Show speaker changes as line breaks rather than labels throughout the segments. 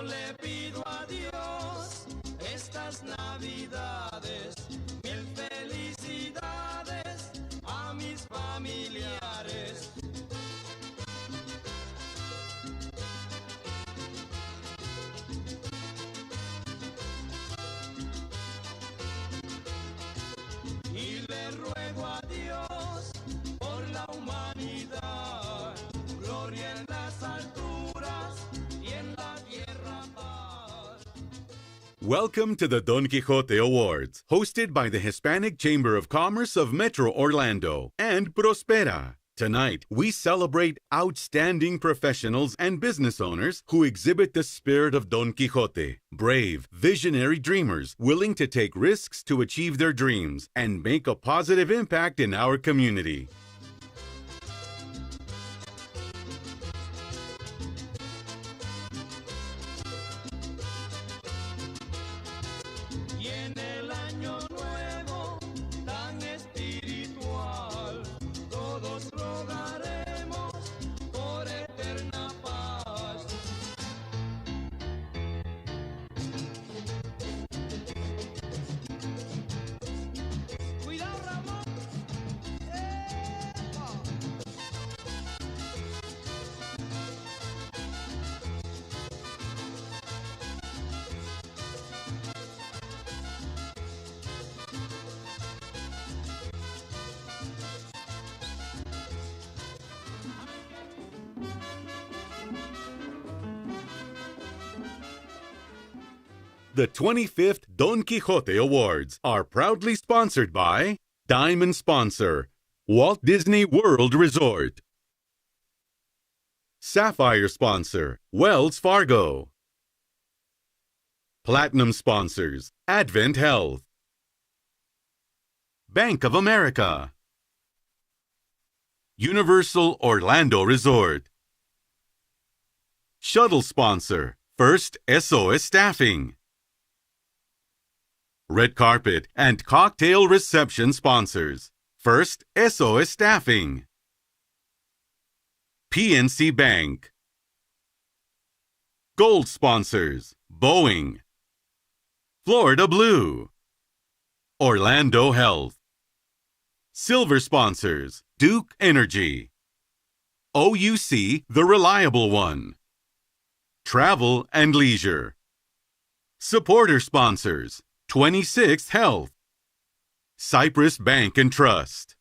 le pido a Dios estas navidades, mil felicidades a mis familiares. Y le ruego a Dios por la humanidad, gloria en las alturas y en la tierra paz.
Welcome to the Don Quijote Awards, hosted by the Hispanic Chamber of Commerce of Metro Orlando and Prospera. Tonight, we celebrate outstanding professionals and business owners who exhibit the spirit of Don Quixote. Brave, visionary dreamers willing to take risks to achieve their dreams and make a positive impact in our community.
Y en el año nuevo tan espiritual, todos rogaremos por eterna paz. Cuidado, Ramón. ¡Epa!
The 25th Don Quixote Awards are proudly sponsored by Diamond Sponsor, Walt Disney World Resort. Sapphire Sponsor, Wells Fargo. Platinum Sponsors, Advent Health. Bank of America. Universal Orlando Resort. Shuttle Sponsor, First SOS Staffing. Red Carpet and Cocktail Reception Sponsors, First SOS Staffing. PNC Bank. Gold Sponsors, Boeing. Florida Blue. Orlando Health. Silver Sponsors, Duke Energy. OUC, the reliable one. Travel and Leisure. Supporter Sponsors, 26th Health. Cypress Bank and Trust.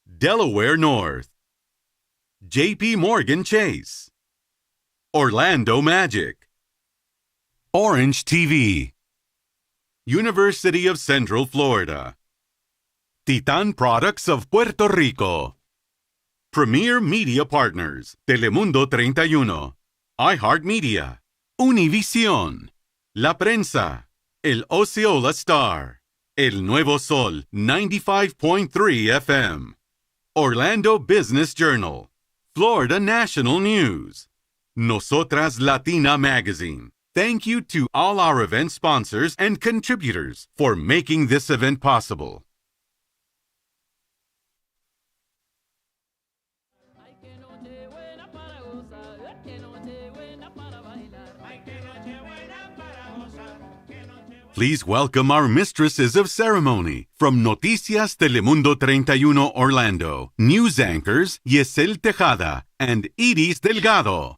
Delaware North. JP Morgan Chase. Orlando Magic. Orange TV. University of Central Florida. Titan Products of Puerto Rico. Premier Media Partners, Telemundo 31, iHeartMedia, Univision, La Prensa, El Osceola Star, El Nuevo Sol 95.3 FM, Orlando Business Journal, Florida National News, Nosotras Latina Magazine. Thank you to all our event sponsors and contributors for making this event possible. Please welcome our mistresses of ceremony from Noticias Telemundo 31 Orlando, news anchors Yesel Tejada and Iris Delgado.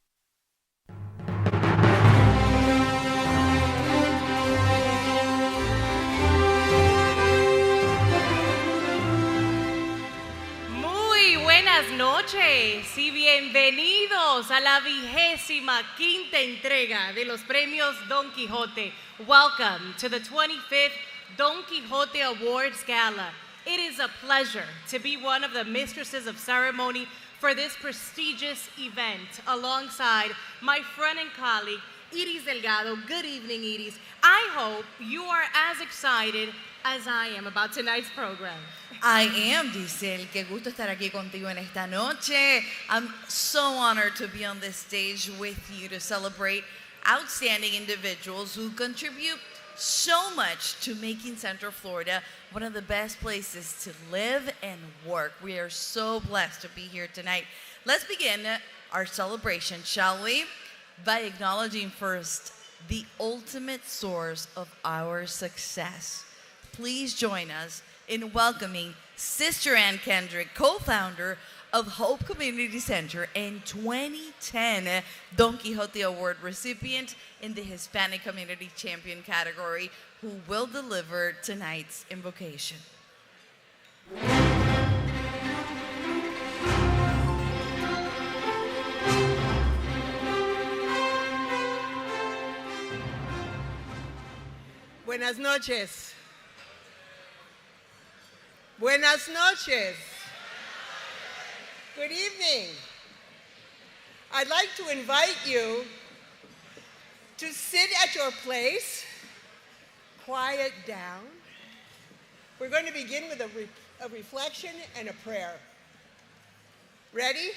Muy buenas noches y bienvenidos a la 25ª entrega de los premios Don Quijote. Welcome to the 25th Don Quijote Awards Gala. It is a pleasure to be one of the mistresses of ceremony for this prestigious event alongside my friend and colleague, Iris Delgado. Good evening, Iris. I hope you are as excited as I am about tonight's program.
I am, Giselle. Qué gusto estar aquí contigo en esta noche. I'm so honored to be on this stage with you to celebrate outstanding individuals who contribute so much to making Central Florida one of the best places to live and work. We are so blessed to be here tonight. Let's begin our celebration, shall we? by acknowledging first the ultimate source of our success. Please join us in welcoming Sister Ann Kendrick, co-founder of Hope Community Center and 2010 Don Quijote Award recipient in the Hispanic Community Champion category, who will deliver tonight's invocation.
Buenas noches. Buenas noches. Good evening. I'd like to invite you to sit at your place, quiet down. We're going to begin with a reflection and a prayer. Ready?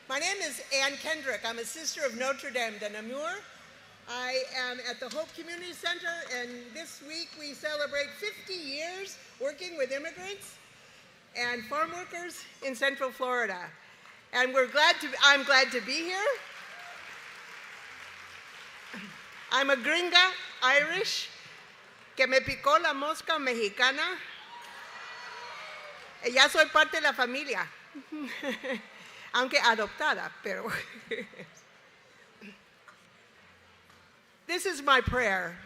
My name is Ann Kendrick. I'm a sister of Notre Dame de Namur. I am at the Hope Community Center, and this week we celebrate 50 years working with immigrants and farm workers in Central Florida. And I'm glad to be here. I'm a gringa, Irish, que me picó la mosca mexicana. Ya soy parte de la familia, aunque adoptada, pero... This is my prayer.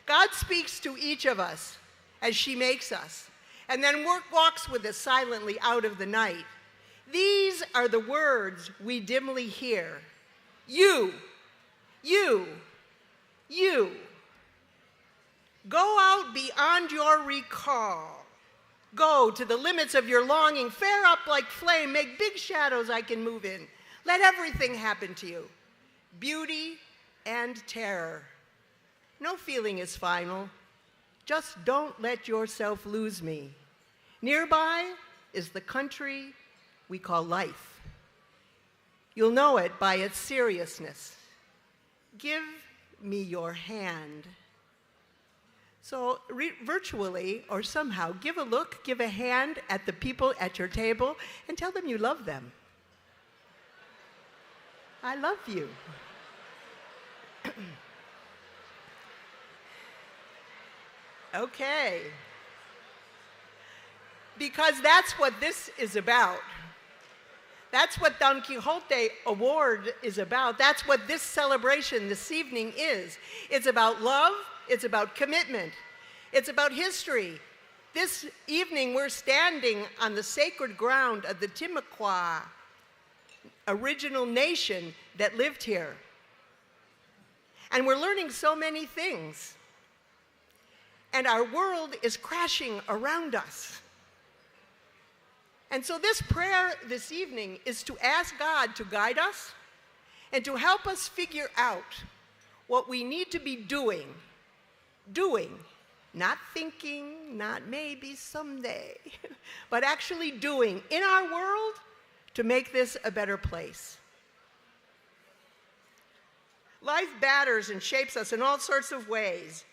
God speaks to each of us as she makes us, and then walks with us silently out of the night. These are the words we dimly hear. You. Go out beyond your recall. Go to the limits of your longing. Flare up like flame. Make big shadows I can move in. Let everything happen to you. Beauty and terror. No feeling is final. Just don't let yourself lose me. Nearby is the country we call life. You'll know it by its seriousness. Give me your hand. So virtually or somehow, give a look, give a hand at the people at your table and tell them you love them. I love you. Okay. Because that's what this is about. That's what Don Quijote Award is about. That's what this celebration this evening is. It's about love. It's about commitment. It's about history. This evening we're standing on the sacred ground of the Timucua original nation that lived here. And we're learning so many things. And our world is crashing around us. And so this prayer this evening is to ask God to guide us and to help us figure out what we need to be doing, not thinking, not maybe someday, but actually doing in our world to make this a better place. Life batters and shapes us in all sorts of ways,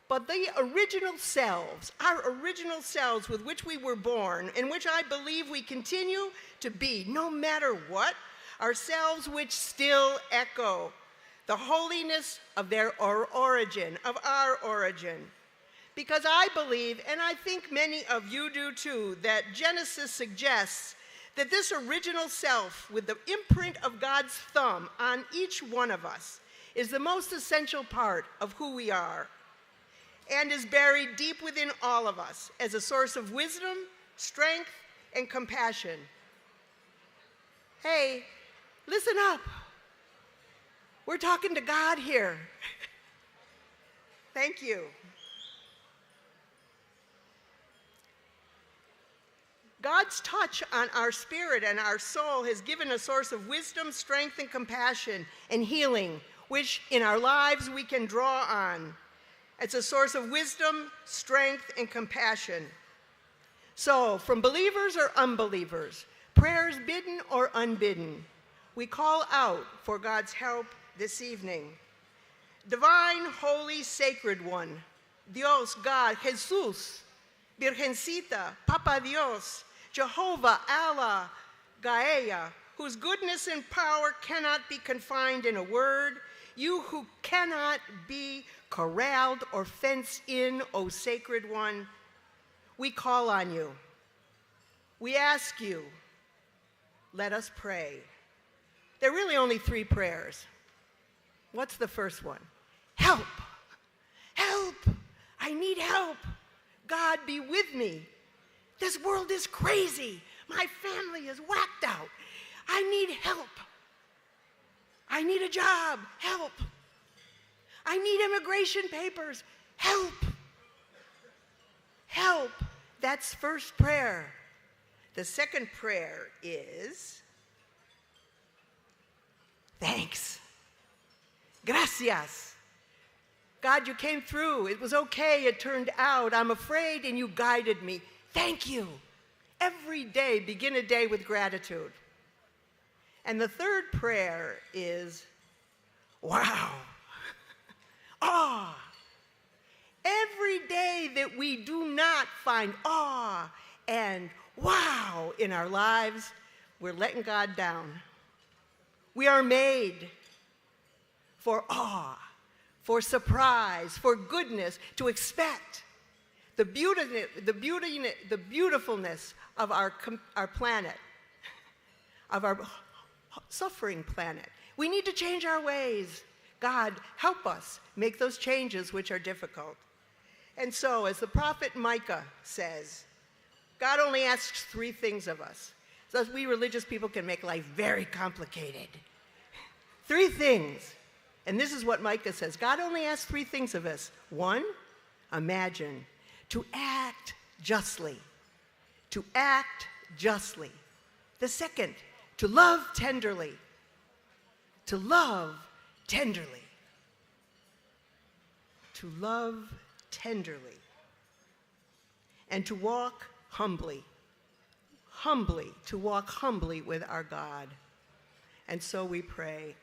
but the original selves, our original selves with which we were born, in which I believe we continue to be, no matter what, are selves which still echo the holiness of their origin, of our origin. Because I believe, and I think many of you do too, that Genesis suggests that this original self with the imprint of God's thumb on each one of us is the most essential part of who we are and is buried deep within all of us as a source of wisdom, strength, and compassion. Hey, listen up. We're talking to God here. Thank you. God's touch on our spirit and our soul has given a source of wisdom, strength, and compassion and healing, which in our lives we can draw on. It's a source of wisdom, strength, and compassion. So, from believers or unbelievers, prayers bidden or unbidden, we call out for God's help this evening. Divine, holy, sacred one, Dios, God, Jesus, Virgencita, Papa Dios, Jehovah, Allah, Gaia, whose goodness and power cannot be confined in a word, you who cannot be corralled or fenced in, O sacred one, we call on you. We ask you, let us pray. There are really only 3 prayers. What's the first one? Help! Help! I need help. God, be with me. This world is crazy. My family is whacked out. I need help. I need a job. Help. I need immigration papers. Help. Help. That's first prayer. The second prayer is thanks. Gracias. God, you came through. It was okay. It turned out. I'm afraid and you guided me. Thank you. Every day, begin a day with gratitude. And the third prayer is, wow. Awe. Every day that we do not find awe and wow in our lives, we're letting God down. We are made for awe, for surprise, for goodness, to expect the beautifulness of our planet, of our suffering planet. We need to change our ways. God, help us make those changes which are difficult. And so, as the prophet Micah says, God only asks 3 things of us. So we religious people can make life very complicated. 3 things. And this is what Micah says. God only asks 3 things of us. 1, imagine. To act justly. To act justly. The second, to love tenderly. To love tenderly. To love tenderly. And to walk humbly. Humbly. To walk humbly with our God. And so we pray.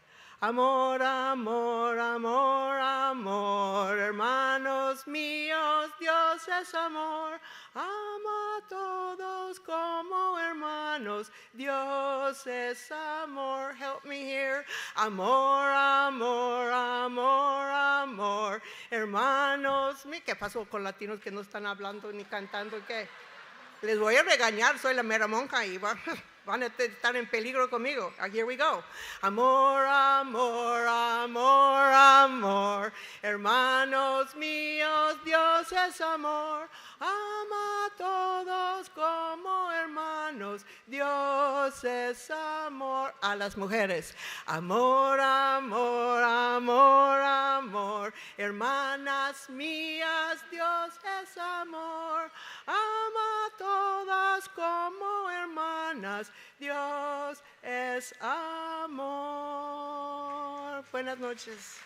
Amor, amor, amor, amor, hermanos míos, Dios es amor. Ama a todos como hermanos, Dios es amor. Help me here. Amor, amor, amor, amor, hermanos míos. ¿Qué pasó con latinos que no están hablando ni cantando? ¿Qué? Les voy a regañar, soy la mera monja y van a estar en peligro conmigo. Here we go. Amor, amor, amor, amor. Hermanos míos, Dios es amor. Ama a todos como hermanos. Dios es amor. A las mujeres. Amor, amor, amor, amor. Hermanas mías, Dios es amor. Ama a todas como hermanas. Dios es amor. Buenas noches.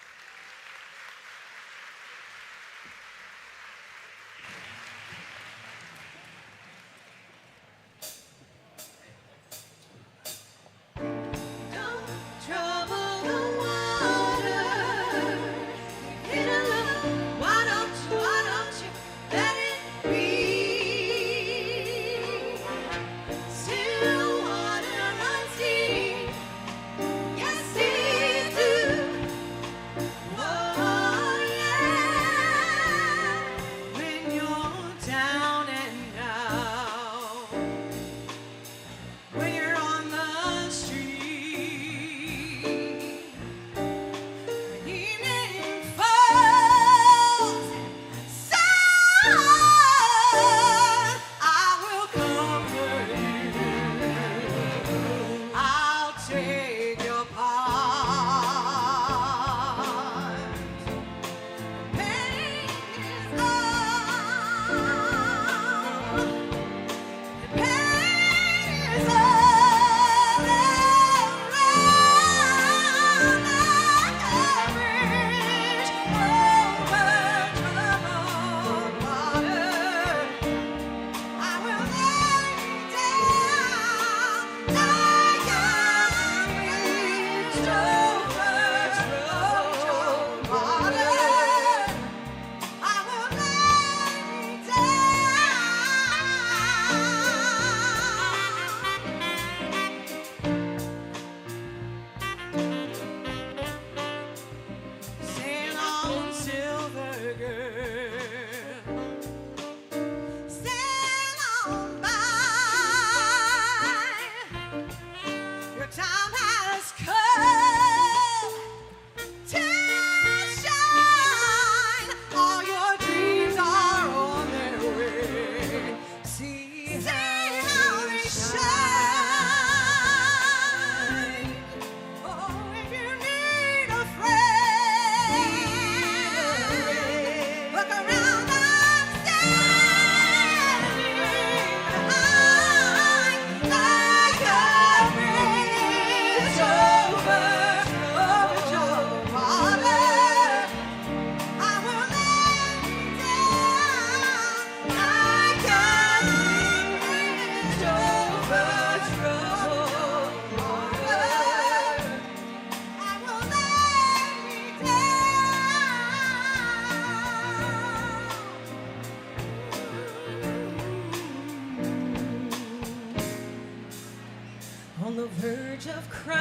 on the verge of crying.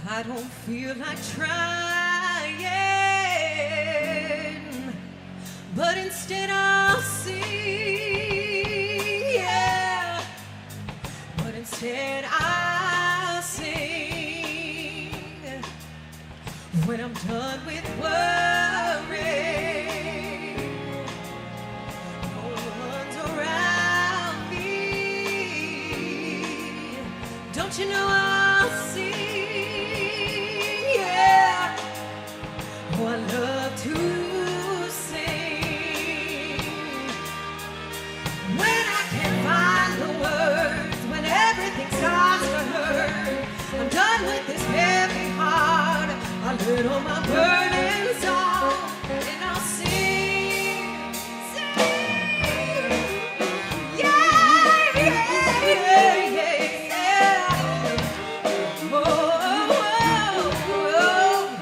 I don't feel like trying, but instead I'll sing, yeah. But instead I'll sing when I'm done with worry. No one's around me. Don't you know I'll sing, yeah. Oh, I love to sing when I can't find the words, when everything starts to hurt. I'm done with this heavy heart. I let all my burdens on, and I'll sing, sing, yeah, yeah, yeah, yeah. Oh, oh, oh, oh.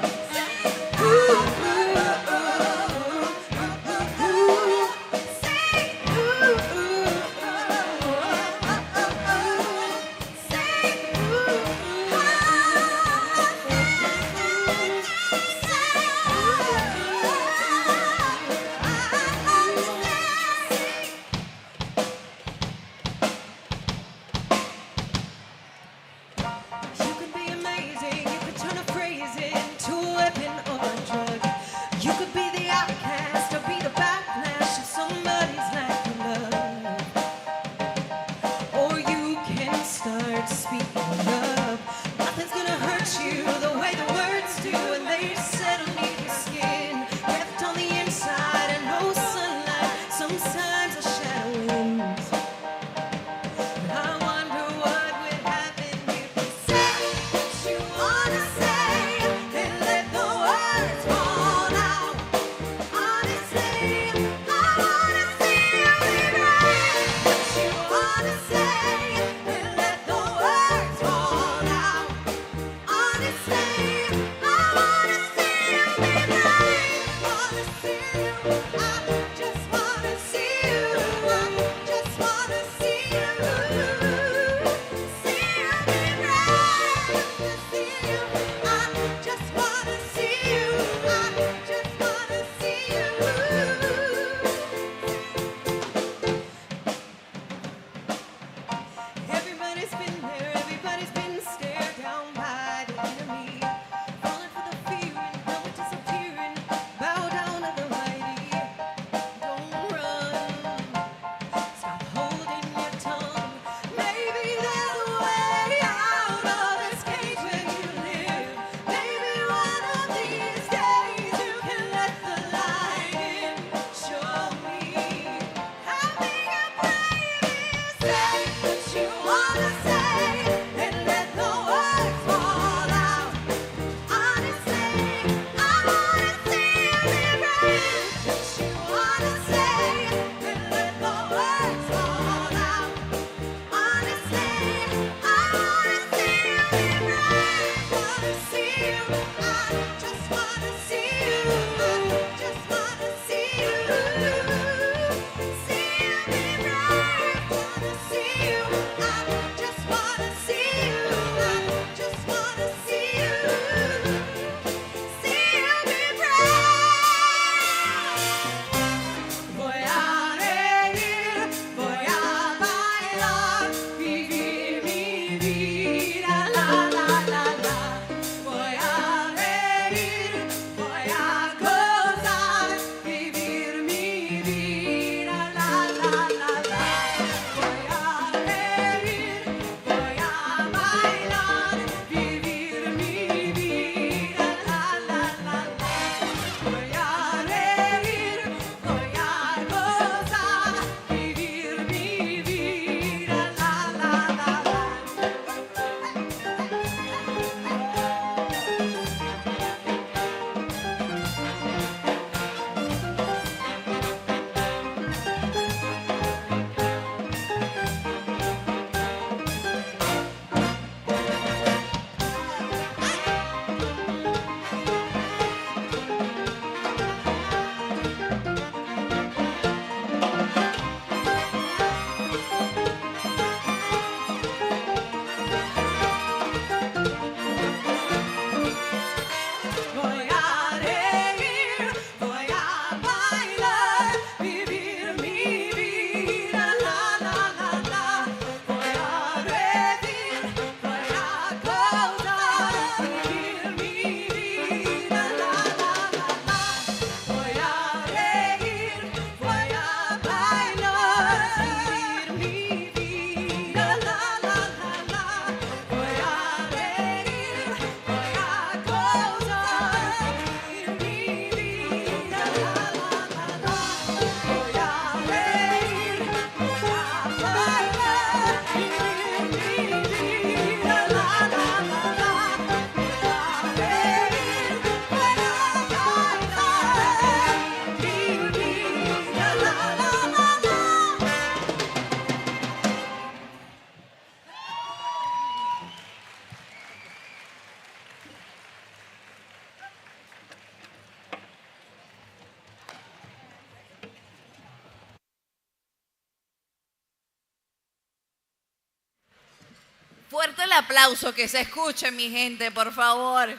Fuerte el aplauso, que se escuche, mi gente, por favor.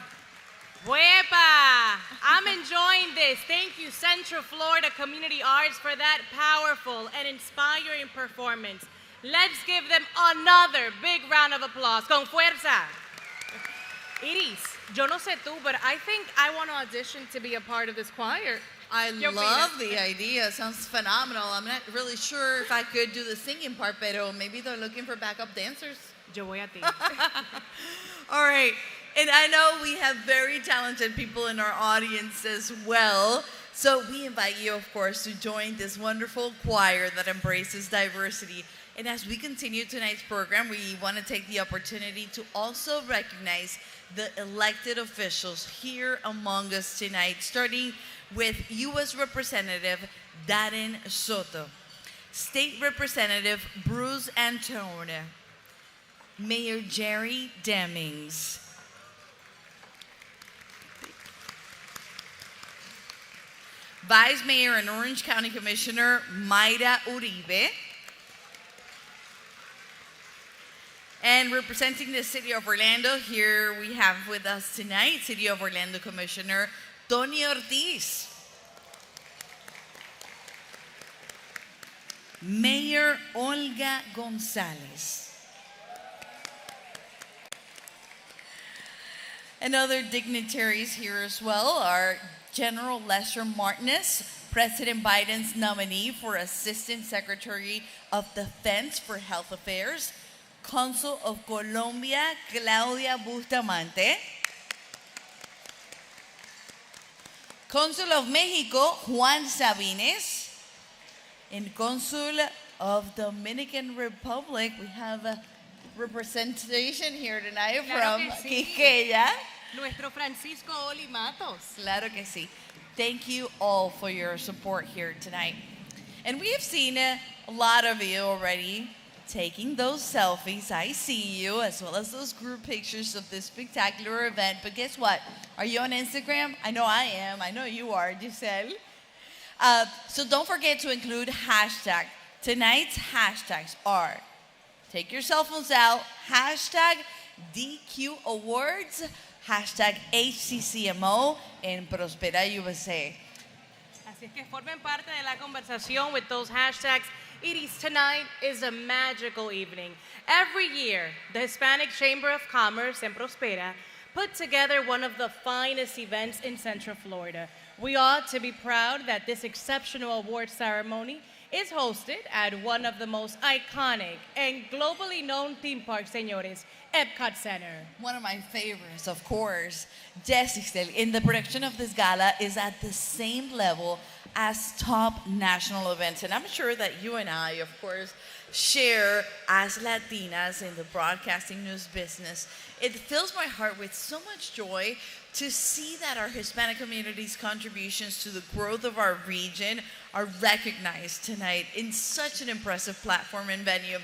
Huepa! I'm enjoying this. Thank you, Central Florida Community Arts, for that powerful and inspiring performance. Let's give them another big round of applause. Con fuerza. Iris, yo no sé tú, but I think I want to audition to be a part of this choir.
I love the idea. Sounds phenomenal. I'm not really sure if I could do the singing part, pero maybe they're looking for backup dancers.
Yo voy a ti.
All right. And I know we have very talented people in our audience as well. So we invite you, of course, to join this wonderful choir that embraces diversity. And as we continue tonight's program, we want to take the opportunity to also recognize the elected officials here among us tonight, starting with U.S. Representative Darren Soto, State Representative Bruce Antone, Mayor Jerry Demings, Vice Mayor and Orange County Commissioner Mayra Uribe, and representing the City of Orlando, here we have with us tonight, City of Orlando Commissioner Tony Ortiz, Mayor Olga Gonzalez, and other dignitaries here as well are General Lester Martinez, President Biden's nominee for Assistant Secretary of Defense for Health Affairs, Consul of Colombia, Claudia Bustamante, Consul of Mexico, Juan Sabines, and Consul of Dominican Republic. We have a representation here tonight from Quisqueya.
Nuestro Francisco Oli Matos.
Claro que sí. Thank you all for your support here tonight. And we have seen a lot of you already taking those selfies. I see you, as well as those group pictures of this spectacular event. But guess what? Are you on Instagram? I know I am. I know you are, Giselle. So don't forget to include hashtag. Tonight's hashtags are, take your cell phones out, hashtag DQ Awards, hashtag HCCMO, and Prospera USA.
Así es que formen parte de la conversación with those hashtags. Iris, tonight is a magical evening. Every year, the Hispanic Chamber of Commerce in Prospera put together one of the finest events in Central Florida. We ought to be proud that this exceptional award ceremony is hosted at one of the most iconic and globally known theme parks, señores, Epcot Center.
One of my favorites, of course, Jessica, in the production of this gala is at the same level as top national events. And I'm sure that you and I, of course, share as Latinas in the broadcasting news business. It fills my heart with so much joy to see that our Hispanic community's contributions to the growth of our region are recognized tonight in such an impressive platform and venue.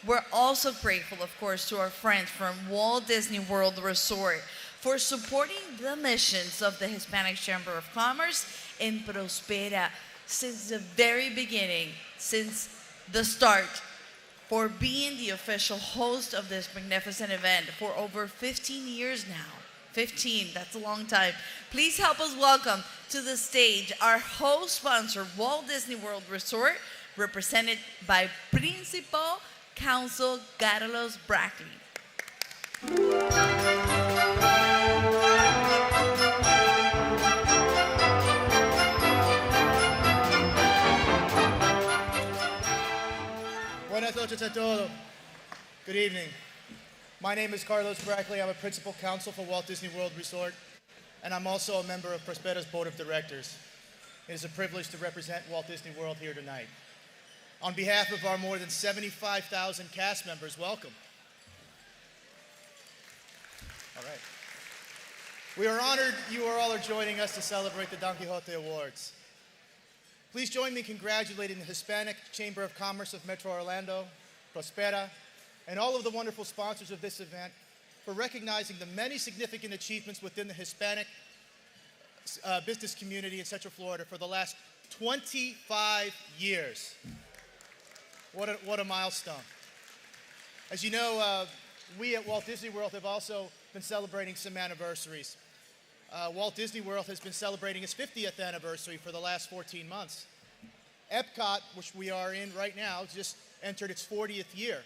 We're also grateful, of course, to our friends from Walt Disney World Resort for supporting the missions of the Hispanic Chamber of Commerce in Prospera since the very beginning, since the start, for being the official host of this magnificent event for over 15 years now. 15, that's a long time. Please help us welcome to the stage our host sponsor, Walt Disney World Resort, represented by Principal Counsel Carlos Brackley.
Buenas noches a todos. Good evening. My name is Carlos Brackley. I'm a principal counsel for Walt Disney World Resort, and I'm also a member of Prospera's board of directors. It is a privilege to represent Walt Disney World here tonight. On behalf of our more than 75,000 cast members, welcome. All right. We are honored you all are joining us to celebrate the Don Quijote Awards. Please join me in congratulating the Hispanic Chamber of Commerce of Metro Orlando, Prospera, and all of the wonderful sponsors of this event for recognizing the many significant achievements within the Hispanic business community in Central Florida for the last 25 years. What a milestone. As you know, we at Walt Disney World have also been celebrating some anniversaries. Walt Disney World has been celebrating its 50th anniversary for the last 14 months. Epcot, which we are in right now, just entered its 40th year.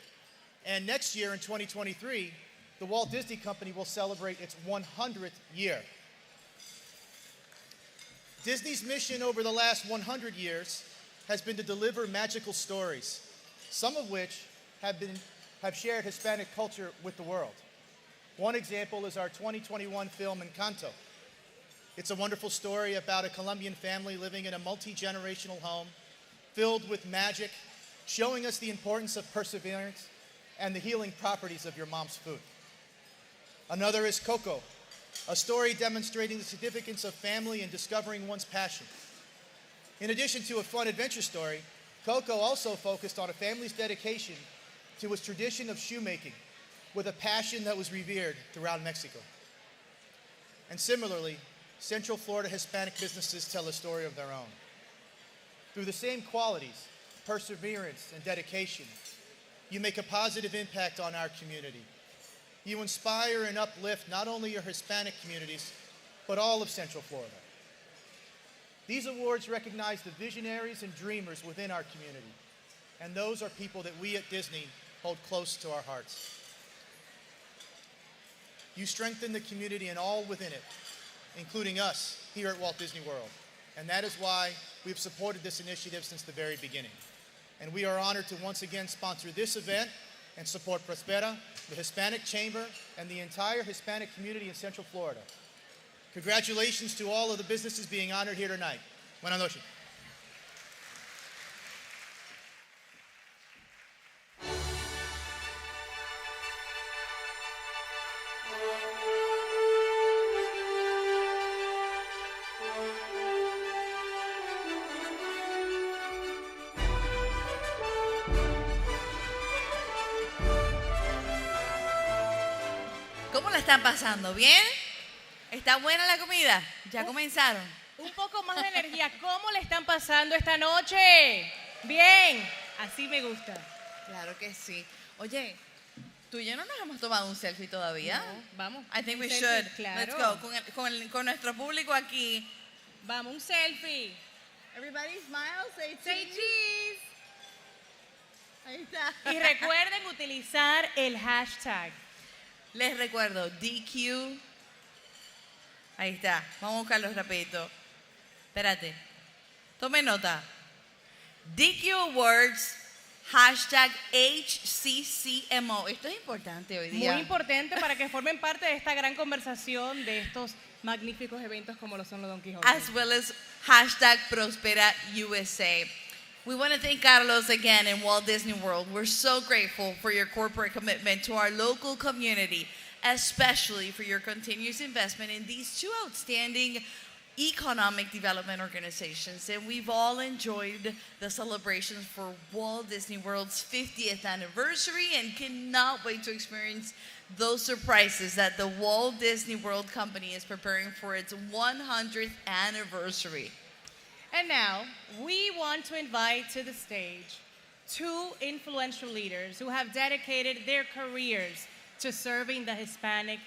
And next year in 2023, the Walt Disney Company will celebrate its 100th year. Disney's mission over the last 100 years has been to deliver magical stories, some of which have shared Hispanic culture with the world. One example is our 2021 film Encanto. It's a wonderful story about a Colombian family living in a multi-generational home filled with magic, showing us the importance of perseverance and the healing properties of your mom's food. Another is Coco, a story demonstrating the significance of family and discovering one's passion. In addition to a fun adventure story, Coco also focused on a family's dedication to its tradition of shoemaking with a passion that was revered throughout Mexico. And similarly, Central Florida Hispanic businesses tell a story of their own. Through the same qualities, perseverance and dedication, you make a positive impact on our community. You inspire and uplift not only your Hispanic communities, but all of Central Florida. These awards recognize the visionaries and dreamers within our community, and those are people that we at Disney hold close to our hearts. You strengthen the community and all within it, including us here at Walt Disney World, and that is why we've supported this initiative since the very beginning. And we are honored to once again sponsor this event and support Prospera, the Hispanic Chamber, and the entire Hispanic community in Central Florida. Congratulations to all of the businesses being honored here tonight. Buenas noches.
¿Cómo la están pasando? ¿Bien? ¿Está buena la comida? ¿Ya comenzaron?
Un poco más de energía. ¿Cómo le están pasando esta noche? Bien, así me gusta.
Claro que sí. Oye, tú y yo no nos hemos tomado un selfie todavía.
No, vamos.
I think
un
we
selfie,
should.
claro.
Let's go. Con nuestro público aquí.
Vamos, un selfie.
Everybody smile, say
Say
cheese.
cheese.
Ahí está.
Y recuerden utilizar el hashtag.
Les recuerdo, DQ. Ahí está. Vamos a buscarlos rapidito. Espérate. Tome nota. DQ Awards, hashtag HCCMO. Esto es importante hoy día.
Muy importante para que formen parte de esta gran conversación de estos magníficos eventos como lo son los Don Quijote.
As well as hashtag Prospera USA. We want to thank Carlos again in Walt Disney World. We're so grateful for your corporate commitment to our local community, especially for your continuous investment in these two outstanding economic development organizations. And we've all enjoyed the celebrations for Walt Disney World's 50th anniversary and cannot wait to experience those surprises that the Walt Disney World Company is preparing for its 100th anniversary.
And now, we want to invite to the stage two influential leaders who have dedicated their careers to serving the Hispanic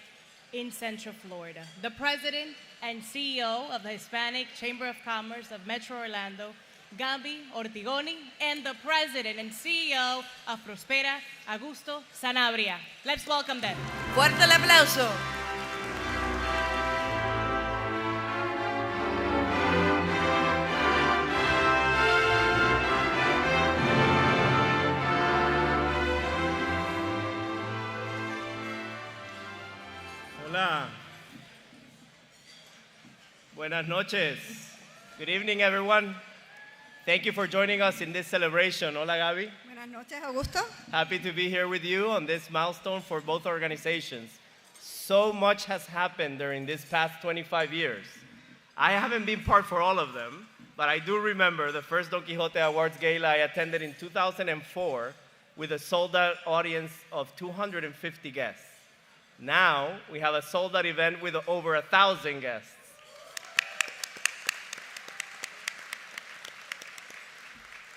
in Central Florida. The president and CEO of the Hispanic Chamber of Commerce of Metro Orlando, Gaby Ortigoni, and the president and CEO of Prospera, Augusto Sanabria. Let's welcome them.
Fuerte el aplauso.
Hola. Buenas noches. Good evening, everyone. Thank you for joining us in this celebration. Hola, Gaby.
Buenas noches, Augusto.
Happy to be here with you on this milestone for both organizations. So much has happened during this past 25 years. I haven't been part for all of them, but I do remember the first Don Quijote Awards gala I attended in 2004 with a sold-out audience of 250 guests. Now, we have a sold-out event with over 1,000 guests.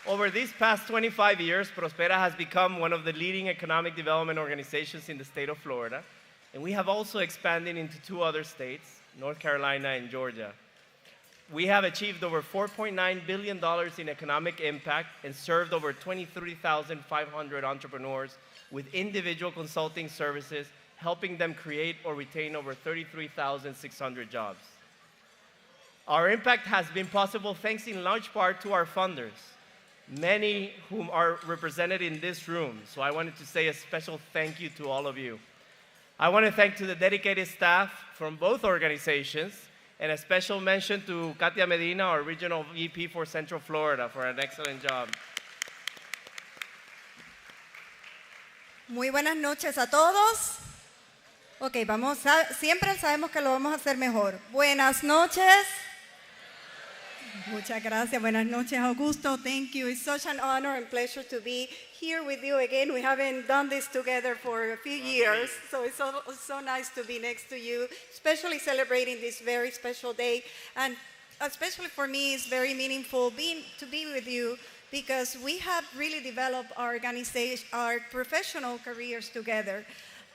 Over these past 25 years, Prospera has become one of the leading economic development organizations in the state of Florida, and we have also expanded into 2 other states, North Carolina and Georgia. We have achieved over $4.9 billion in economic impact and served over 23,500 entrepreneurs with individual consulting services, helping them create or retain over 33,600 jobs. Our impact has been possible thanks in large part to our funders, many whom are represented in this room. So I wanted to say a special thank you to all of you. I want to thank to the dedicated staff from both organizations, and a special mention to Katia Medina, our Regional VP for Central Florida, for an excellent job.
Muy buenas noches a todos. Ok, siempre sabemos que lo vamos a hacer mejor. Buenas noches. Muchas gracias. Buenas noches, Augusto. Thank you. It's such an honor and pleasure to be here with you again. We haven't done this together for a few years, so it's so nice to be next to you, especially celebrating this very special day. And especially for me, it's very meaningful to be with you because we have really developed our organization, our professional careers together.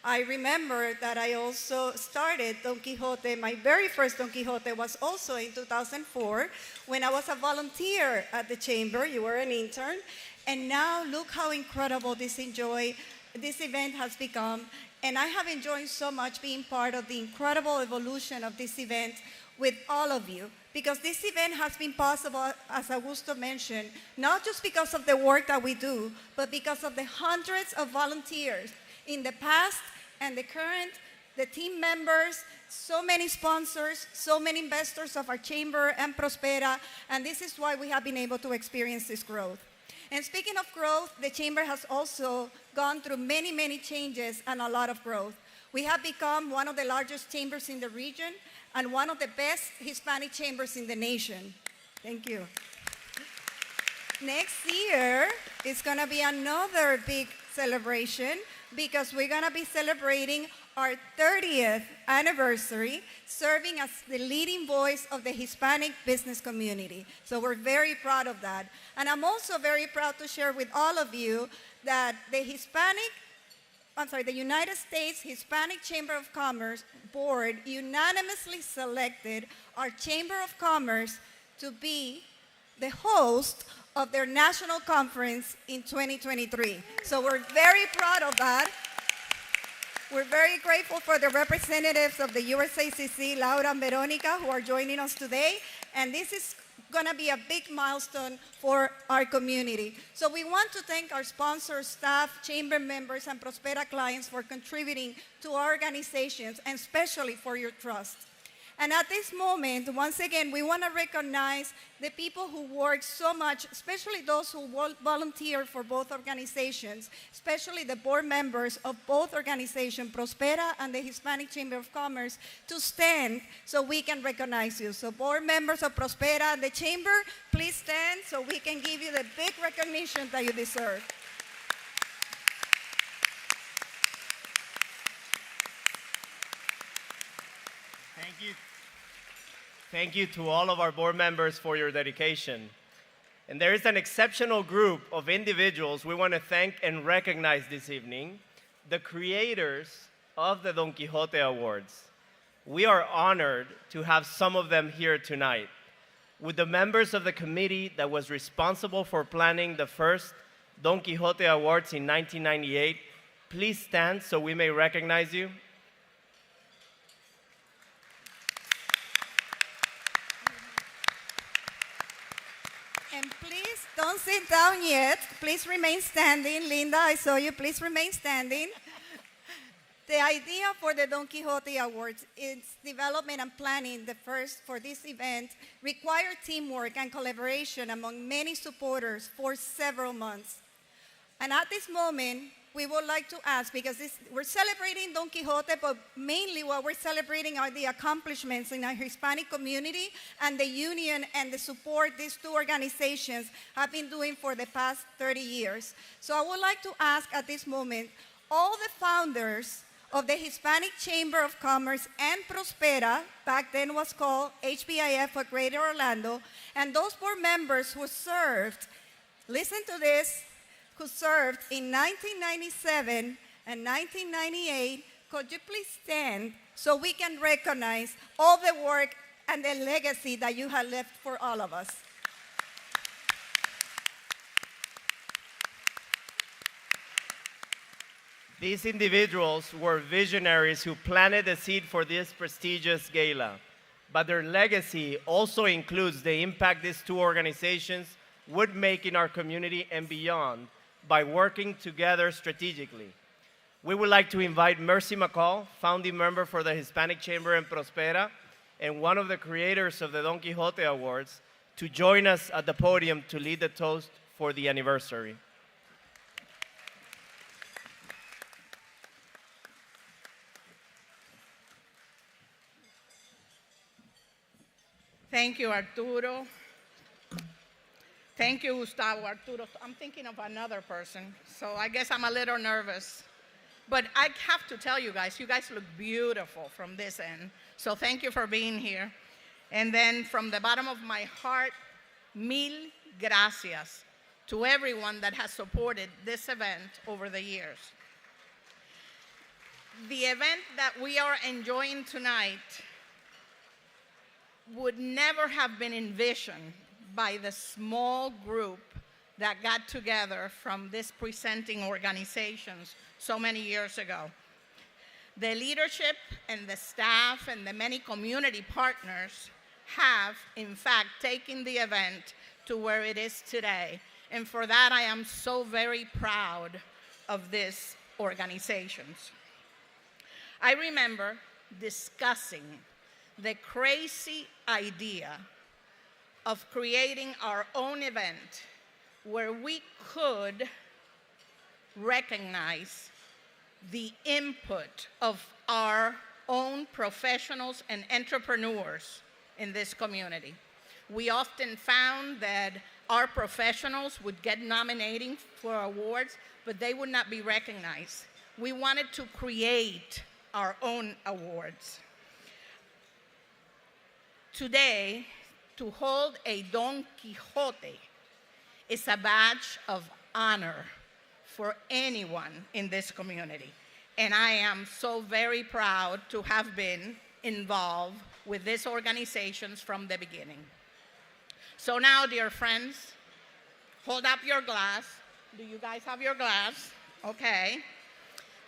I remember that I also started Don Quijote. My very first Don Quijote was also in 2004 when I was a volunteer at the chamber. You were an intern. And now look how incredible this event has become. And I have enjoyed so much being part of the incredible evolution of this event with all of you. Because this event has been possible, as Augusto mentioned, not just because of the work that we do, but because of the hundreds of volunteers in the past and the current, the team members, so many sponsors, so many investors of our chamber and Prospera, and this is why we have been able to experience this growth. And speaking of growth, the chamber has also gone through many, many changes and a lot of growth. We have become one of the largest chambers in the region and one of the best Hispanic chambers in the nation. Thank you. Next year is going to be another big celebration because we're going to be celebrating our 30th anniversary, serving as the leading voice of the Hispanic business community. So we're very proud of that. And I'm also very proud to share with all of you that the United States Hispanic Chamber of Commerce Board unanimously selected our Chamber of Commerce to be the host of their national conference in 2023. So we're very proud of that. We're very grateful for the representatives of the USACC, Laura and Veronica, who are joining us today. And this is going to be a big milestone for our community. So we want to thank our sponsors, staff, chamber members, and Prospera clients for contributing to our organizations, and especially for your trust. And at this moment, once again, we want to recognize the people who work so much, especially those who volunteer for both organizations, especially the board members of both organizations, Prospera and the Hispanic Chamber of Commerce, to stand so we can recognize you. So board members of Prospera and the Chamber, please stand so we can give you the big recognition that you deserve.
Thank you. Thank you to all of our board members for your dedication. And there is an exceptional group of individuals we want to thank and recognize this evening, the creators of the Don Quijote Awards. We are honored to have some of them here tonight. With the members of the committee that was responsible for planning the first Don Quijote Awards in 1998, please stand so we may recognize you.
And please don't sit down yet. Please remain standing. Linda, I saw you. Please remain standing. The idea for the Don Quijote Awards, its development and planning, the first for this event, required teamwork and collaboration among many supporters for several months. And at this moment, we would like to ask, because we're celebrating Don Quijote, but mainly what we're celebrating are the accomplishments in our Hispanic community and the union and the support these two organizations have been doing for the past 30 years. So I would like to ask at this moment, all the founders of the Hispanic Chamber of Commerce and Prospera, back then was called HBIF for Greater Orlando, and those board members who served listen to this, who served in 1997 and 1998. Could you please stand so we can recognize all the work and the legacy that you have left for all of us?
These individuals were visionaries who planted the seed for this prestigious gala, but their legacy also includes the impact these two organizations would make in our community and beyond by working together strategically. We would like to invite Mercy McCall, founding member for the Hispanic Chamber in Prospera, and one of the creators of the Don Quijote Awards, to join us at the podium to lead the toast for the anniversary.
Thank you, Arturo. Thank you, Gustavo. Arturo, I'm thinking of another person, so I guess I'm a little nervous. But I have to tell you guys look beautiful from this end. So thank you for being here. And then from the bottom of my heart, mil gracias to everyone that has supported this event over the years. The event that we are enjoying tonight would never have been envisioned by the small group that got together from these presenting organizations so many years ago. The leadership and the staff and the many community partners have, in fact, taken the event to where it is today. And for that, I am so very proud of these organizations. I remember discussing the crazy idea of creating our own event where we could recognize the input of our own professionals and entrepreneurs in this community. We often found that our professionals would get nominating for awards, but they would not be recognized. We wanted to create our own awards. Today, to hold a Don Quijote is a badge of honor for anyone in this community. And I am so very proud to have been involved with these organizations from the beginning. So now, dear friends, hold up your glass. Do you guys have your glass? Okay.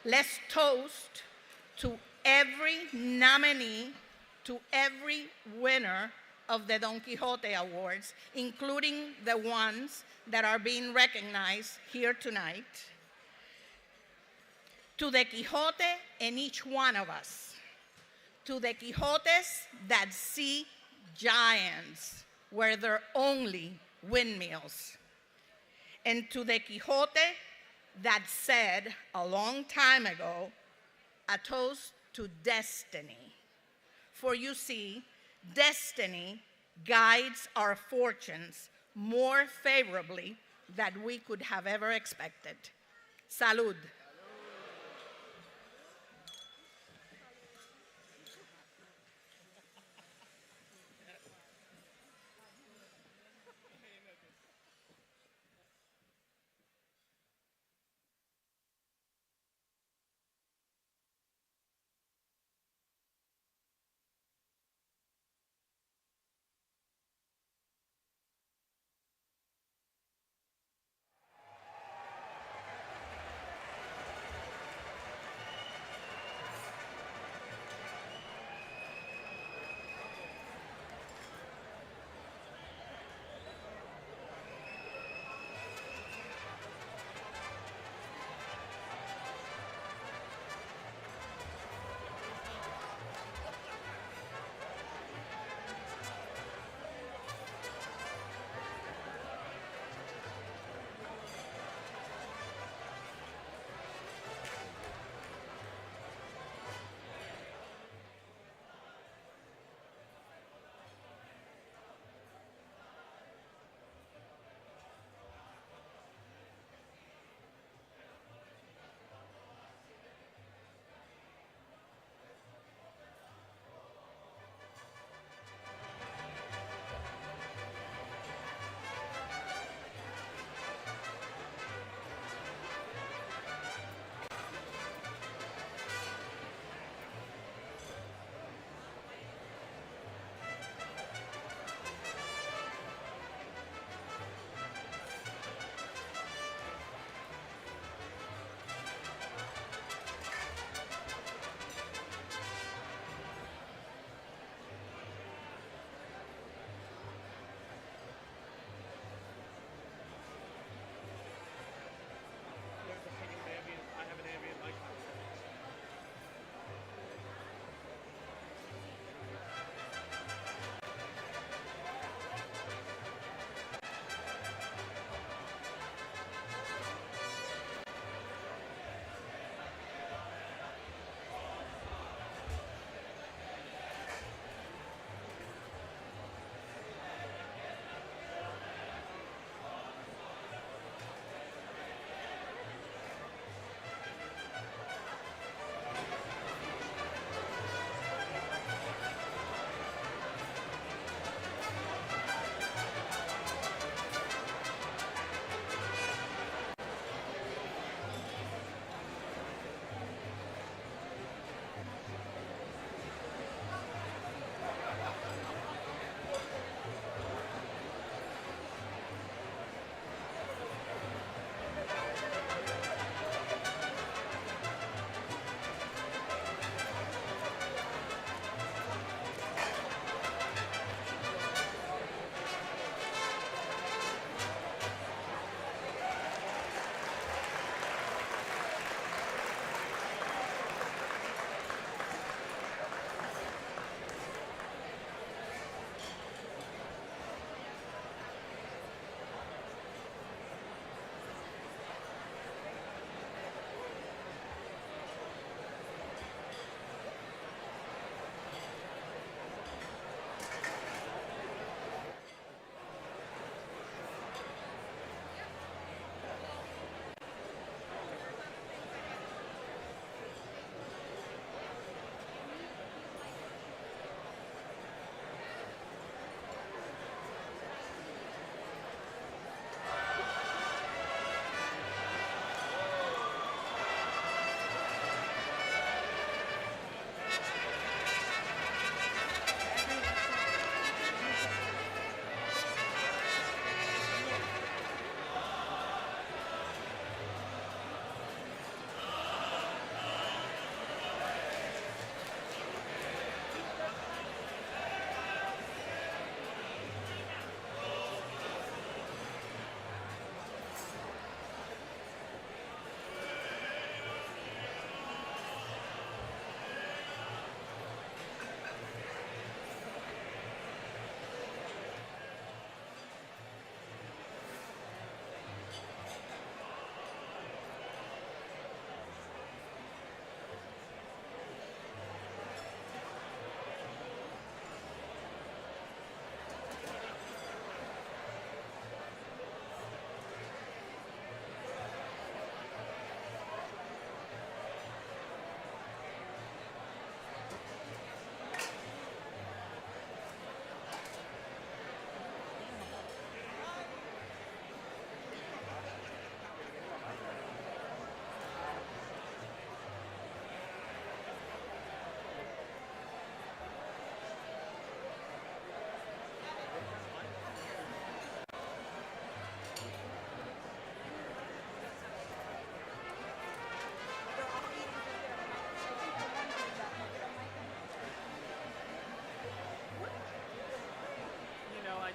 Let's toast to every nominee, to every winner of the Don Quijote Awards, including the ones that are being recognized here tonight. To the Quijote in each one of us. To the Quijotes that see giants where there are only windmills. And to the Quijote that said a long time ago, a toast to destiny. For you see, destiny guides our fortunes more favorably than we could have ever expected. Salud.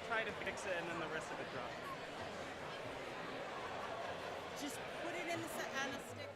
try to fix it and then the rest of it drops.
Just put it in on a stick.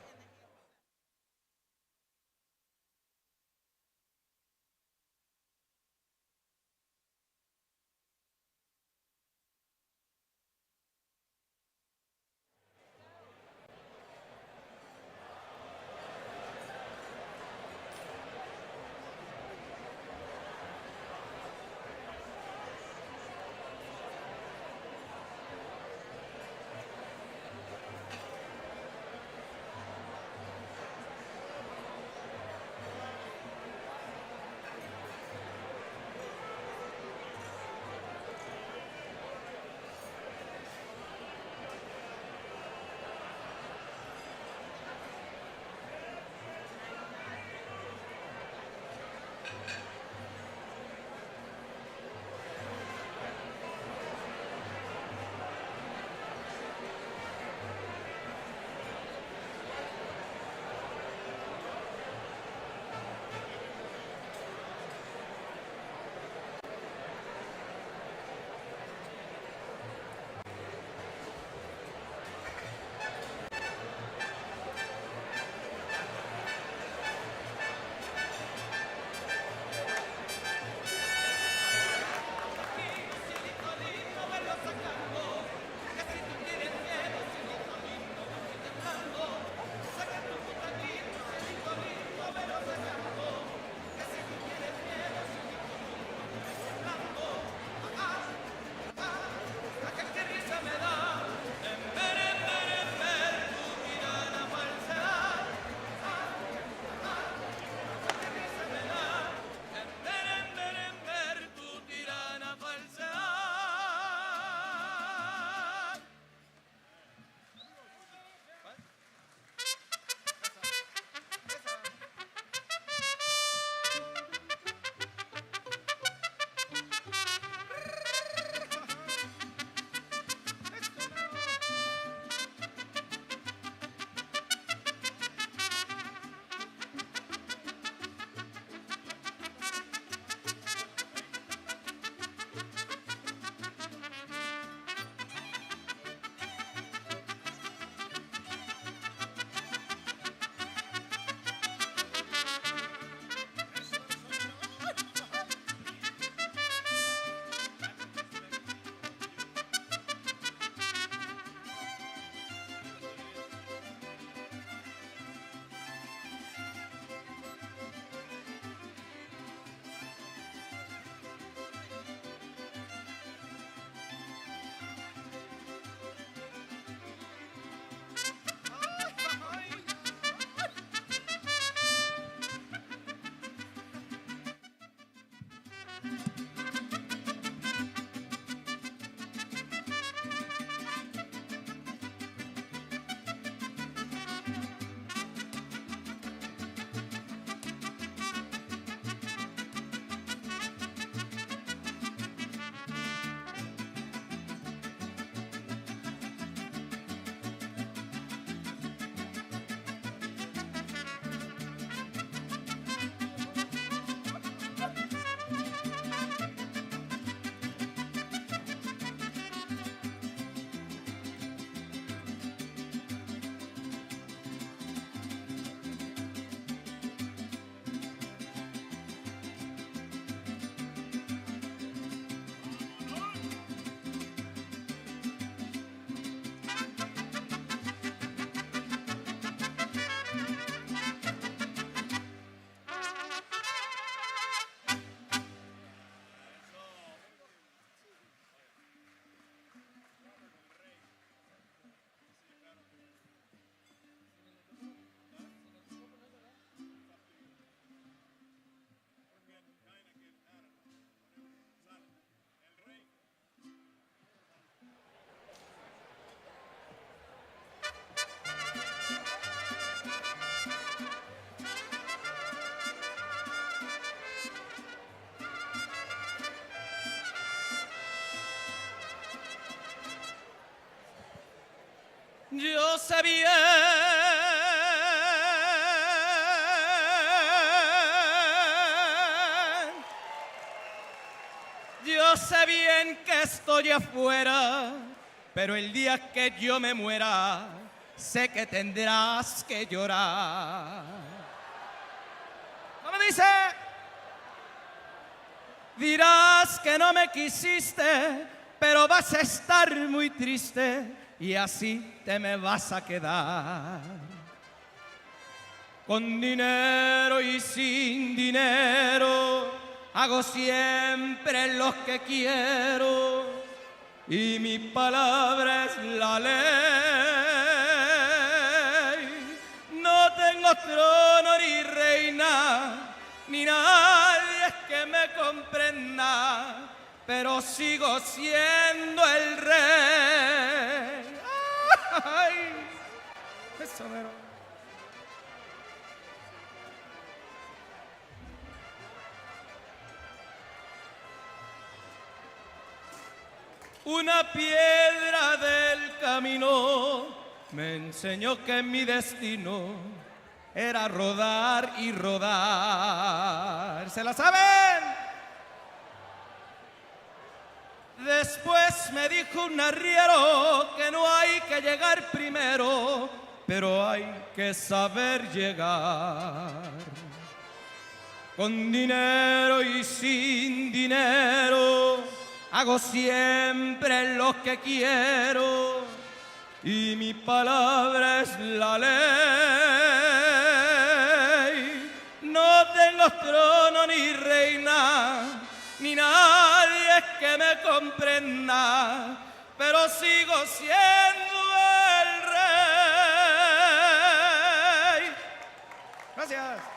Yo sé bien, yo sé bien que estoy afuera, pero el día que yo me muera, sé que tendrás que llorar. ¿Cómo dice? Dirás que no me quisiste, pero vas a estar muy triste y así te me vas a quedar. Con dinero y sin dinero, hago siempre lo que quiero y mi palabra es la ley. No tengo trono ni reina, ni nadie que me comprenda, pero sigo siendo el rey. ¡Ay! Eso mero. Una piedra del camino me enseñó que mi destino era rodar y rodar. ¿Se la saben? Después me dijo un arriero que no hay que llegar primero, pero hay que saber llegar. Con dinero y sin dinero, hago siempre lo que quiero y mi palabra es la ley. No tengo trono ni reina, ni nadie que me comprenda, pero sigo siendo el rey. Gracias.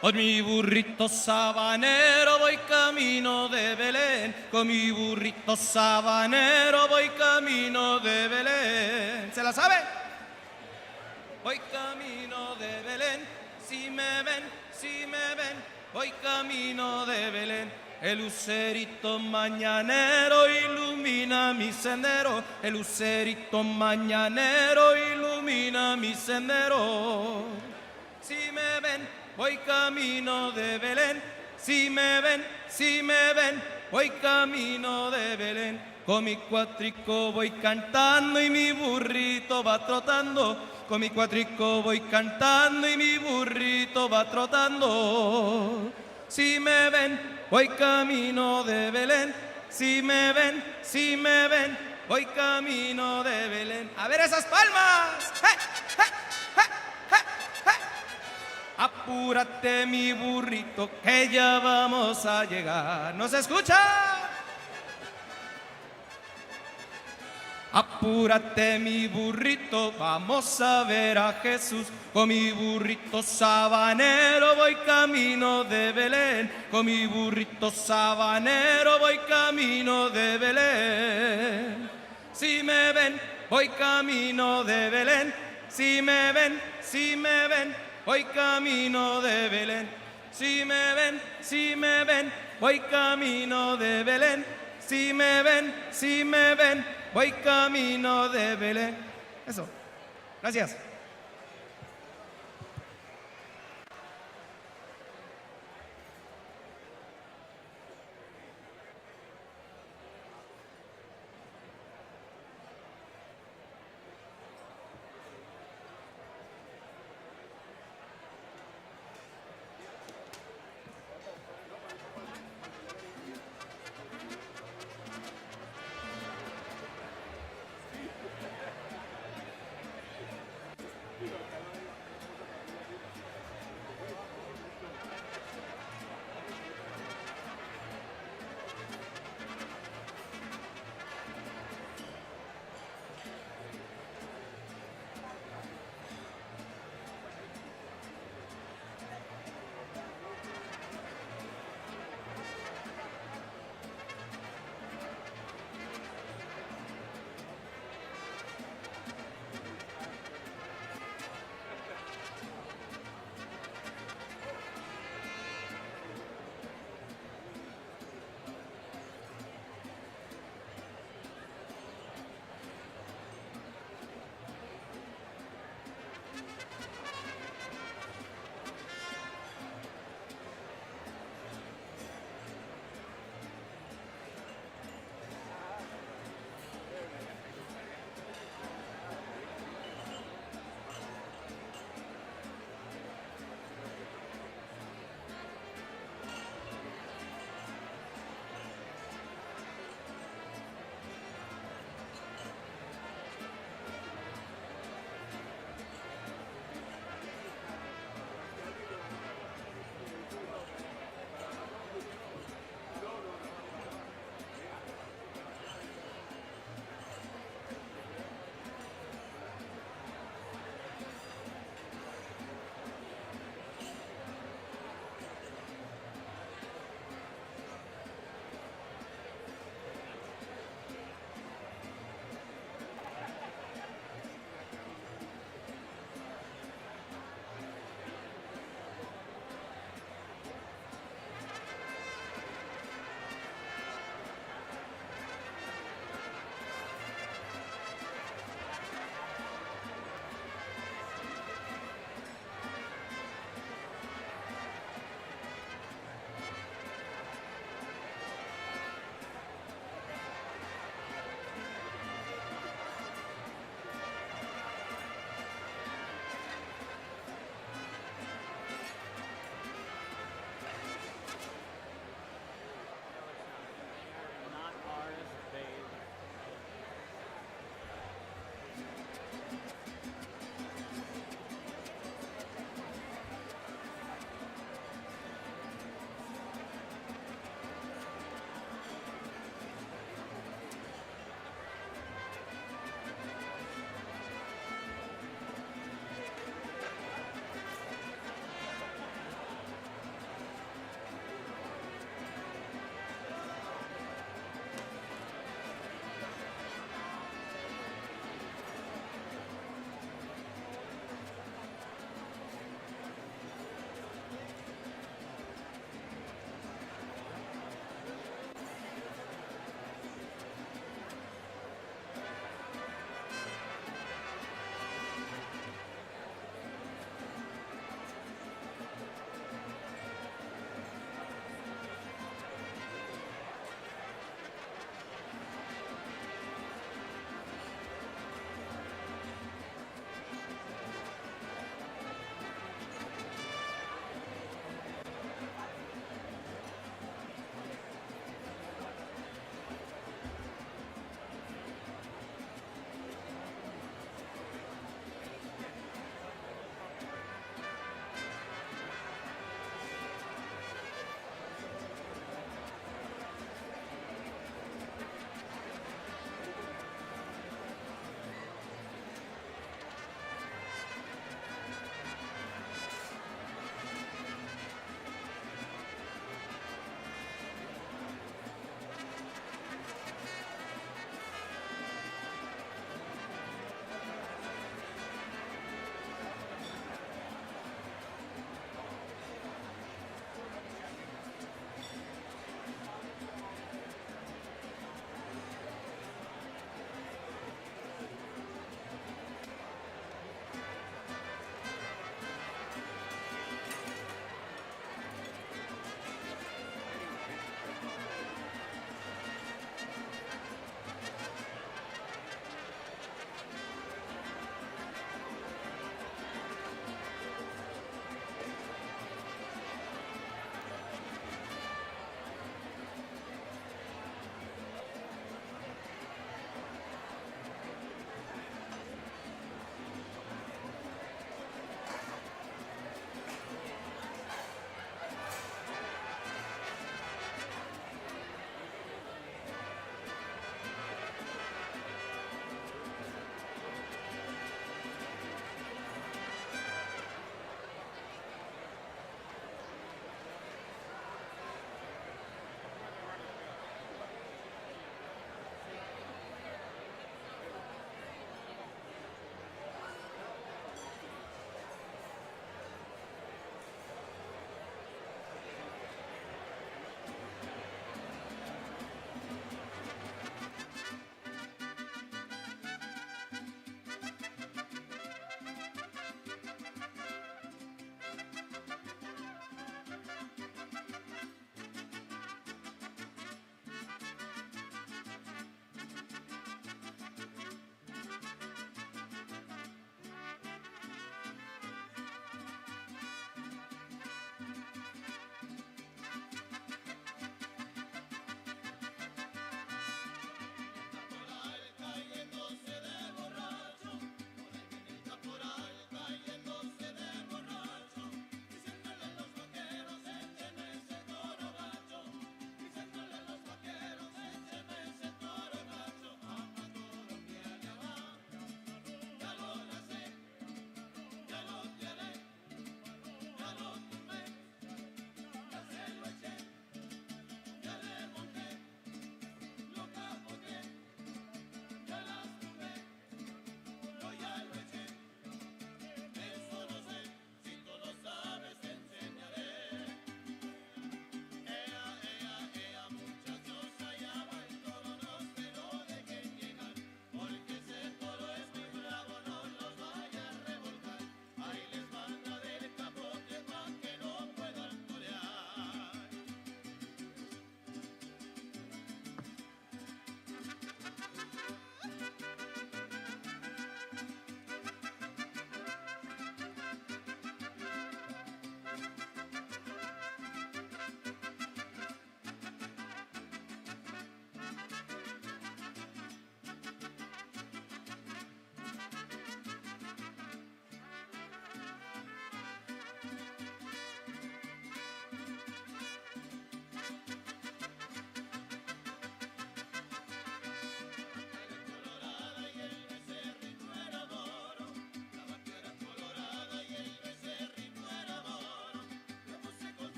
Con mi burrito sabanero voy camino de Belén, con mi burrito sabanero voy camino de Belén. ¿Se la sabe? Voy camino de Belén, si me ven, voy camino de Belén. El lucerito mañanero ilumina mi sendero, el lucerito mañanero ilumina mi sendero. Si me ven, voy camino de Belén, si me ven, voy camino de Belén. Con mi cuatrico voy cantando y mi burrito va trotando. Con mi cuatrico voy cantando y mi burrito va trotando. Si me ven, voy camino de Belén. Si me ven, voy camino de Belén. A ver esas palmas. ¡Hey, hey, hey, hey, hey! Apúrate mi burrito que ya vamos a llegar. ¿No se escucha? Apúrate mi burrito, vamos a ver a Jesús. Con mi burrito sabanero voy camino de Belén. Con mi burrito sabanero voy camino de Belén. Si me ven, voy camino de Belén. Si me ven, voy camino de Belén. Si me ven, voy camino de Belén. Si me ven, voy camino de Belén. Eso. Gracias.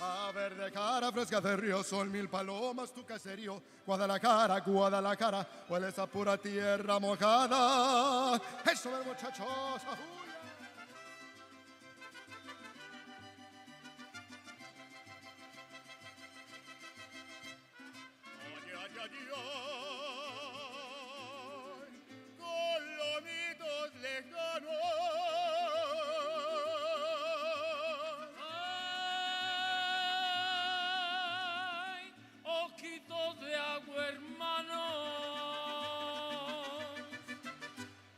A verde cara fresca de río, sol, mil palomas, tu caserío. Guadalajara, Guadalajara, hueles a pura tierra mojada. Eso de muchachos.
Colomitos lejanos. Ay, ojitos de agua, hermano.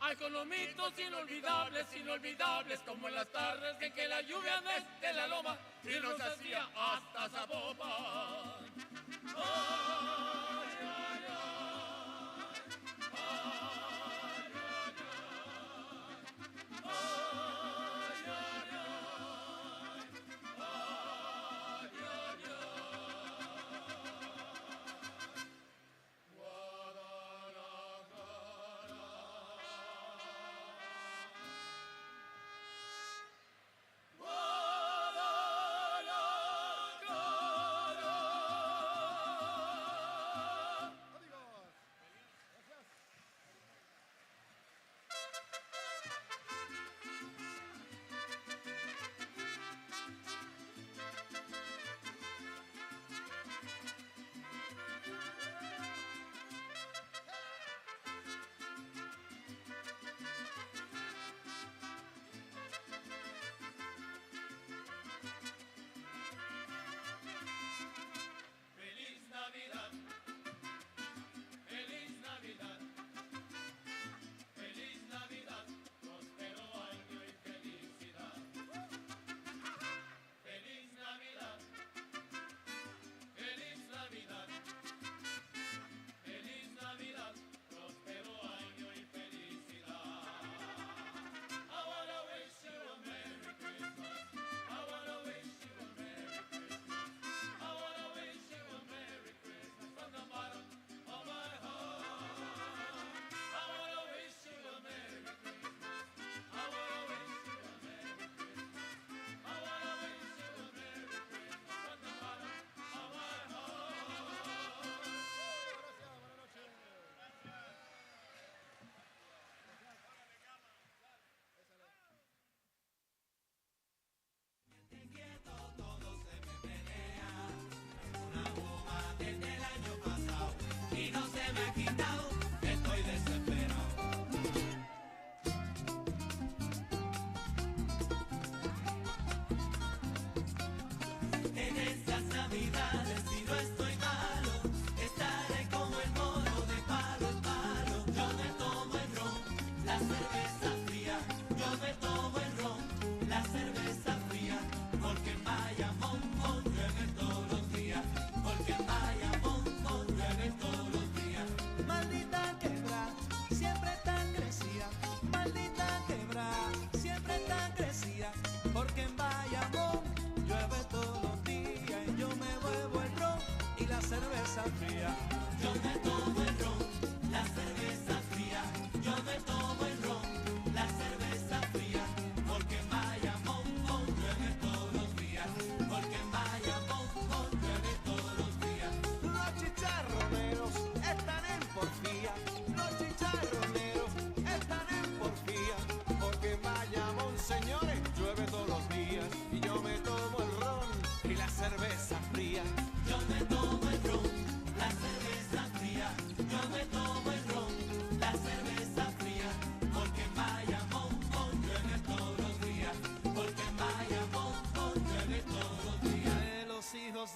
Hay colomitos inolvidables, inolvidables, como en las tardes en que la lluvia desde la loma y nos hacía hasta Zapopan. Ay, ay, ay.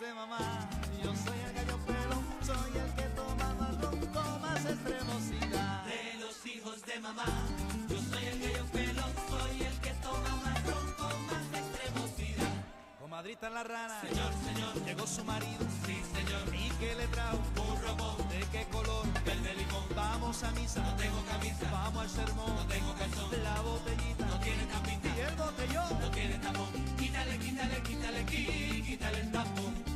De mamá, yo soy el gallo pelón, soy el que toma más ron con más extremosidad. De los hijos de mamá, yo soy el gallo pelón, soy el que toma más ron con más extremosidad. Comadrita en la rana, señor, señor, llegó su marido, sí señor, y que le trajo un robón, ¿de qué color? Verde limón. Vamos a misa, no tengo camisa, vamos al sermón, no tengo calzón, la botellita no tiene tapita y el botellón no tiene tapón. Quítale, quítale, quítale, quítale el tapón.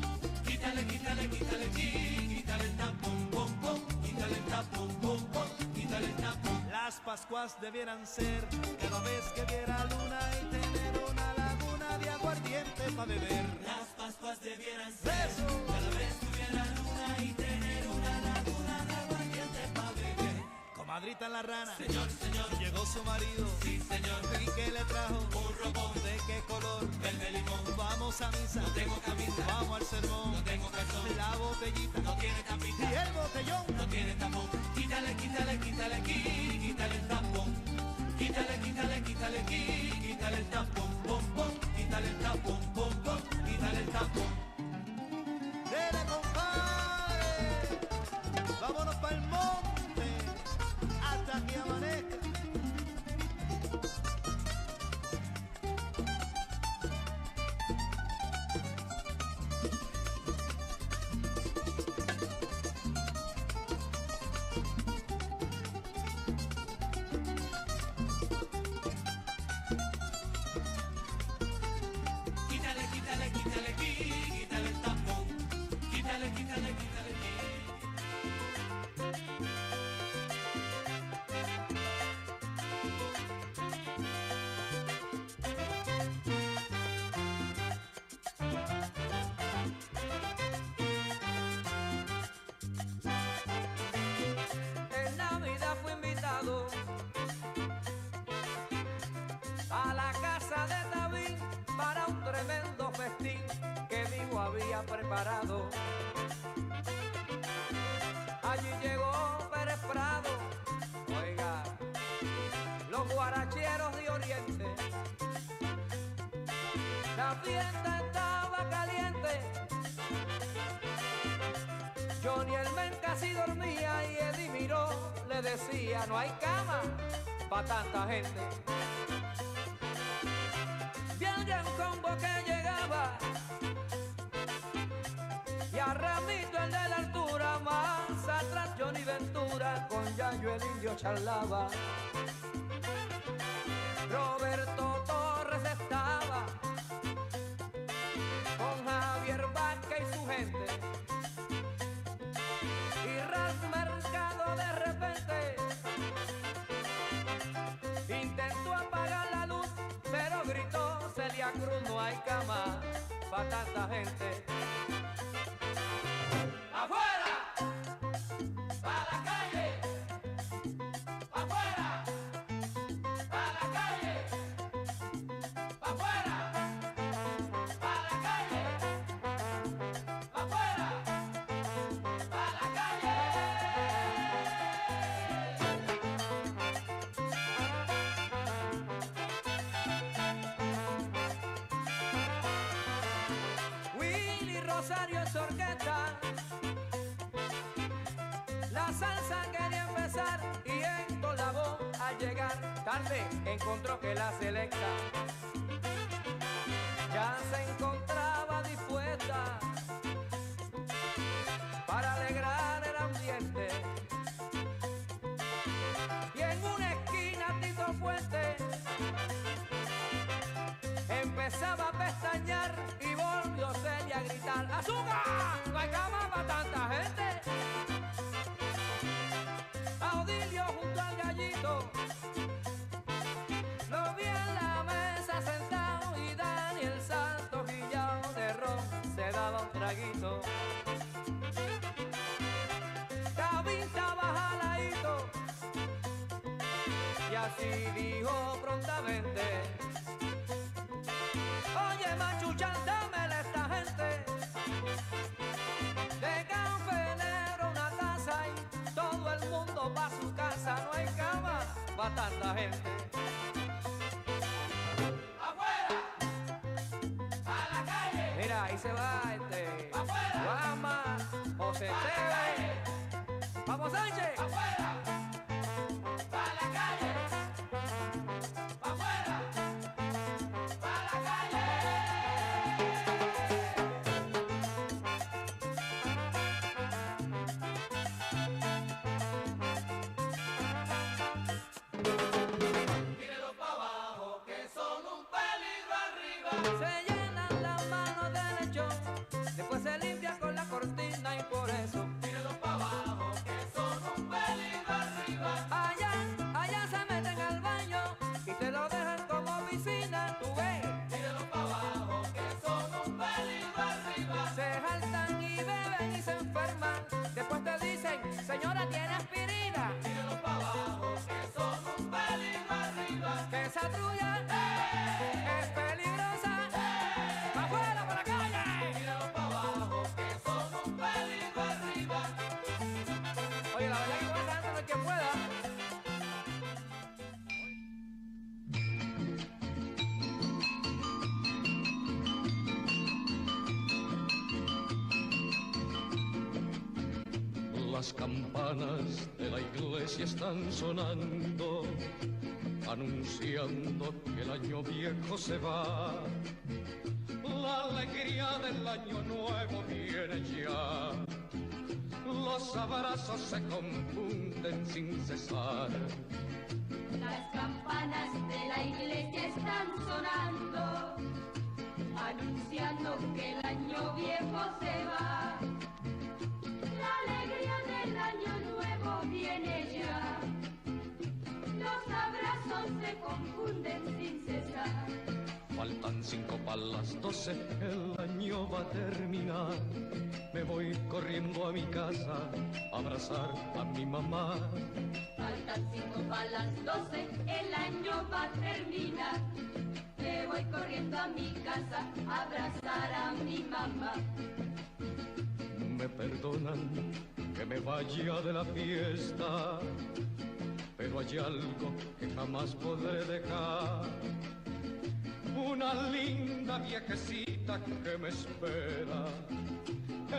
Quítale, quítale, quítale, quítale el tapón, pom, pom. Quítale el tapón, pom, pom. Quítale el tapón. Las Pascuas debieran ser cada vez que viera luna y tener una laguna de aguardiente pa' beber. Las Pascuas debieran ser cada vez tuviera luna y tener una laguna de aguardiente pa' beber. Comadrita la rana, señor, señor, llegó su marido, sí, señor, ¿y qué le trajo? Un ropón, ¿de qué color? Verde limón. Vamos a misa, no tengo camisa, vamos al sermón, no tengo calzón, la botellita, no tiene tapita, y el botellón, no tiene tapón. Quítale, quítale, quítale, quítale el tapón. Quítale, quítale, quítale, quítale el tapón, pom, pom, quítale el tapón, pom, pom, quítale el tapón. Dele, compadre, vámonos pa'l monte, hasta que amanezca.
En Navidad fui invitado a la casa de David para un tremendo festín que mi hijo había preparado. Allí llegó Pérez Prado, oiga, los guaracheros de Oriente. La fiesta estaba caliente, Johnny el men casi dormía y Eddie miró, le decía, no hay cama para tanta gente. Vi al gran combo que llegaba y a Ramito el de la altura, más atrás Johnny Ventura con Yayo el indio charlaba. Roberto Torres estaba con Javier Vázquez y su gente. Y Ralph Mercado de repente intentó apagar la luz, pero gritó Celia Cruz, no hay cama para tanta gente. ¡Afuera! ¡Pa' la calle! ¡Afuera! ¡Pa' la calle! ¡Afuera! ¡Pa' la calle! ¡Afuera! ¡Pa' la calle! Willy Rosario en su orquesta, la salsa quería empezar y Héctor Lavoe al llegar tarde encontró que la selecta ya se encontraba dispuesta para alegrar el ambiente. Y en una esquina Tito Fuente empezaba a pestañear y volvió Celia a gritar, ¡azúcar! No hay cama para tanta gente. Audilio junto al gallito lo vi en la mesa sentado y Daniel Santos guillao de ron se daba un traguito. David estaba jaladito y así dijo prontamente, oye machuchan, dámele a esta gente de café negro una taza y todo el mundo pa' su casa, no hay cama pa' tanta gente. ¡Afuera! ¡A la calle! Mira, ahí se va ¡afuera! Guama, José Teve, ¡vamos Sánchez! ¡Afuera! ¡A la calle! ¡Afuera! ¡A la calle! Mírenlo pa' abajo, que son un peligro arriba. Se llenan las manos de lechón, después se limpia con la cortina y por eso. Mírenlo pa' abajo, que son un peligro arriba. Allá se meten al baño y te lo dejan como piscina, tú ves. Mírenlo pa' abajo.
Las campanas de la iglesia están sonando, anunciando que el año viejo se va. La alegría del año nuevo viene ya. Los abrazos se confunden sin cesar.
Las campanas de la iglesia están sonando, anunciando que el año viejo se va. La alegría del año nuevo viene ya. Los abrazos se confunden sin cesar.
Faltan 5 para las 12, el año va a terminar. Me voy corriendo a mi casa a abrazar a mi mamá.
Faltan 5 para las 12, el año va a terminar. Me voy corriendo a mi casa a abrazar a mi mamá.
Me perdonan que me vaya de la fiesta, pero hay algo que jamás podré dejar. Una linda viejecita que me espera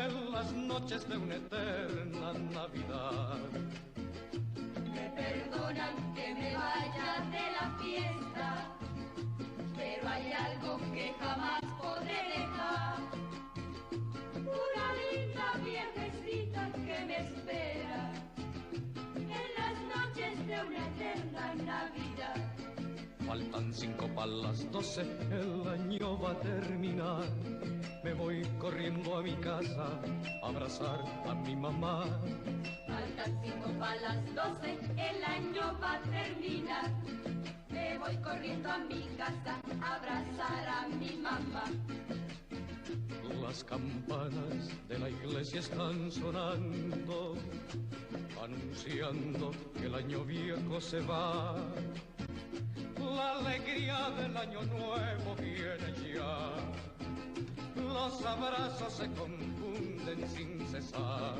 en las noches de una eterna Navidad.
Me perdonan que me vaya de la fiesta, pero hay algo que jamás podré dejar. Una linda viejecita que me espera en las noches de una eterna Navidad.
Faltan 5 para las 12, el año va a terminar. Me voy corriendo a mi casa a abrazar a mi mamá.
Faltan 5 para las 12, el año va a terminar. Me voy corriendo a mi casa a abrazar a mi mamá.
Las campanas de la iglesia están sonando, anunciando que el año viejo se va. La alegría del año nuevo viene ya. Los abrazos se confunden sin cesar.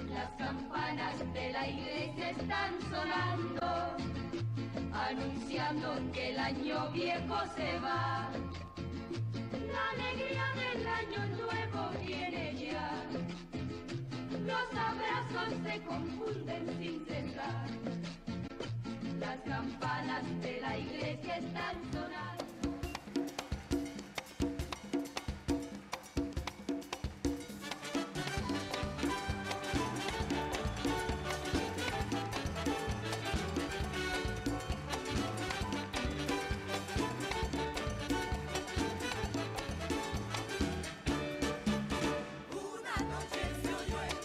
Las campanas de la iglesia están sonando, anunciando que el año viejo se va. La alegría del año nuevo viene ya. Los abrazos se confunden sin cesar. Las campanas de la iglesia están sonando.
Una noche se oyó el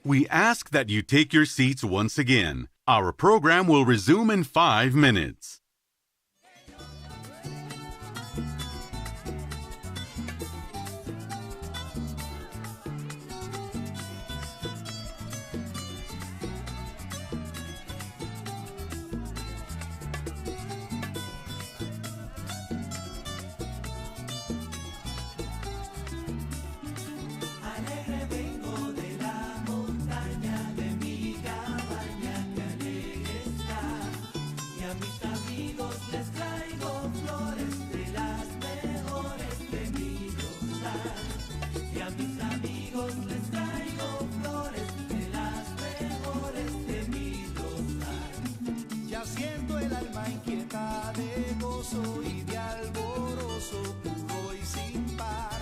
We ask that you take your seats once again. Our program will resume in 5 minutes.
Alegre vengo de la montaña de mi cabaña, que alegre está. Y a mis amigos les traigo flores de las mejores de mi rosal. Y a mis amigos les traigo flores de las mejores de mi rosal.
Ya siento el alma inquieta de gozo y de alborozo puro y sin par,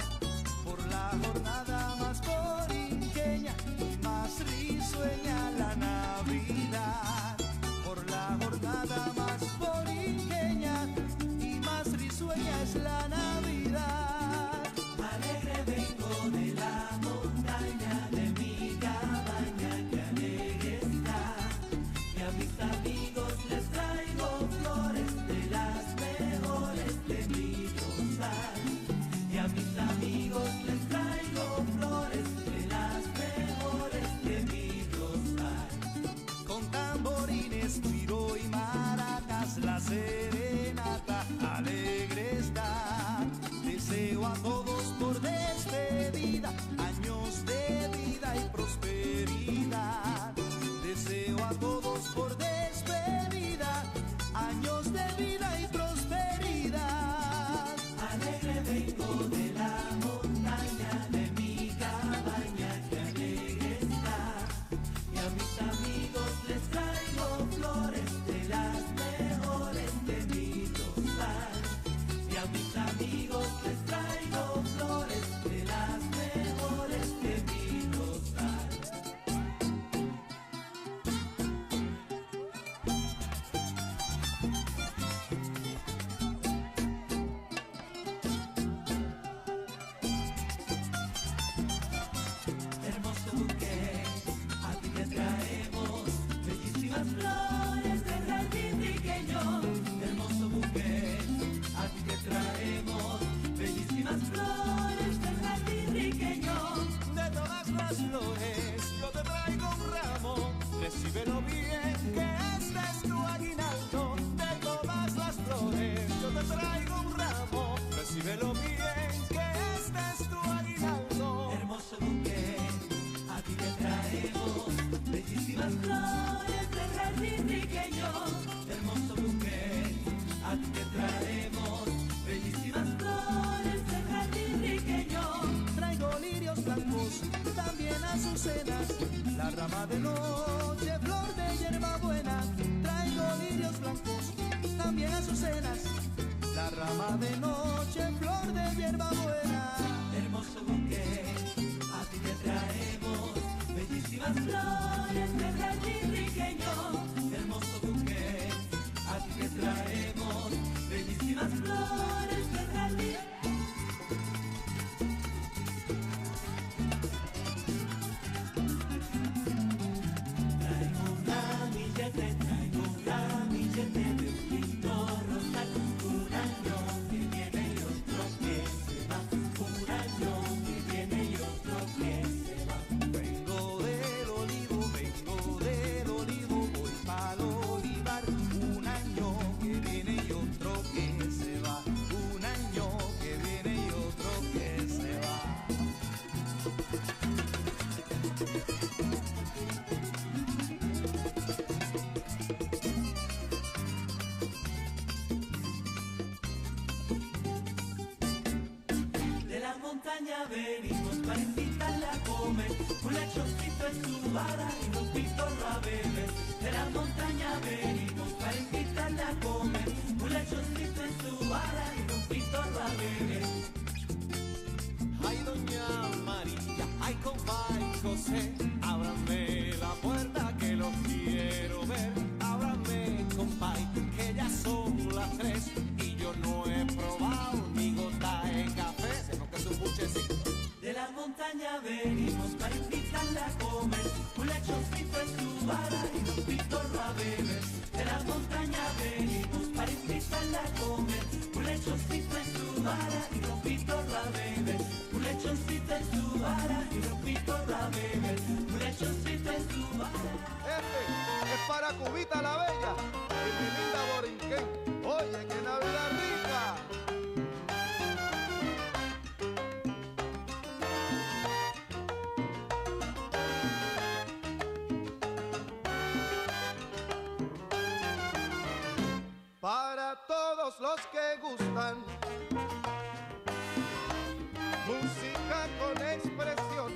por la jornada más borinqueña y más risueña la Navidad. Por la jornada más borinqueña y más risueña es la Navidad.
Alegre vengo de la montaña de mi cabaña, que alegre está. Y a mis amigos les traigo flores de las mejores de mi rosal. Y a mis amigos les traigo flores de las mejores de mi rosal.
Con tamborines, güiro y maracas, la serenata alegre está. Deseo a todos por despedida años de vida y prosperidad. Deseo a todos por despedida años de vida y prosperidad.
Alegre vengo de la montaña de mi cabaña, que alegre está. Y a mis amigos les traigo flores de las mejores de mi rosal. Y a mis amigos les traigo flores de las mejores de mi rosal. Hermoso buque, a ti te traemos bellísimas flores del jardín riqueño. Hermoso buque, a ti te traemos bellísimas flores del jardín riqueño.
De todas las flores yo te traigo un ramo, recíbelo bien que este es tu aguinaldo. De todas las flores yo te traigo un ramo, recíbelo bien que este es tu aguinaldo.
Hermoso buque, a ti te traemos bellísimas flores del jardín riqueño. Hermoso buque, a ti te traemos bellísimas flores del jardín riqueño.
Traigo lirios blancos, también azucenas, la rama de noche, flor de hierbabuena. Traigo lirios blancos, también azucenas, la rama de noche, flor de hierbabuena.
Hermoso buque, a ti te traemos bellísimas flores del jardín riqueño. Hermoso buque, a ti te traemos bellísimas flores del jardín. Traigo un ramillete de un lindo rosal. Un año que viene y otro que se va. Un año que viene y otro que se va.
Vengo del olivo, voy pa'l olivar. Un año que viene y otro que se va. Un año que viene y otro que se va.
De la montaña venimos para invitarla a comer. Un lechoncito en su vara y un pitorro a beber. De la montaña venimos para invitarla a comer. Un lechoncito en su vara y un pitorro a beber.
Ay, doña María, ay, compay José, ábrame la puerta que los quiero ver. Ábrame, compay, que ya son las 3 y yo no he probado ni gota de café. Se no que es un buchecito.
De la montaña venimos para invitarla a comer.
para Cubita la Bella y mi linda Borinquen. Oye, qué Navidad rica. Para todos los que gustan música con expresión,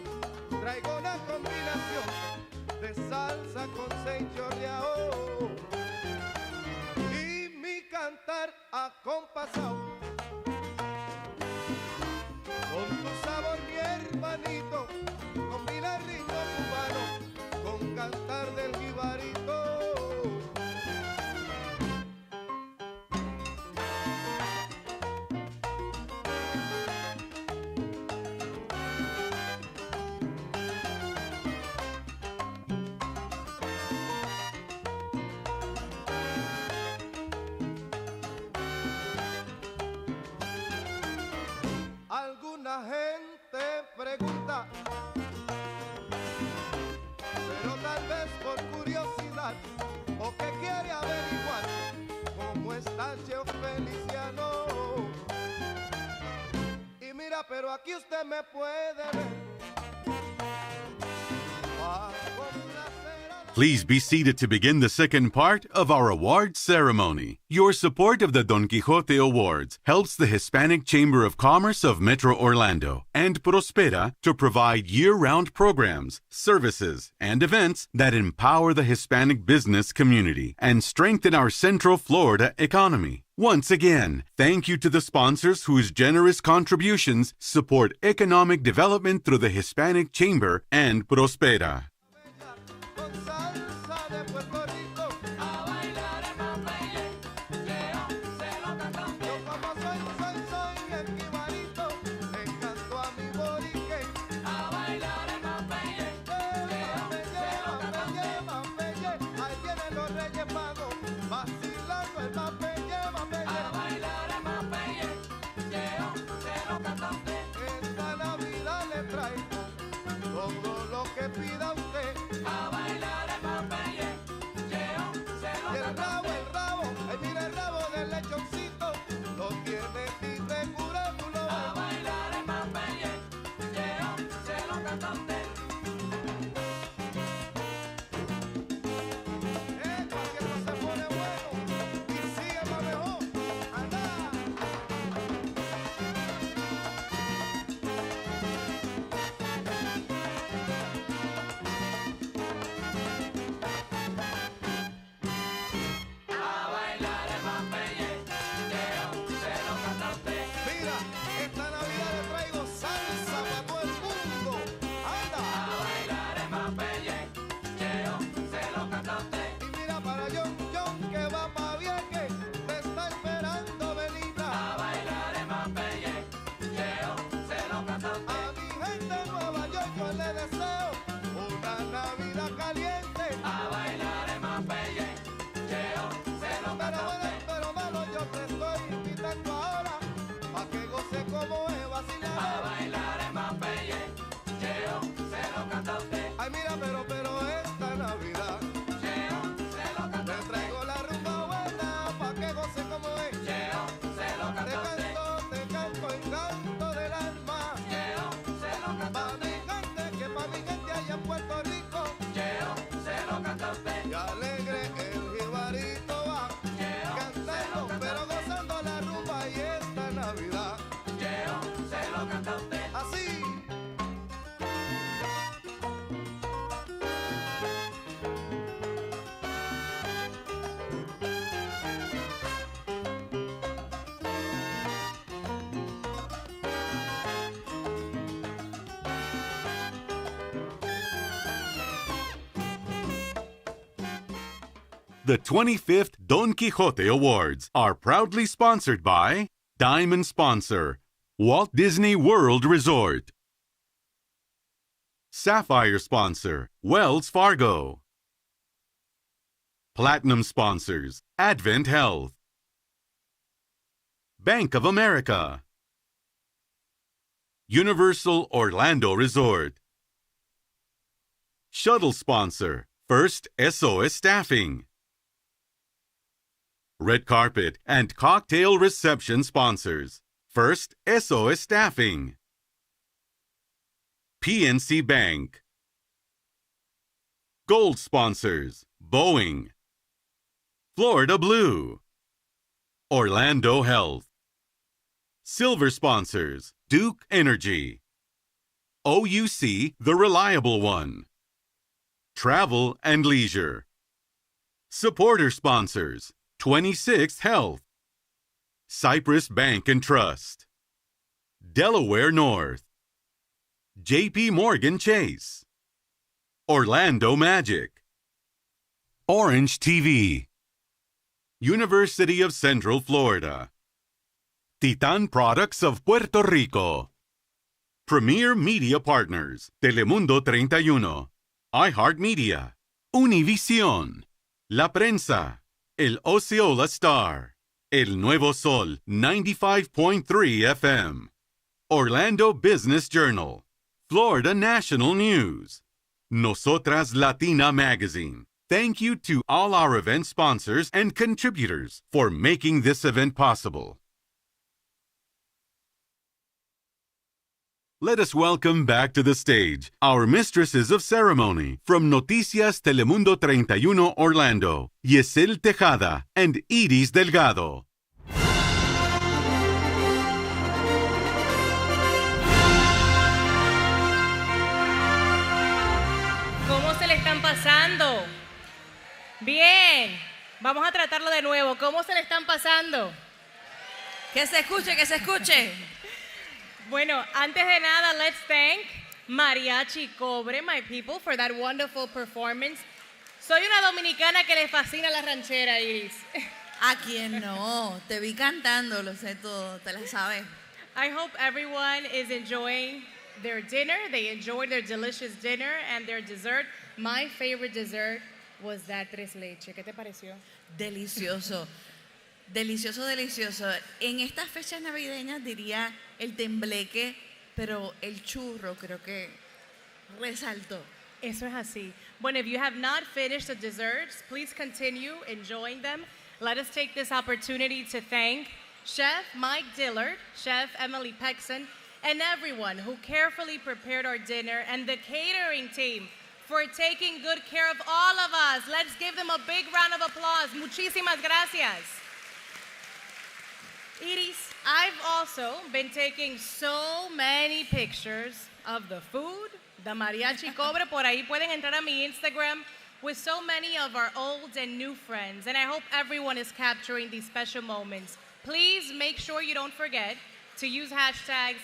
traigo una combinación de salsa con señoreao y mi cantar acompasado con tu sabor, mi hermanito, combina el ritmo cubano con cantar del jibarito. Alguna gente pregunta, pero tal vez por curiosidad o que quiere averiguar cómo está yo Feliciano. Y mira, pero aquí usted me puede ver.
Please be seated to begin the second part of our awards ceremony. Your support of the Don Quijote Awards helps the Hispanic Chamber of Commerce of Metro Orlando and Prospera to provide year-round programs, services, and events that empower the Hispanic business community and strengthen our Central Florida economy. Once again, thank you to the sponsors whose generous contributions support economic development through the Hispanic Chamber and Prospera.
Todo lo que pida usted, a bailar el Mapelle, y el rabo, ay mira el rabo del lechoncito, lo tiene y te cura tu lo a bailar el Mapelle, se lo canta usted. Que esto se pone bueno y sigue para mejor, anda. Ay, mira, pero esta Navidad te traigo la rumba buena pa' que goce como es. Te canto el canto del alma. Pa' mi gente allá en Puerto Rico. Y alegre el jibarito va cantando, pero gozando la rumba y esta Navidad. Así.
The 25th Don Quijote Awards are proudly sponsored by Diamond Sponsor, Walt Disney World Resort. Sapphire Sponsor, Wells Fargo. Platinum Sponsors, Advent Health. Bank of America. Universal Orlando Resort. Shuttle Sponsor, First SOS Staffing. Red carpet and cocktail reception sponsors. First SOS Staffing. PNC Bank. Gold sponsors, Boeing, Florida Blue, Orlando Health. Silver sponsors, Duke Energy, OUC, the reliable one, Travel and Leisure. Supporter sponsors, 26th Health, Cypress Bank and Trust, Delaware North, JP Morgan Chase, Orlando Magic, Orange TV, University of Central Florida, Titan Products of Puerto Rico, Premier Media Partners, Telemundo 31, iHeartMedia, Univision, La Prensa, El Osceola Star, El Nuevo Sol 95.3 FM, Orlando Business Journal, Florida National News, Nosotras Latina Magazine. Thank you to all our event sponsors and contributors for making this event possible. Let us welcome back to the stage our mistresses of ceremony from Noticias Telemundo 31 Orlando, Yesel Tejada and Iris Delgado.
¿Cómo se le están pasando? Bien, vamos a tratarlo de nuevo. ¿Cómo se le están pasando?
Que se escuche, que se escuche.
Bueno, antes de nada, let's thank Mariachi Cobre, my people, for that wonderful performance. Soy una dominicana que le fascina la ranchera, Iris.
¿A quién no? Te vi cantando, lo sé todo, te la sabes.
I hope everyone is enjoying their dinner. They enjoyed their delicious dinner and their dessert. My favorite dessert was that tres leche. ¿Qué te pareció?
Delicioso. Delicioso, delicioso. En estas fechas navideñas diría el tembleque, pero el churro creo que resaltó.
Eso es así. Bueno, if you have not finished the desserts, please continue enjoying them. Let us take this opportunity to thank Chef Mike Dillard, Chef Emily Pexon, and everyone who carefully prepared our dinner, and the catering team for taking good care of all of us. Let's give them a big round of applause. Muchísimas gracias. Iris, I've also been taking so many pictures of the food, the mariachi cobre. Por ahí pueden entrar a mi Instagram with so many of our old and new friends. And I hope everyone is capturing these special moments. Please make sure you don't forget to use hashtags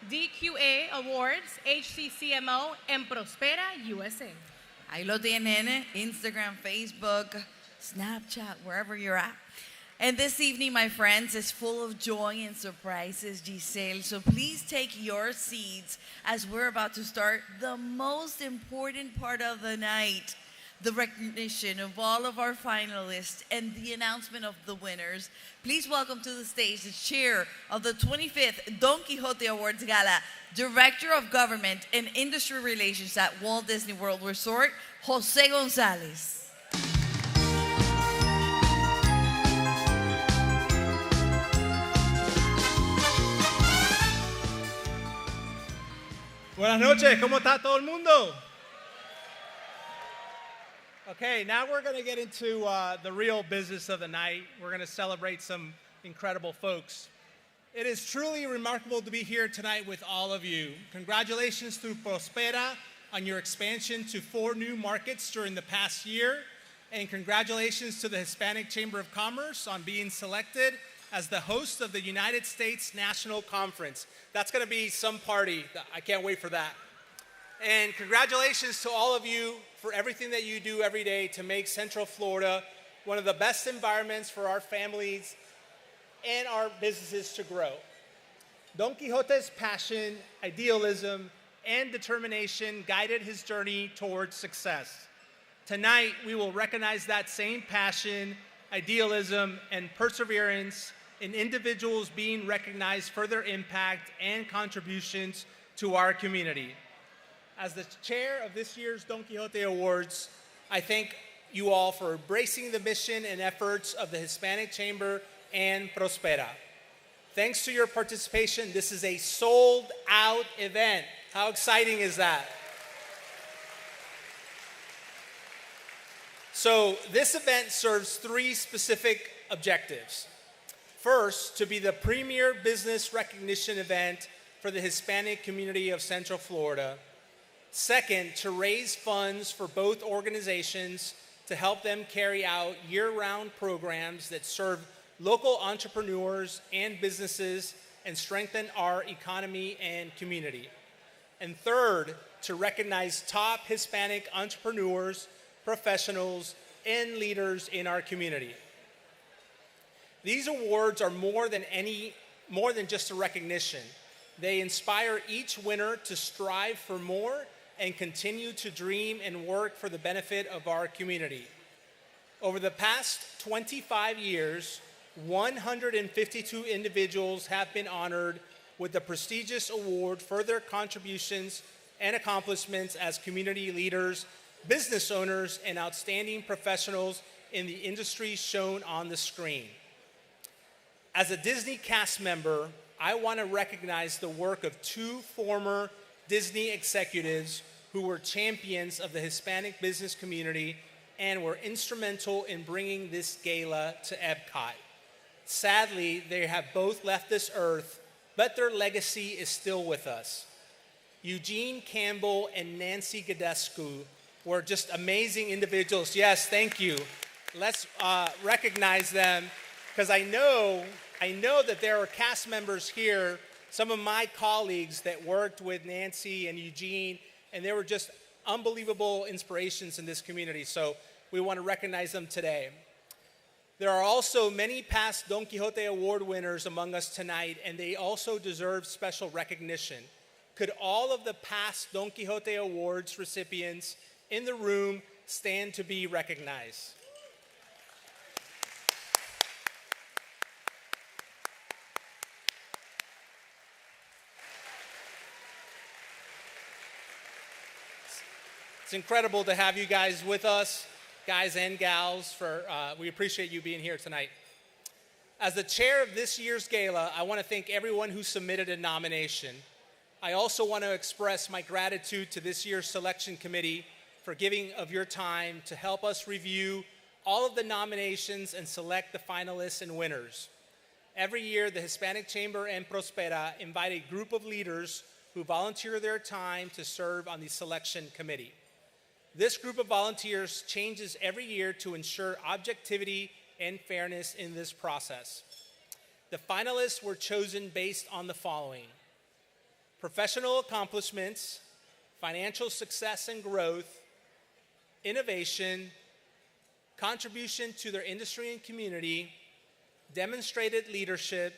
DQA Awards, HCCMO, and Prospera USA.
Ahí lo tienen, Instagram, Facebook, Snapchat, wherever you're at. And this evening, my friends, is full of joy and surprises, Giselle. So please take your seats as we're about to start the most important part of the night, the recognition of all of our finalists and the announcement of the winners. Please welcome to the stage the chair of the 25th Don Quijote Awards Gala, Director of Government and Industry Relations at Walt Disney World Resort, Jose Gonzalez.
Buenas noches, ¿cómo está todo el mundo? Okay, now we're going to get into the real business of the night. We're going to celebrate some incredible folks. It is truly remarkable to be here tonight with all of you. Congratulations to Prospera on your expansion to 4 new markets during the past year. And congratulations to the Hispanic Chamber of Commerce on being selected as the host of the United States National Conference. That's going to be some party. I can't wait for that. And congratulations to all of you for everything that you do every day to make Central Florida one of the best environments for our families and our businesses to grow. Don Quixote's passion, idealism, and determination guided his journey towards success. Tonight, we will recognize that same passion, idealism, and perseverance in individuals being recognized for their impact and contributions to our community. As the chair of this year's Don Quijote Awards, I thank you all for embracing the mission and efforts of the Hispanic Chamber and Prospera. Thanks to your participation, this is a sold-out event. How exciting is that? So this event serves three specific objectives. First, to be the premier business recognition event for the Hispanic community of Central Florida. Second, to raise funds for both organizations to help them carry out year-round programs that serve local entrepreneurs and businesses and strengthen our economy and community. And third, to recognize top Hispanic entrepreneurs, professionals, and leaders in our community. These awards are more than just a recognition. They inspire each winner to strive for more and continue to dream and work for the benefit of our community. Over the past 25 years, 152 individuals have been honored with the prestigious award for their contributions and accomplishments as community leaders, business owners, and outstanding professionals in the industries shown on the screen. As a Disney cast member, I want to recognize the work of two former Disney executives who were champions of the Hispanic business community and were instrumental in bringing this gala to Epcot. Sadly, they have both left this earth, but their legacy is still with us. Eugene Campbell and Nancy Gadescu were just amazing individuals. Yes, thank you. Let's recognize them, because I know that there are cast members here, some of my colleagues that worked with Nancy and Eugene, and they were just unbelievable inspirations in this community. So we want to recognize them today. There are also many past Don Quijote Award winners among us tonight, and they also deserve special recognition. Could all of the past Don Quijote Awards recipients in the room stand to be recognized? It's incredible to have you guys with us, guys and gals. We appreciate you being here tonight. As the chair of this year's gala, I want to thank everyone who submitted a nomination. I also want to express my gratitude to this year's selection committee for giving of your time to help us review all of the nominations and select the finalists and winners. Every year, the Hispanic Chamber and Prospera invite a group of leaders who volunteer their time to serve on the selection committee. This group of volunteers changes every year to ensure objectivity and fairness in this process. The finalists were chosen based on the following: professional accomplishments, financial success and growth, innovation, contribution to their industry and community, demonstrated leadership,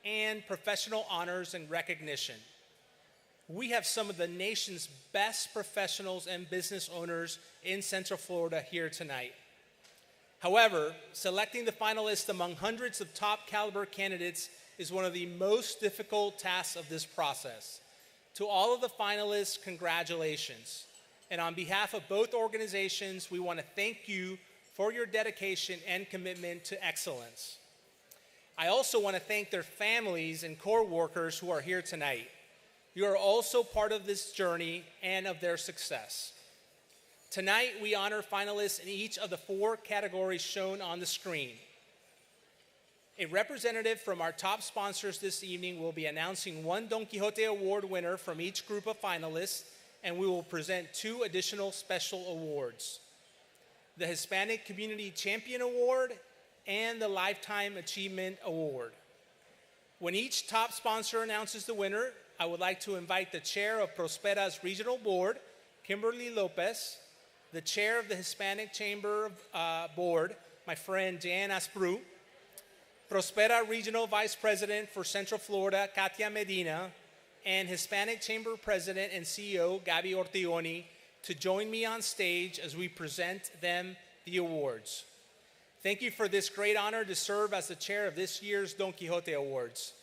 and professional honors and recognition. We have some of the nation's best professionals and business owners in Central Florida here tonight. However, selecting the finalists among hundreds of top caliber candidates is one of the most difficult tasks of this process. To all of the finalists, congratulations. And on behalf of both organizations, we want to thank you for your dedication and commitment to excellence. I also want to thank their families and core workers who are here tonight. You are also part of this journey and of their success. Tonight, we honor finalists in each of the 4 categories shown on the screen. A representative from our top sponsors this evening will be announcing one Don Quijote Award winner from each group of finalists, and we will present 2 additional special awards: the Hispanic Community Champion Award and the Lifetime Achievement Award. When each top sponsor announces the winner, I would like to invite the chair of Prospera's Regional Board, Kimberly Lopez, the chair of the Hispanic Chamber Board, my friend Jan Asprue, Prospera Regional Vice President for Central Florida, Katia Medina, and Hispanic Chamber President and CEO, Gabi Ortioni, to join me on stage as we present them the awards. Thank you for this great honor to serve as the chair of this year's Don Quijote Awards.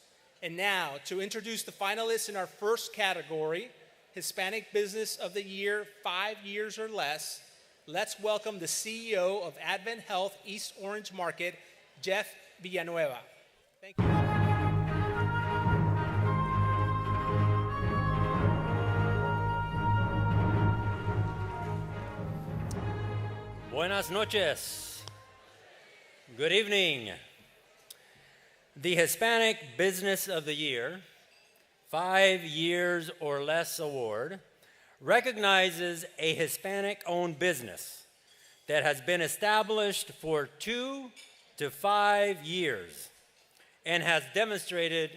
And now, to introduce the finalists in our first category, Hispanic Business of the Year, 5 years or less, let's welcome the CEO of Advent Health East Orange Market, Jeff Villanueva. Thank you.
Buenas noches. Good evening. The Hispanic Business of the Year 5 Years or Less Award recognizes a Hispanic-owned business that has been established for 2 to 5 years and has demonstrated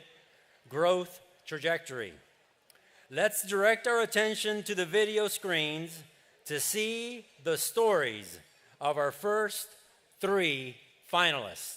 growth trajectory. Let's direct our attention to the video screens to see the stories of our first 3 finalists.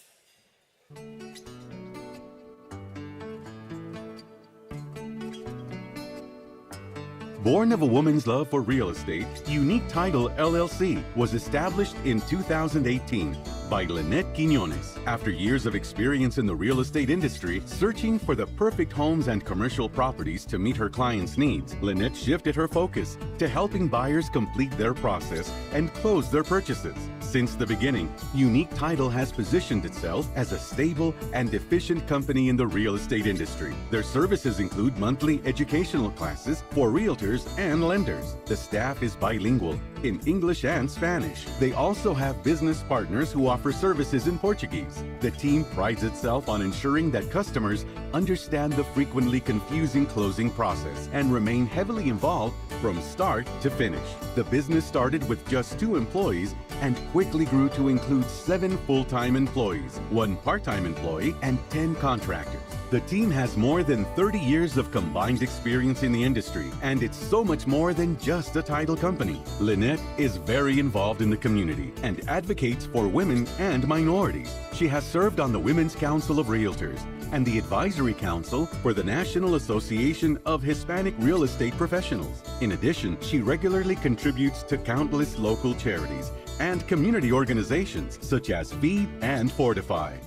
Born of a woman's love for real estate, Unique Title LLC was established in 2018 by Lynette Quiñones. After years of experience in the real estate industry, searching for the perfect homes and commercial properties to meet her clients' needs, Lynette shifted her focus to helping buyers complete their process and close their purchases. Since the beginning, Unique Title has positioned itself as a stable and efficient company in the real estate industry. Their services include monthly educational classes for realtors and lenders. The staff is bilingual in English and Spanish. They also have business partners who offer services in Portuguese. The team prides itself on ensuring that customers understand the frequently confusing closing process and remain heavily involved from start to finish. The business started with just 2 employees and quickly grew to include 7 full-time employees, 1 part-time employee, and 10 contractors. The team has more than 30 years of combined experience in the industry, and it's so much more than just a title company. Lynette is very involved in the community and advocates for women and minorities. She has served on the Women's Council of Realtors and the Advisory Council for the National Association of Hispanic Real Estate Professionals. In addition, she regularly contributes to countless local charities and community organizations such as Feed and Fortify.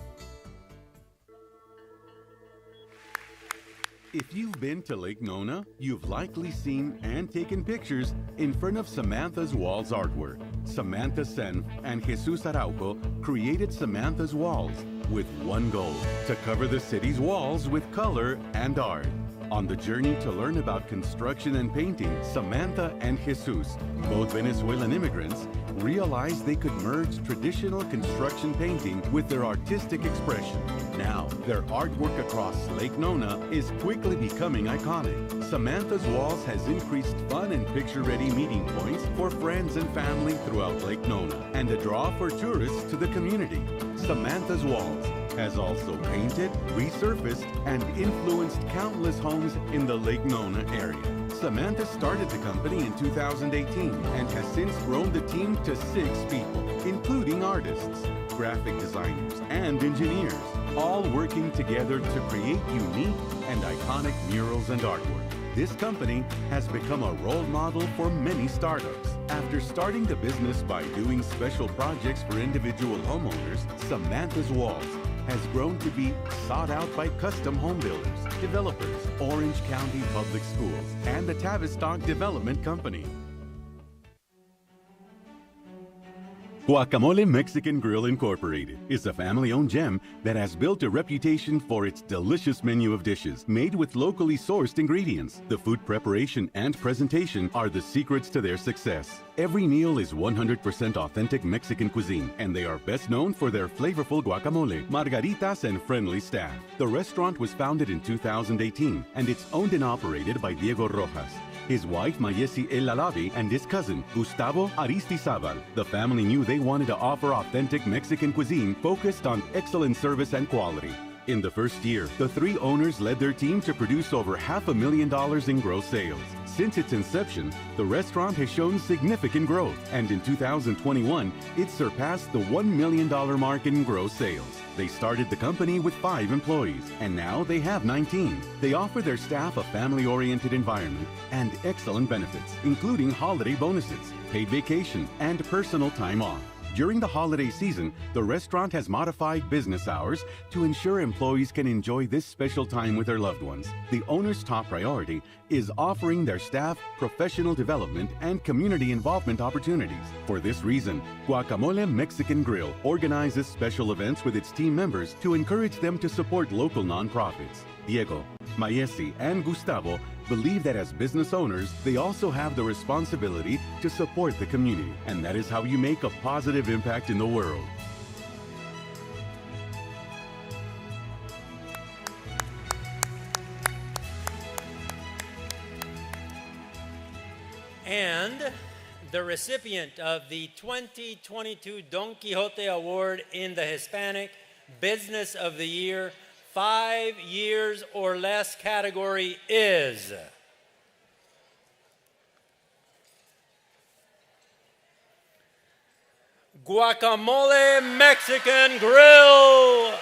If you've been to Lake Nona, you've likely seen and taken pictures in front of Samantha's Walls artwork. Samantha Senf and Jesus Araujo created Samantha's Walls with one goal: to cover the city's walls with color and art. On the journey to learn about construction and painting, Samantha and Jesus, both Venezuelan immigrants, realized they could merge traditional construction painting with their artistic expression. Now, their artwork across Lake Nona is quickly becoming iconic. Samantha's Walls has increased fun and picture-ready meeting points for friends and family throughout Lake Nona and a draw for tourists to the community. Samantha's Walls has also painted, resurfaced, and influenced countless homes in the Lake Nona area. Samantha started the company in 2018 and has since grown the team to 6 people, including artists, graphic designers, and engineers, all working together to create unique and iconic murals and artwork. This company has become a role model for many startups. After starting the business by doing special projects for individual homeowners, Samantha's Walls has grown to be sought out by custom home builders, developers, Orange County Public Schools, and the Tavistock Development Company. Guacamole Mexican Grill Incorporated is a family-owned gem that has built a reputation for its delicious menu of dishes made with locally sourced ingredients. The food preparation and presentation are the secrets to their success. Every meal is 100% authentic Mexican cuisine, and they are best known for their flavorful guacamole, margaritas, and friendly staff. The restaurant was founded in 2018, and it's owned and operated by Diego Rojas, his wife Mayesi El Lalabi, and his cousin Gustavo Aristizabal. The family knew they wanted to offer authentic Mexican cuisine focused on excellent service and quality. In the first year, the 3 owners led their team to produce over $500,000 in gross sales. Since its inception, the restaurant has shown significant growth, and in 2021, it surpassed the $1 million mark in gross sales. They started the company with 5 employees, and now they have 19. They offer their staff a family-oriented environment and excellent benefits, including holiday bonuses, paid vacation, and personal time off. During the holiday season, the restaurant has modified business hours to ensure employees can enjoy this special time with their loved ones. The owner's top priority is offering their staff professional development and community involvement opportunities. For this reason, Guacamole Mexican Grill organizes special events with its team members to encourage them to support local nonprofits. Diego, Mayesi, and Gustavo believe that as business owners, they also have the responsibility to support the community, and that is how you make a positive impact in the world.
And the recipient of the 2022 Don Quijote Award in the Hispanic Business of the Year 5 years or less category is Guacamole Mexican Grill.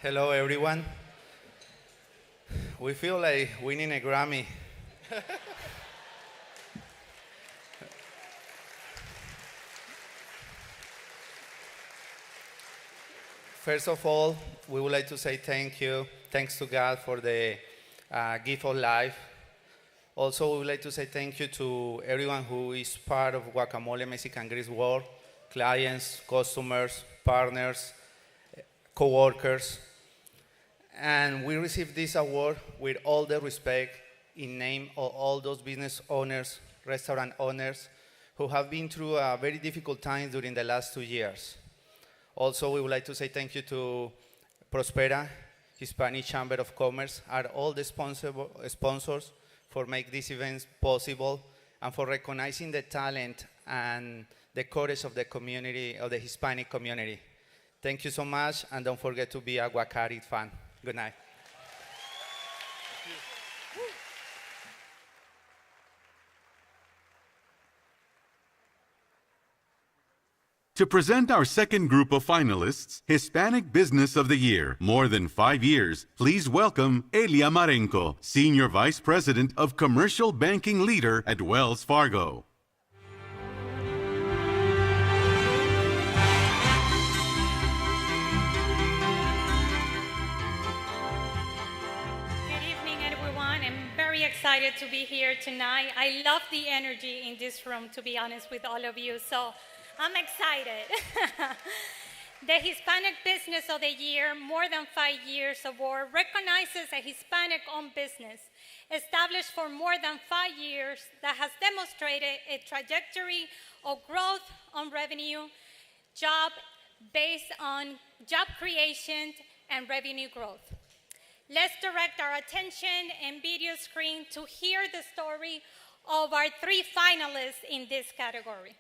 Hello, everyone. We feel like winning a Grammy. First of all, we would like to say thank you. Thanks to God for the gift of life. Also, we would like to say thank you to everyone who is part of Guacamole Mexican Grill's world, clients, customers, partners, co-workers. And we received this award with all the respect in name of all those business owners, restaurant owners, who have been through very difficult times during the last 2 years. Also, we would like to say thank you to Prospera, Hispanic Chamber of Commerce, and all the sponsors for making these events possible and for recognizing the talent and the courage of the community, of the Hispanic community. Thank you so much, and don't forget to be a Guacari fan. Good night.
To present our second group of finalists, Hispanic Business of the Year, more than 5 years, please welcome Elia Marenco, Senior Vice President of Commercial Banking Leader at Wells Fargo.
Excited to be here tonight. I love the energy in this room, to be honest with all of you, so I'm excited. The Hispanic Business of the Year, more than 5 years award, recognizes a Hispanic-owned business established for more than 5 years that has demonstrated a trajectory of growth on revenue, based on job creation and revenue growth. Let's direct our attention and video screen to hear the story of our 3 finalists in this category.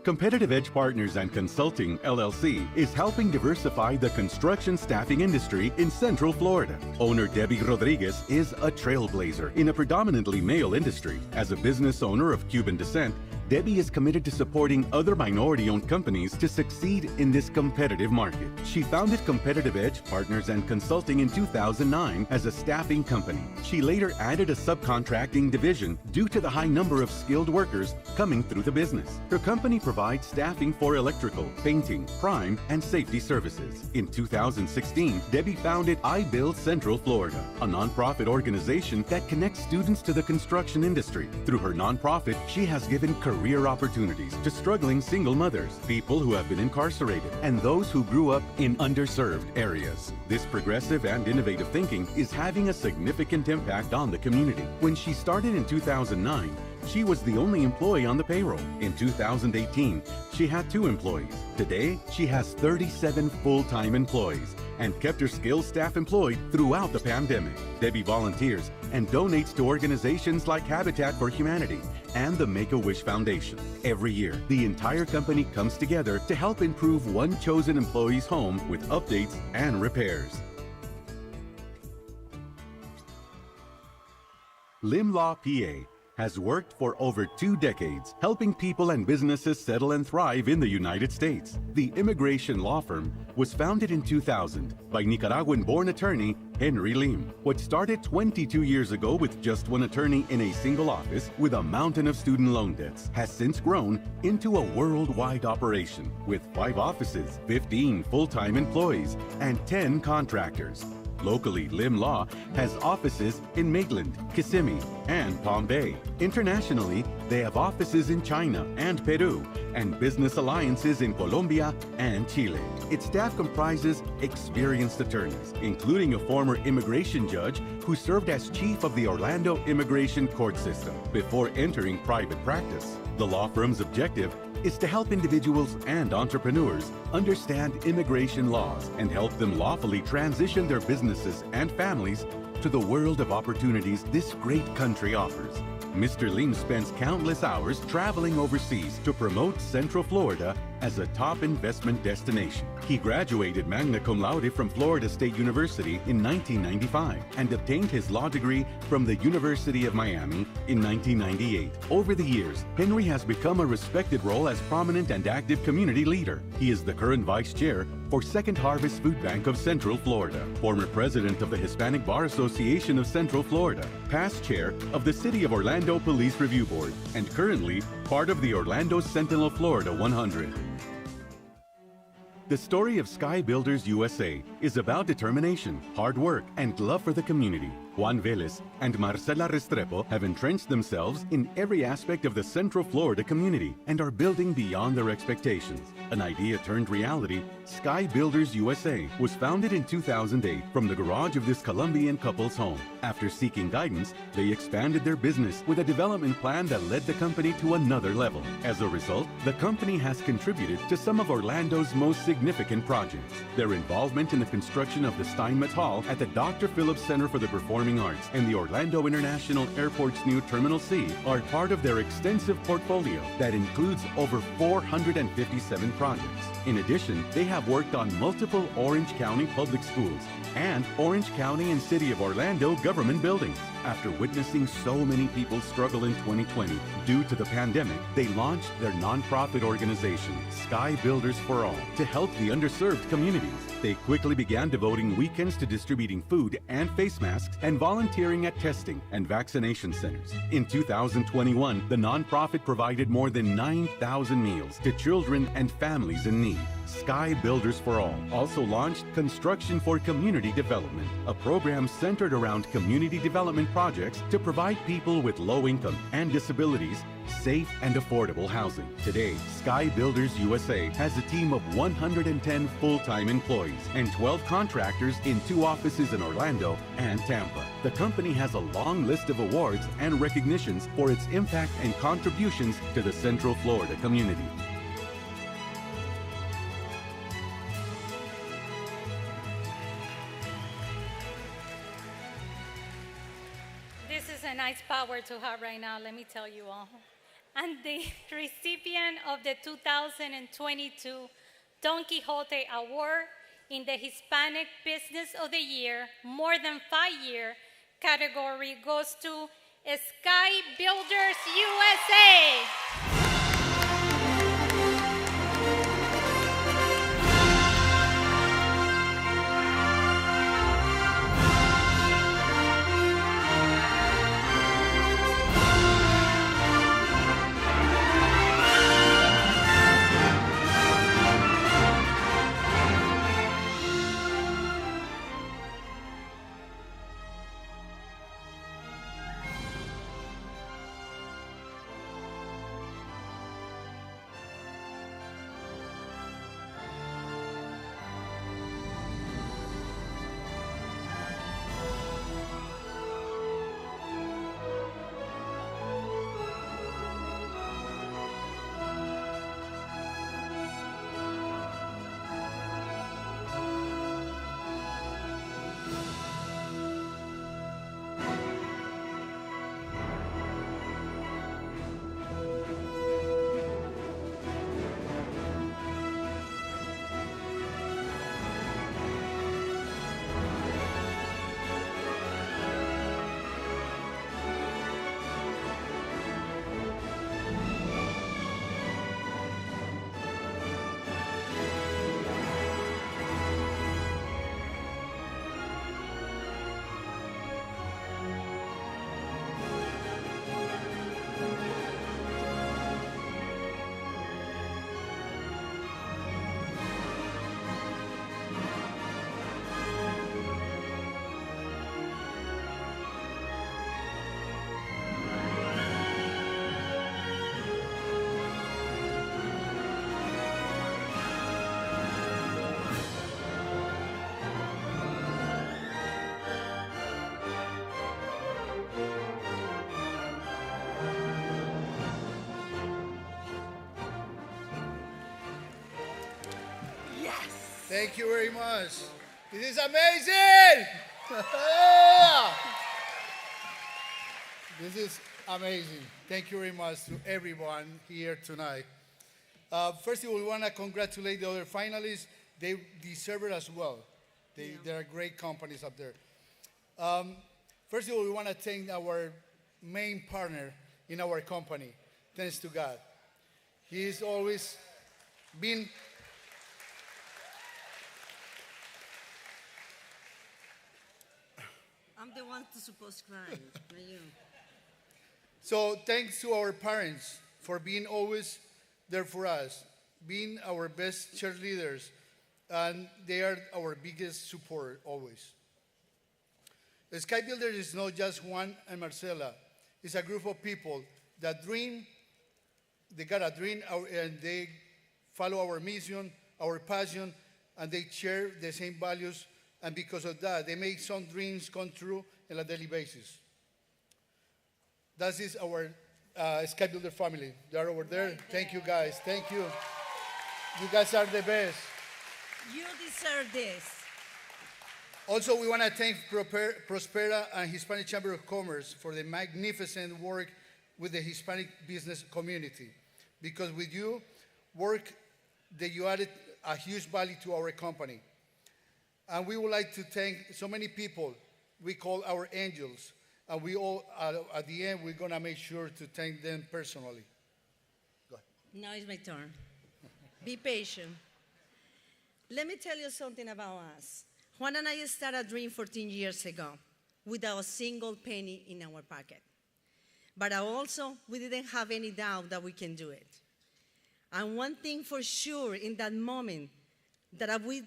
Competitive Edge Partners and Consulting, LLC, is helping diversify the construction staffing industry in Central Florida. Owner Debbie Rodriguez is a trailblazer in a predominantly male industry. As a business owner of Cuban descent, Debbie is committed to supporting other minority-owned companies to succeed in this competitive market. She founded Competitive Edge Partners and Consulting in 2009 as a staffing company. She later added a subcontracting division due to the high number of skilled workers coming through the business. Her company provides staffing for electrical, painting, crime, and safety services. In 2016, Debbie founded I Build Central Florida, a nonprofit organization that connects students to the construction industry. Through her nonprofit, she has given career opportunities to struggling single mothers, people who have been incarcerated, and those who grew up in underserved areas. This progressive and innovative thinking is having a significant impact on the community. When she started in 2009, she was the only employee on the payroll. In 2018, she had 2 employees. Today, she has 37 full-time employees and kept her skilled staff employed throughout the pandemic. Debbie volunteers and donates to organizations like Habitat for Humanity and the Make-A-Wish Foundation. Every year, the entire company comes together to help improve one chosen employee's home with updates and repairs. Lim Law PA has worked for over 2 decades, helping people and businesses settle and thrive in the United States. The immigration law firm was founded in 2000 by Nicaraguan-born attorney Henry Lim. What started 22 years ago with just 1 attorney in a single office with a mountain of student loan debts has since grown into a worldwide operation with 5 offices, 15 full-time employees, and 10 contractors. Locally, Lim Law has offices in Maitland, Kissimmee, and Palm Bay. Internationally, they have offices in China and Peru, and business alliances in Colombia and Chile. Its staff comprises experienced attorneys, including a former immigration judge who served as chief of the Orlando Immigration Court System before entering private practice. The law firm's objective is to help individuals and entrepreneurs understand immigration laws and help them lawfully transition their businesses and families to the world of opportunities this great country offers. Mr. Lim spends countless hours traveling overseas to promote Central Florida as a top investment destination. He graduated magna cum laude from Florida State University in 1995 and obtained his law degree from the University of Miami in 1998. Over the years, Henry has become a respected role as prominent and active community leader. He is the current vice chair for Second Harvest Food Bank of Central Florida, former president of the Hispanic Bar Association of Central Florida, past chair of the City of Orlando Police Review Board, and currently part of the Orlando Sentinel Florida 100. The story of Sky Builders USA is about determination, hard work, and love for the community. Juan Vélez and Marcela Restrepo have entrenched themselves in every aspect of the Central Florida community and are building beyond their expectations. An idea turned reality, Sky Builders USA was founded in 2008 from the garage of this Colombian couple's home. After seeking guidance, they expanded their business with a development plan that led the company to another level. As a result, the company has contributed to some of Orlando's most significant projects. Their involvement in the construction of the Steinmetz Hall at the Dr. Phillips Center for the Performing Arts and the Orlando International Airport's new Terminal C are part of their extensive portfolio that includes over 457 projects. In addition, they have worked on multiple Orange County public schools and Orange County and City of Orlando government buildings. After witnessing so many people struggle in 2020 due to the pandemic, they launched their nonprofit organization, Sky Builders for All, to help the underserved communities. They quickly began devoting weekends to distributing food and face masks and volunteering at testing and vaccination centers. In 2021, the nonprofit provided more than 9,000 meals to children and families in need. Sky Builders for All also launched Construction for Community Development, a program centered around community development projects to provide people with low income and disabilities safe and affordable housing. Today, Sky Builders USA has a team of 110 full-time employees and 12 contractors in 2 offices in Orlando and Tampa. The company has a long list of awards and recognitions for its impact and contributions to the Central Florida community.
is a nice power to have right now, let me tell you all. And the recipient of the 2022 Don Quixote Award in the Hispanic Business of the Year, more than 5-year category goes to Sky Builders USA.
Thank you very much. This is amazing! This is amazing. Thank you very much to everyone here tonight. First of all, we want to congratulate the other finalists. They deserve it as well. There are great companies up there. First of all, we want to thank our main partner in our company. Thanks to God. He's always been
I'm the one to supposed to cry, not you.
So thanks to our parents for being always there for us, being our best cheerleaders, and they are our biggest support always. The Sky Builder is not just Juan and Marcela. It's a group of people that dream, they got a dream, and they follow our mission, our passion, and they share the same values. And because of that, they make some dreams come true on a daily basis. That is our Sky Builder family. They are over there. Thank you, guys. Thank you. You guys are the best.
You deserve this.
Also, we want to thank Prospera and Hispanic Chamber of Commerce for the magnificent work with the Hispanic business community. Because with you, work that you added a huge value to our company. And we would like to thank so many people we call our angels. And we all, at the end, we're going to make sure to thank them personally. Go ahead.
Now it's my turn. Be patient. Let me tell you something about us. Juan and I started a dream 14 years ago without a single penny in our pocket. But also, we didn't have any doubt that we can do it. And one thing for sure in that moment that we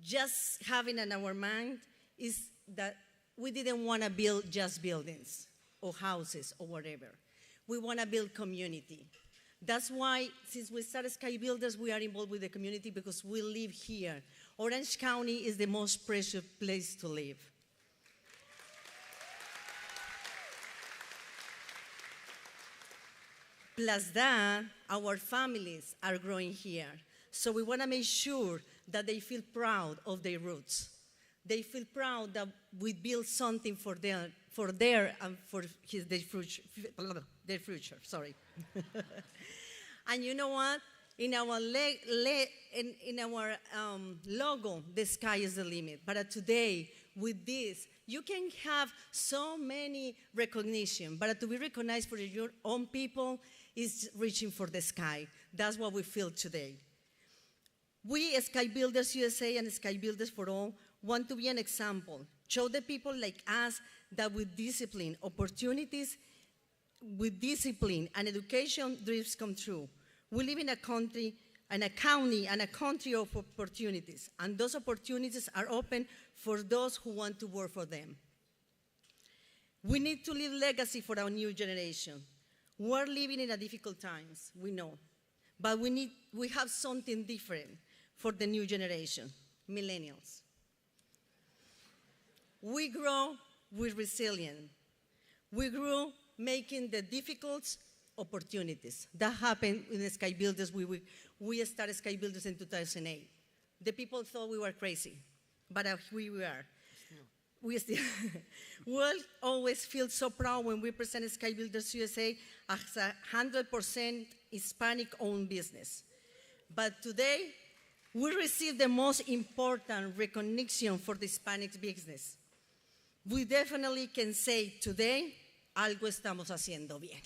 just having in our mind is that we didn't want to build just buildings or houses or whatever. We want to build community. That's why, since we started Sky Builders, we are involved with the community because we live here. Orange County is the most precious place to live. Plus that, our families are growing here. So we want to make sure that they feel proud of their roots. They feel proud that we build something for their and for their future. Sorry. And you know what? In our logo, the sky is the limit. But today, with this, you can have so many recognition. But to be recognized for your own people is reaching for the sky. That's what we feel today. We, Sky Builders USA and Sky Builders for All, want to be an example. Show the people like us that with discipline, opportunities, with discipline and education, dreams come true. We live in a country, and a county, and a country of opportunities. And those opportunities are open for those who want to work for them. We need to leave legacy for our new generation. We're living in a difficult times, we know. But we have something different for the new generation, millennials. We grow with resilience. We grew making the difficult opportunities. That happened in the Sky Builders. We started Sky Builders in 2008. The people thought we were crazy, but we are. We still we'll always feel so proud when we present Sky Builders USA as a 100% Hispanic-owned business. But today, we receive the most important recognition for the Hispanic business. We definitely can say today, algo estamos haciendo bien.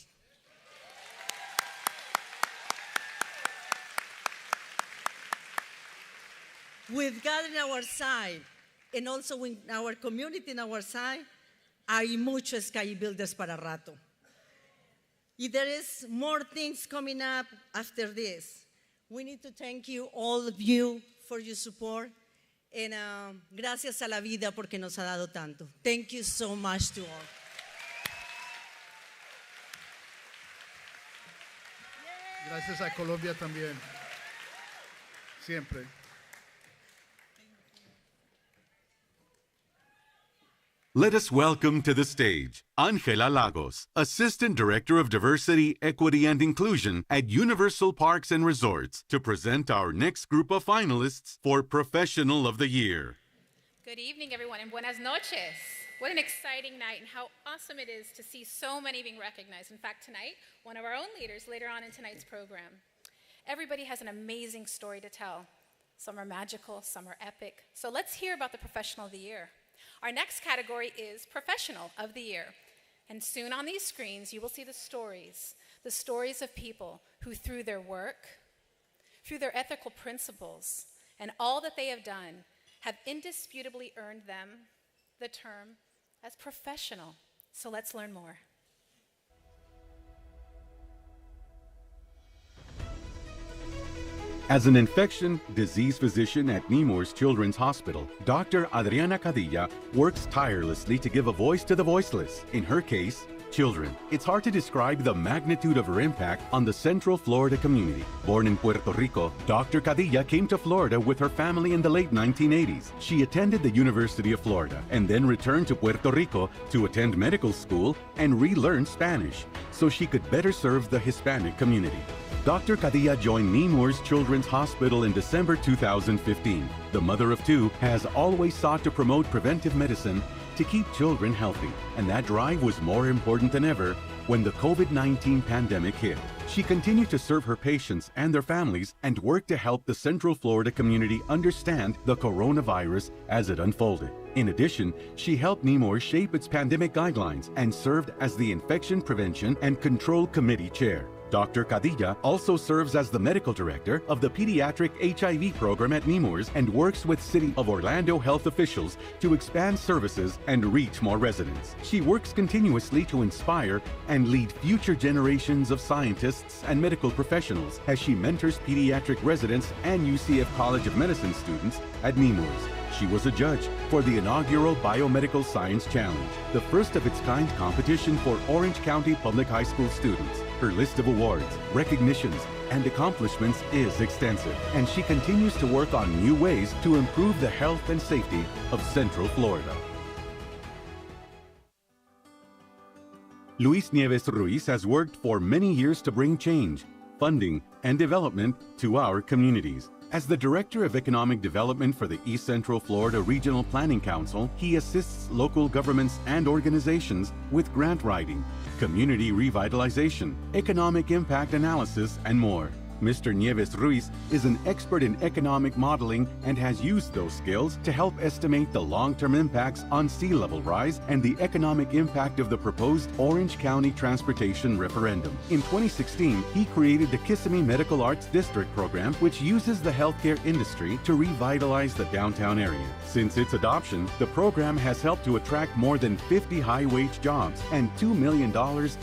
With God on our side, and also with our community on our side, hay muchos Sky Builders para rato. If there is more things coming up after this, we need to thank you, all of you, for your support. And gracias a la vida porque nos ha dado tanto. Thank you so much to all.
Gracias a Colombia también. Siempre.
Let us welcome to the stage Angela Lagos, Assistant Director of Diversity, Equity, and Inclusion at Universal Parks and Resorts, to present our next group of finalists for Professional of the Year.
Good evening, everyone, and buenas noches. What an exciting night, and how awesome it is to see so many being recognized. In fact, tonight, one of our own leaders later on in tonight's program. Everybody has an amazing story to tell. Some are magical, some are epic. So let's hear about the Professional of the Year. Our next category is Professional of the Year. And soon on these screens, you will see the stories of people who through their work, through their ethical principles, and all that they have done, have indisputably earned them the term as professional. So let's learn more.
As an infection disease physician at Nemours Children's Hospital, Dr. Adriana Cadilla works tirelessly to give a voice to the voiceless. In her case, children. It's hard to describe the magnitude of her impact on the Central Florida community. Born in Puerto Rico, Dr. Cadilla came to Florida with her family in the late 1980s. She attended the University of Florida and then returned to Puerto Rico to attend medical school and relearn Spanish so she could better serve the Hispanic community. Dr. Cadilla joined Nemours Children's Hospital in December 2015. The mother of two has always sought to promote preventive medicine to keep children healthy, and that drive was more important than ever when the COVID-19 pandemic hit. She continued to serve her patients and their families and worked to help the Central Florida community understand the coronavirus as it unfolded. In addition, she helped Nemours shape its pandemic guidelines and served as the Infection Prevention and Control Committee Chair. Dr. Cadilla also serves as the medical director of the pediatric HIV program at Nemours and works with City of Orlando health officials to expand services and reach more residents. She works continuously to inspire and lead future generations of scientists and medical professionals as she mentors pediatric residents and UCF College of Medicine students at Nemours. She was a judge for the inaugural Biomedical Science Challenge, the first of its kind competition for Orange County Public High School students. Her list of awards, recognitions, and accomplishments is extensive, and she continues to work on new ways to improve the health and safety of Central Florida. Luis Nieves Ruiz has worked for many years to bring change, funding, and development to our communities. As the Director of Economic Development for the East Central Florida Regional Planning Council, he assists local governments and organizations with grant writing, community revitalization, economic impact analysis, and more. Mr. Nieves Ruiz is an expert in economic modeling and has used those skills to help estimate the long-term impacts on sea level rise and the economic impact of the proposed Orange County Transportation Referendum. In 2016, he created the Kissimmee Medical Arts District program, which uses the healthcare industry to revitalize the downtown area. Since its adoption, the program has helped to attract more than 50 high-wage jobs and $2 million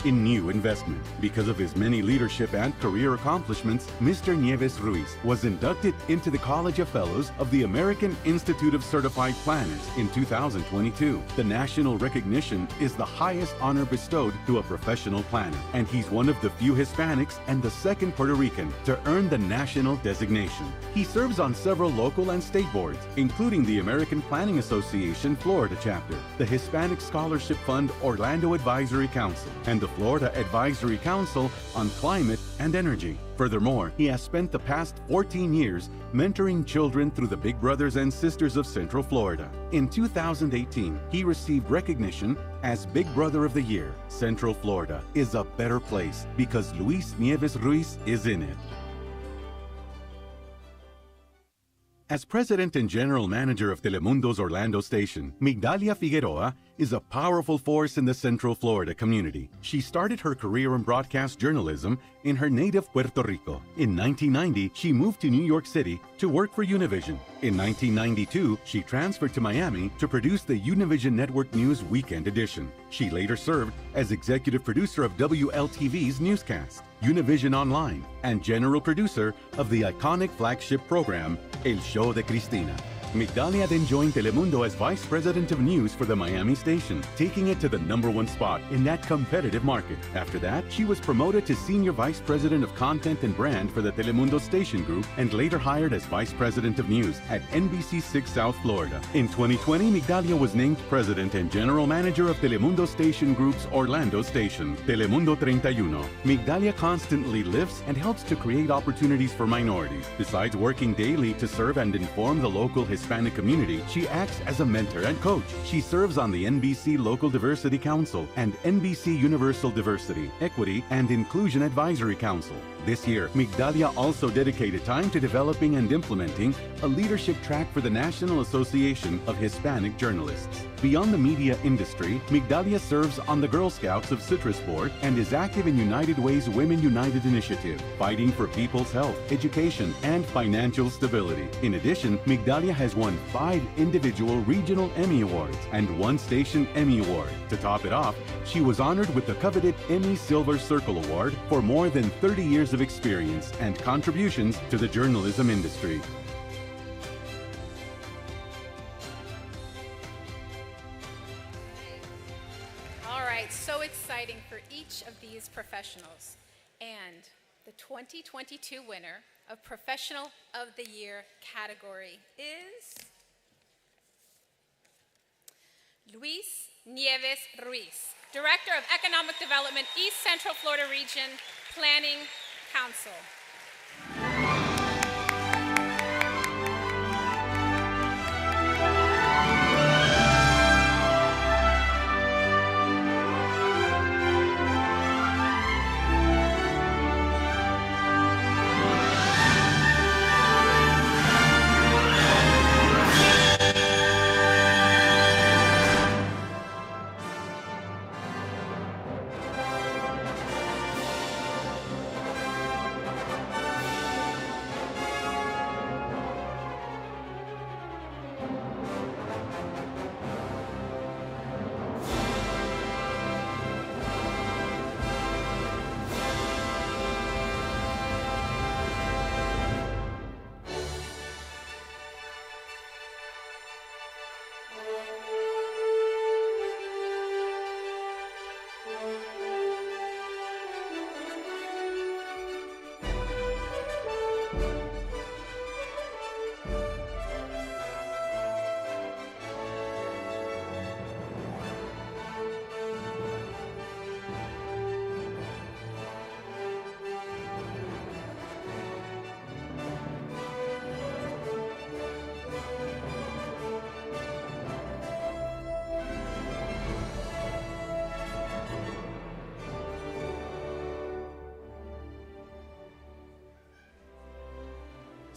in new investment. Because of his many leadership and career accomplishments, Mr. Nieves Ruiz was inducted into the College of Fellows of the American Institute of Certified Planners in 2022. The national recognition is the highest honor bestowed to a professional planner, and he's one of the few Hispanics and the second Puerto Rican to earn the national designation. He serves on several local and state boards, including the American Planning Association Florida chapter, the Hispanic Scholarship Fund Orlando Advisory Council, and the Florida Advisory Council on Climate and Energy. Furthermore, he has spent the past 14 years mentoring children through the Big Brothers and Sisters of Central Florida. In 2018, he received recognition as Big Brother of the Year. Central Florida is a better place because Luis Nieves Ruiz is in it. As president and general manager of Telemundo's Orlando station, Migdalia Figueroa is a powerful force in the Central Florida community. She started her career in broadcast journalism in her native Puerto Rico. In 1990, she moved to New York City to work for Univision. In 1992, she transferred to Miami to produce the Univision Network News Weekend Edition. She later served as executive producer of WLTV's newscast, Univision Online, and general producer of the iconic flagship program, El Show de Cristina. Migdalia then joined Telemundo as Vice President of News for the Miami station, taking it to the #1 spot in that competitive market. After that, she was promoted to Senior Vice President of Content and Brand for the Telemundo Station Group and later hired as Vice President of News at NBC6 South Florida. In 2020, Migdalia was named President and General Manager of Telemundo Station Group's Orlando station, Telemundo 31. Migdalia constantly lifts and helps to create opportunities for minorities. Besides working daily to serve and inform the local Hispanic community, she acts as a mentor and coach. She serves on the NBC Local Diversity Council and NBC Universal Diversity, Equity, and Inclusion Advisory Council. This year, Migdalia also dedicated time to developing and implementing a leadership track for the National Association of Hispanic Journalists. Beyond the media industry, Migdalia serves on the Girl Scouts of Citrus Board and is active in United Way's Women United initiative, fighting for people's health, education, and financial stability. In addition, Migdalia has won 5 individual regional Emmy Awards and 1 station Emmy Award. To top it off, she was honored with the coveted Emmy Silver Circle Award for more than 30 years of experience and contributions to the journalism industry.
All right, so exciting for each of these professionals. And the 2022 winner of Professional of the Year category is Luis Nieves Ruiz, Director of Economic Development, East Central Florida Region Planning Council.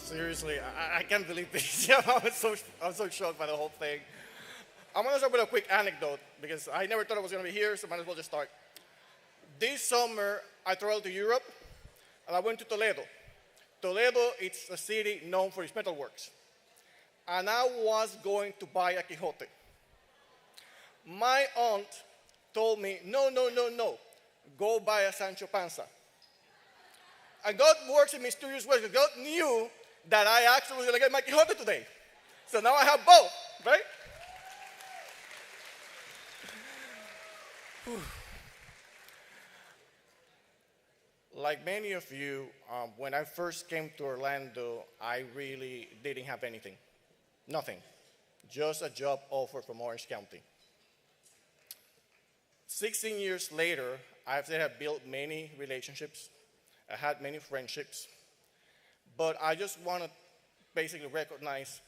Seriously, I can't believe this. Yeah, I'm so shocked by the whole thing. I'm gonna start with a quick anecdote because I never thought I was gonna be here, so might as well just start. This summer, I traveled to Europe and I went to Toledo. Toledo, it's a city known for its metalworks. And I was going to buy a Quixote. My aunt told me, no, go buy a Sancho Panza. And God works in mysterious ways, because God knew that I actually was going to get my Quixote today. So now I have both, right? Like many of you, when I first came to Orlando, I really didn't have anything. Nothing. Just a job offer from Orange County. 16 years later, I have built many relationships. I had many friendships. But I just want to basically recognize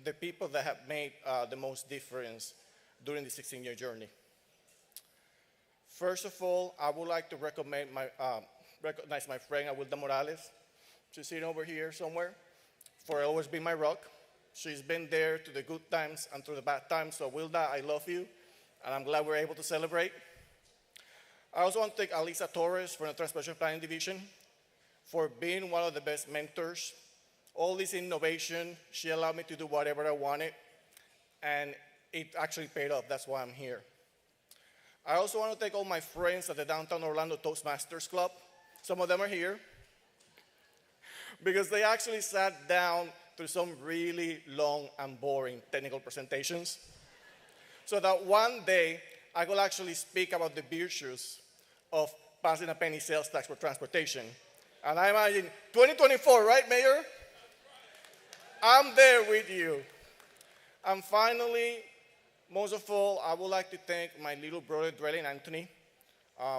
the people that have made the most difference during the 16-year journey. First of all, I would like to recognize my friend Awilda Morales. She's sitting over here somewhere, for always being my rock. She's been there through the good times and through the bad times. So Awilda, I love you, and I'm glad we're able to celebrate. I also want to thank Alisa Torres from the Transportation Planning Division for being one of the best mentors. All this innovation, she allowed me to do whatever I wanted, and it actually paid off. That's why I'm here. I also want to thank all my friends at the Downtown Orlando Toastmasters Club. Some of them are here, because they actually sat down through some really long and boring technical presentations, so that one day I could actually speak about the virtues of passing a penny sales tax for transportation. And I imagine 2024, right, Mayor? I'm there with you. And finally, most of all, I would like to thank my little brother, Drelin Anthony.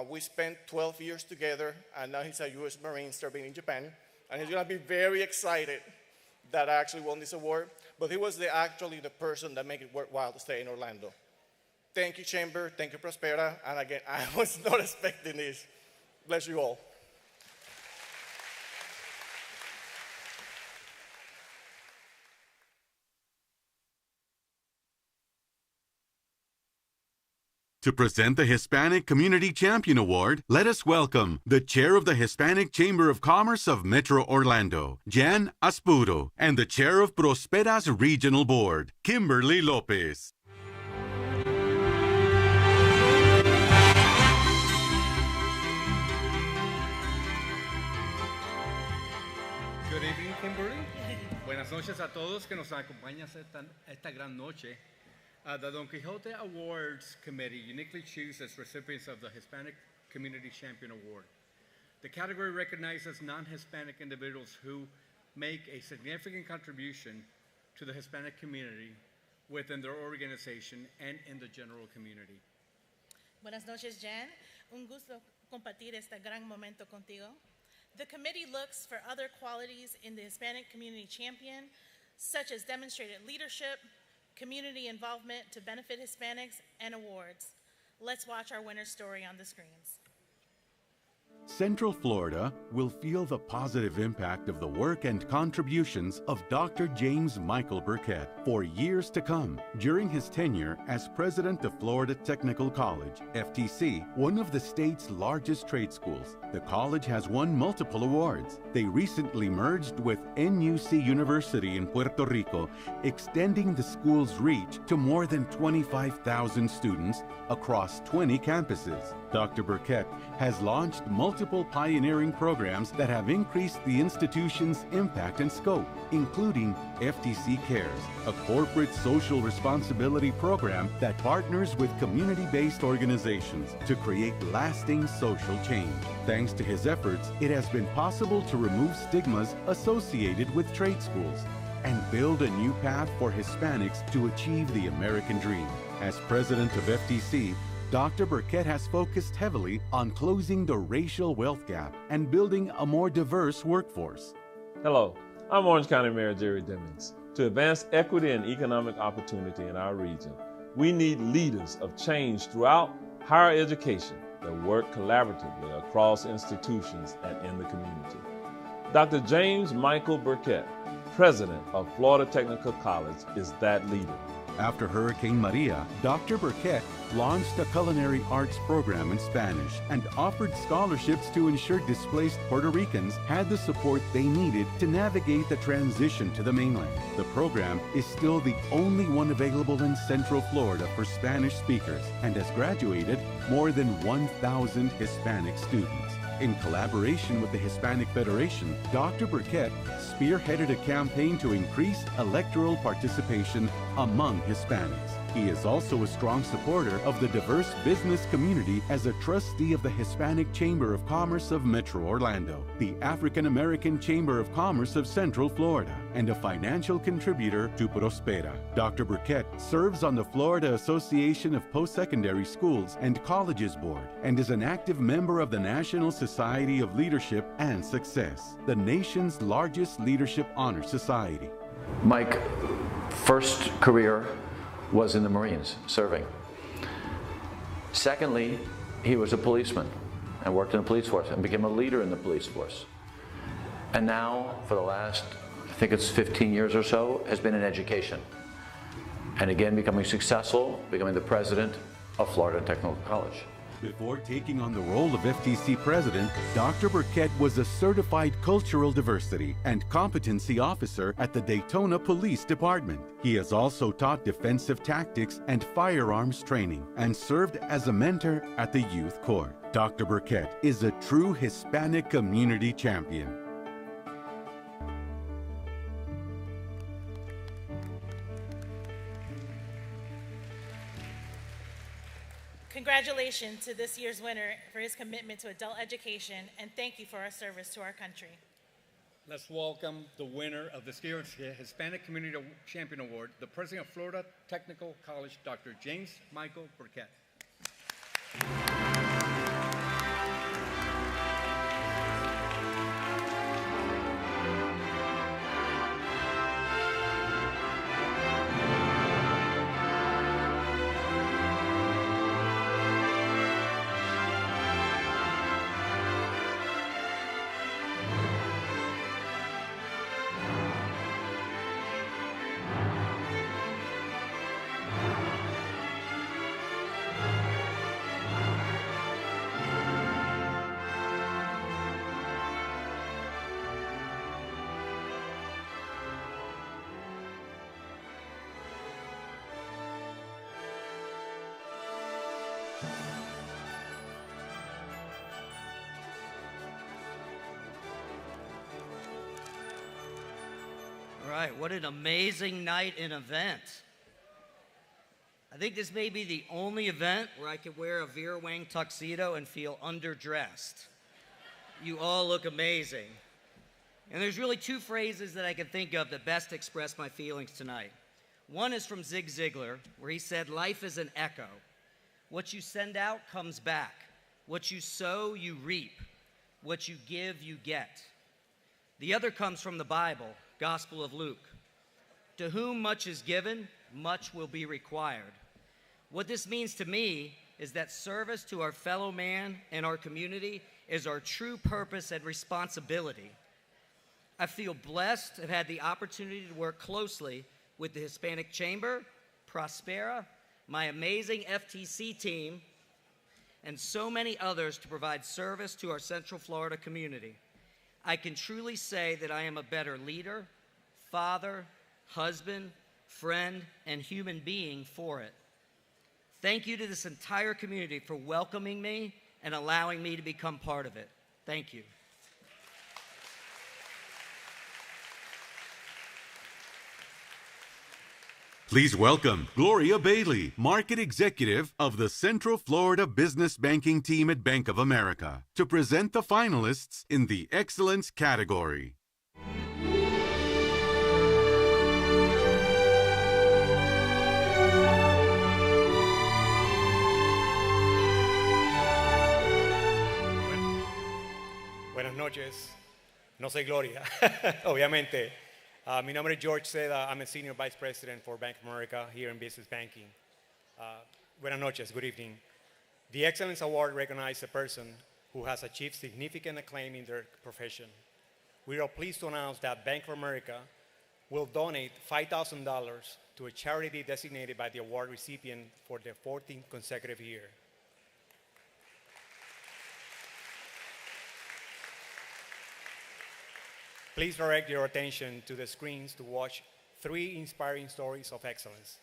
We spent 12 years together, and now he's a U.S. Marine serving in Japan. And he's going to be very excited that I actually won this award. But he was actually the person that made it worthwhile to stay in Orlando. Thank you, Chamber. Thank you, Prospera. And again, I was not expecting this. Bless you all.
To present the Hispanic Community Champion Award, let us welcome the Chair of the Hispanic Chamber of Commerce of Metro Orlando, Jan Aspuro, and the Chair of Prospera's Regional Board, Kimberly Lopez.
Good evening, Kimberly. Buenas noches a todos que nos acompañan esta gran noche. The Don Quijote Awards Committee uniquely chooses recipients of the Hispanic Community Champion Award. The category recognizes non-Hispanic individuals who make a significant contribution to the Hispanic community within their organization and in the general community.
Buenas noches, Jan. Un gusto compartir este gran momento contigo. The committee looks for other qualities in the Hispanic Community Champion, such as demonstrated leadership, community involvement to benefit Hispanics, and awards. Let's watch our winner's story on the screens.
Central Florida will feel the positive impact of the work and contributions of Dr. James Michael Burkett for years to come. During his tenure as president of Florida Technical College, FTC, one of the state's largest trade schools, the college has won multiple awards. They recently merged with NUC University in Puerto Rico, extending the school's reach to more than 25,000 students across 20 campuses. Dr. Burkett has launched multiple pioneering programs that have increased the institution's impact and scope, including FTC Cares, a corporate social responsibility program that partners with community-based organizations to create lasting social change. Thanks to his efforts, it has been possible to remove stigmas associated with trade schools and build a new path for Hispanics to achieve the American dream. As president of FTC, Dr. Burkett has focused heavily on closing the racial wealth gap and building a more diverse workforce.
Hello, I'm Orange County Mayor Jerry Demings. To advance equity and economic opportunity in our region, we need leaders of change throughout higher education that work collaboratively across institutions and in the community. Dr. James Michael Burkett, president of Florida Technical College, is that leader.
After Hurricane Maria, Dr. Burkett launched a culinary arts program in Spanish and offered scholarships to ensure displaced Puerto Ricans had the support they needed to navigate the transition to the mainland. The program is still the only one available in Central Florida for Spanish speakers and has graduated more than 1,000 Hispanic students. In collaboration with the Hispanic Federation, Dr. Burkett spearheaded a campaign to increase electoral participation among Hispanics. He is also a strong supporter of the diverse business community as a trustee of the Hispanic Chamber of Commerce of Metro Orlando, the African American Chamber of Commerce of Central Florida, and a financial contributor to Prospera. Dr. Burkett serves on the Florida Association of Post-Secondary Schools and Colleges Board and is an active member of the National Society of Leadership and Success, the nation's largest leadership honor society.
Mike's first career was in the Marines, serving. Secondly, he was a policeman and worked in the police force and became a leader in the police force. And now, for the last, I think it's 15 years or so, has been in education. And again, becoming successful, becoming the president of Florida Technical College.
Before taking on the role of FTC president, Dr. Burkett was a certified cultural diversity and competency officer at the Daytona Police Department. He has also taught defensive tactics and firearms training and served as a mentor at the youth court. Dr. Burkett is a true Hispanic community champion.
Congratulations to this year's winner for his commitment to adult education, and thank you for our service to our country.
Let's welcome the winner of this year's Hispanic Community Champion Award, the president of Florida Technical College, Dr. James Michael Burkett.
All right, what an amazing night and event. I think this may be the only event where I could wear a Vera Wang tuxedo and feel underdressed. You all look amazing. And there's really two phrases that I can think of that best express my feelings tonight. One is from Zig Ziglar, where he said, "Life is an echo. What you send out comes back. What you sow, you reap. What you give, you get." The other comes from the Bible, Gospel of Luke. "To whom much is given, much will be required." What this means to me is that service to our fellow man and our community is our true purpose and responsibility. I feel blessed to have had the opportunity to work closely with the Hispanic Chamber, Prospera, my amazing FTC team, and so many others to provide service to our Central Florida community. I can truly say that I am a better leader, father, husband, friend, and human being for it. Thank you to this entire community for welcoming me and allowing me to become part of it. Thank you.
Please welcome Gloria Bailey, Market Executive of the Central Florida Business Banking Team at Bank of America, to present the finalists in the Excellence category.
Buenas noches. No soy Gloria, obviamente. Mi nombre es George Seda. I'm a Senior Vice President for Bank of America here in Business Banking. Buenas noches, good evening. The Excellence Award recognizes a person who has achieved significant acclaim in their profession. we are pleased to announce that Bank of America will donate $5,000 to a charity designated by the award recipient for the 14th consecutive year. Please direct your attention to the screens to watch 3 inspiring stories of excellence.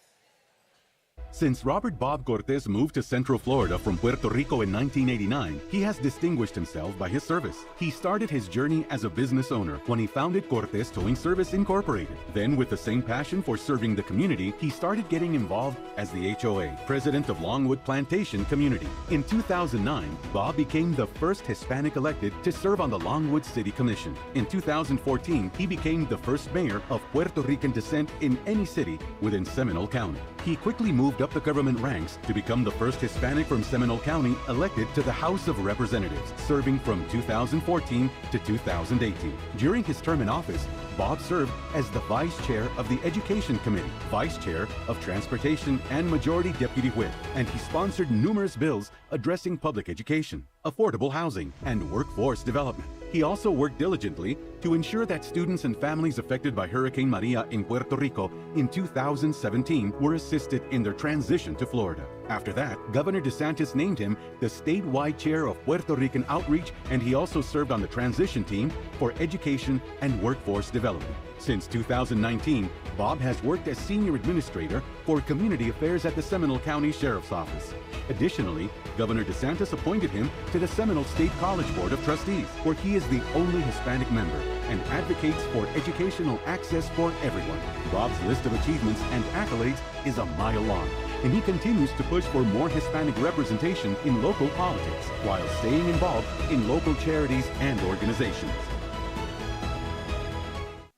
Since Robert Bob Cortez moved to Central Florida from Puerto Rico in 1989, he has distinguished himself by his service. He started his journey as a business owner when he founded Cortez Towing Service Incorporated. Then, with the same passion for serving the community, he started getting involved as the HOA, president of Longwood Plantation Community. In 2009, Bob became the first Hispanic elected to serve on the Longwood City Commission. In 2014, he became the first mayor of Puerto Rican descent in any city within Seminole County. He quickly moved up the government ranks to become the first Hispanic from Seminole County elected to the House of Representatives, serving from 2014 to 2018. During his term in office, Bob served as the Vice Chair of the Education Committee, Vice Chair of Transportation, and Majority Deputy Whip, and he sponsored numerous bills addressing public education, affordable housing, and workforce development. He also worked diligently to ensure that students and families affected by Hurricane Maria in Puerto Rico in 2017 were assisted in their transition to Florida. After that, Governor DeSantis named him the statewide chair of Puerto Rican Outreach, and he also served on the transition team for education and workforce development. Since 2019, Bob has worked as senior administrator for community affairs at the Seminole County Sheriff's Office. Additionally, Governor DeSantis appointed him to the Seminole State College Board of Trustees, where he is the only Hispanic member and advocates for educational access for everyone. Bob's list of achievements and accolades is a mile long, and he continues to push for more Hispanic representation in local politics while staying involved in local charities and organizations.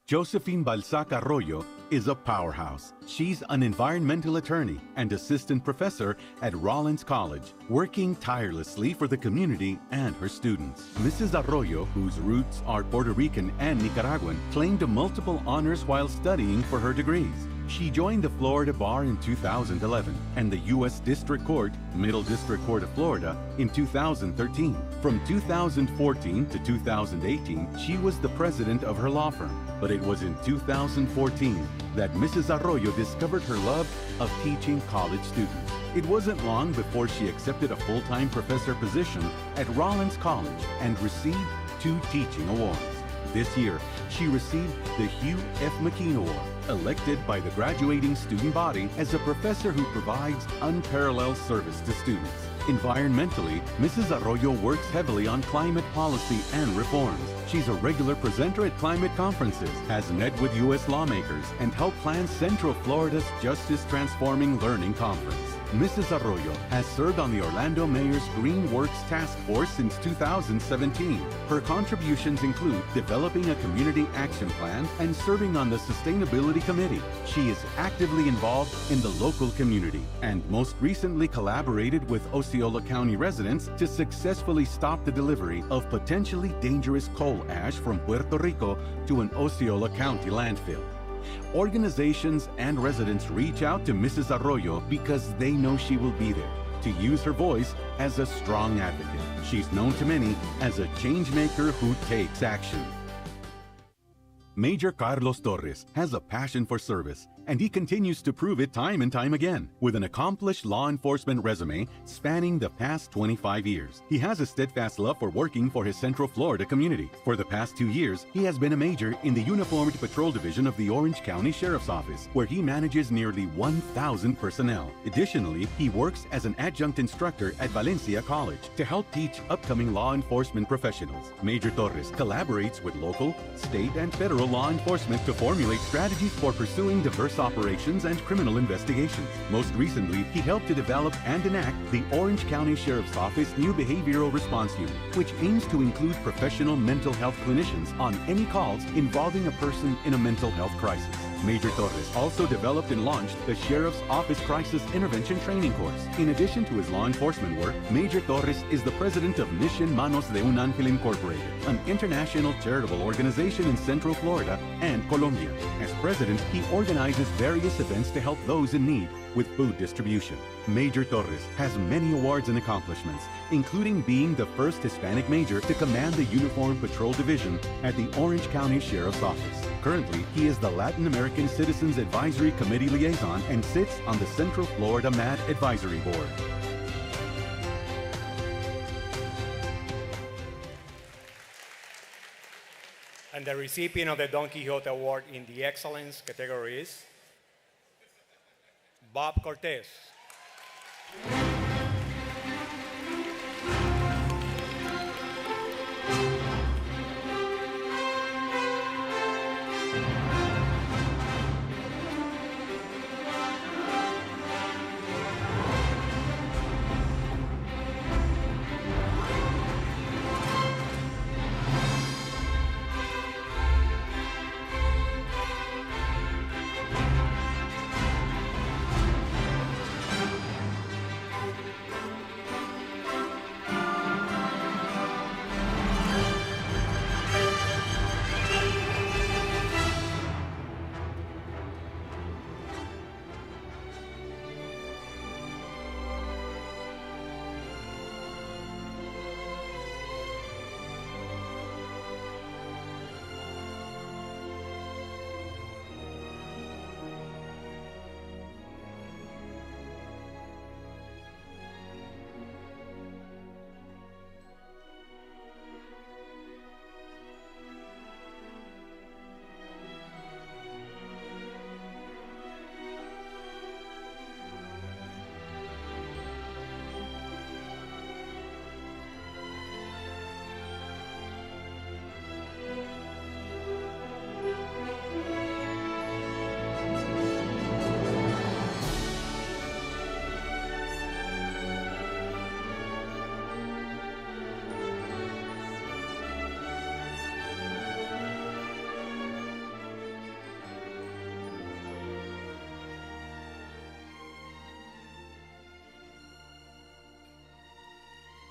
Josephine Balzac Arroyo is a powerhouse. She's an environmental attorney and assistant professor at Rollins College, working tirelessly for the community and her students. Mrs. Arroyo, whose roots are Puerto Rican and Nicaraguan, claimed multiple honors while studying for her degrees. She joined the Florida Bar in 2011 and the U.S. District Court, Middle District Court of Florida, in 2013. From 2014 to 2018, she was the president of her law firm. But it was in 2014 that Mrs. Arroyo discovered her love of teaching college students. It wasn't long before she accepted a full-time professor position at Rollins College and received 2 teaching awards. This year, she received the Hugh F. McKean Award, elected by the graduating student body as a professor who provides unparalleled service to students. Environmentally, Mrs. Arroyo works heavily on climate policy and reforms. She's a regular presenter at climate conferences, has met with U.S. lawmakers, and helped plan Central Florida's Justice Transforming Learning Conference. Mrs. Arroyo has served on the Orlando Mayor's Green Works Task Force since 2017. Her contributions include developing a community action plan and serving on the Sustainability Committee. She is actively involved in the local community and most recently collaborated with Osceola County residents to successfully stop the delivery of potentially dangerous coal ash from Puerto Rico to an Osceola County landfill. Organizations and residents reach out to Mrs. Arroyo because they know she will be there to use her voice as a strong advocate. She's known to many as a change maker who takes action. Major Carlos Torres has a passion for service, and he continues to prove it time and time again with an accomplished law enforcement resume spanning the past 25 years. He has a steadfast love for working for his Central Florida community. For the past 2 years, he has been a major in the Uniformed Patrol Division of the Orange County Sheriff's Office, where he manages nearly 1,000 personnel. Additionally, he works as an adjunct instructor at Valencia College to help teach upcoming law enforcement professionals. Major Torres collaborates with local, state, and federal law enforcement to formulate strategies for pursuing diverse operations and criminal investigations. Most recently, he helped to develop and enact the Orange County Sheriff's Office New Behavioral Response Unit, which aims to include professional mental health clinicians on any calls involving a person in a mental health crisis. Major Torres also developed and launched the Sheriff's Office Crisis Intervention Training Course. In addition to his law enforcement work, Major Torres is the president of Mission Manos de un Ángel Incorporated, an international charitable organization in Central Florida and Colombia. As president, he organizes various events to help those in need, with food distribution. Major Torres has many awards and accomplishments, including being the first Hispanic major to command the Uniform Patrol Division at the Orange County Sheriff's Office. Currently, he is the Latin American Citizens Advisory Committee Liaison and sits on the Central Florida MAD Advisory Board.
And the recipient of the Don Quijote Award in the Excellence category is Bob Cortez.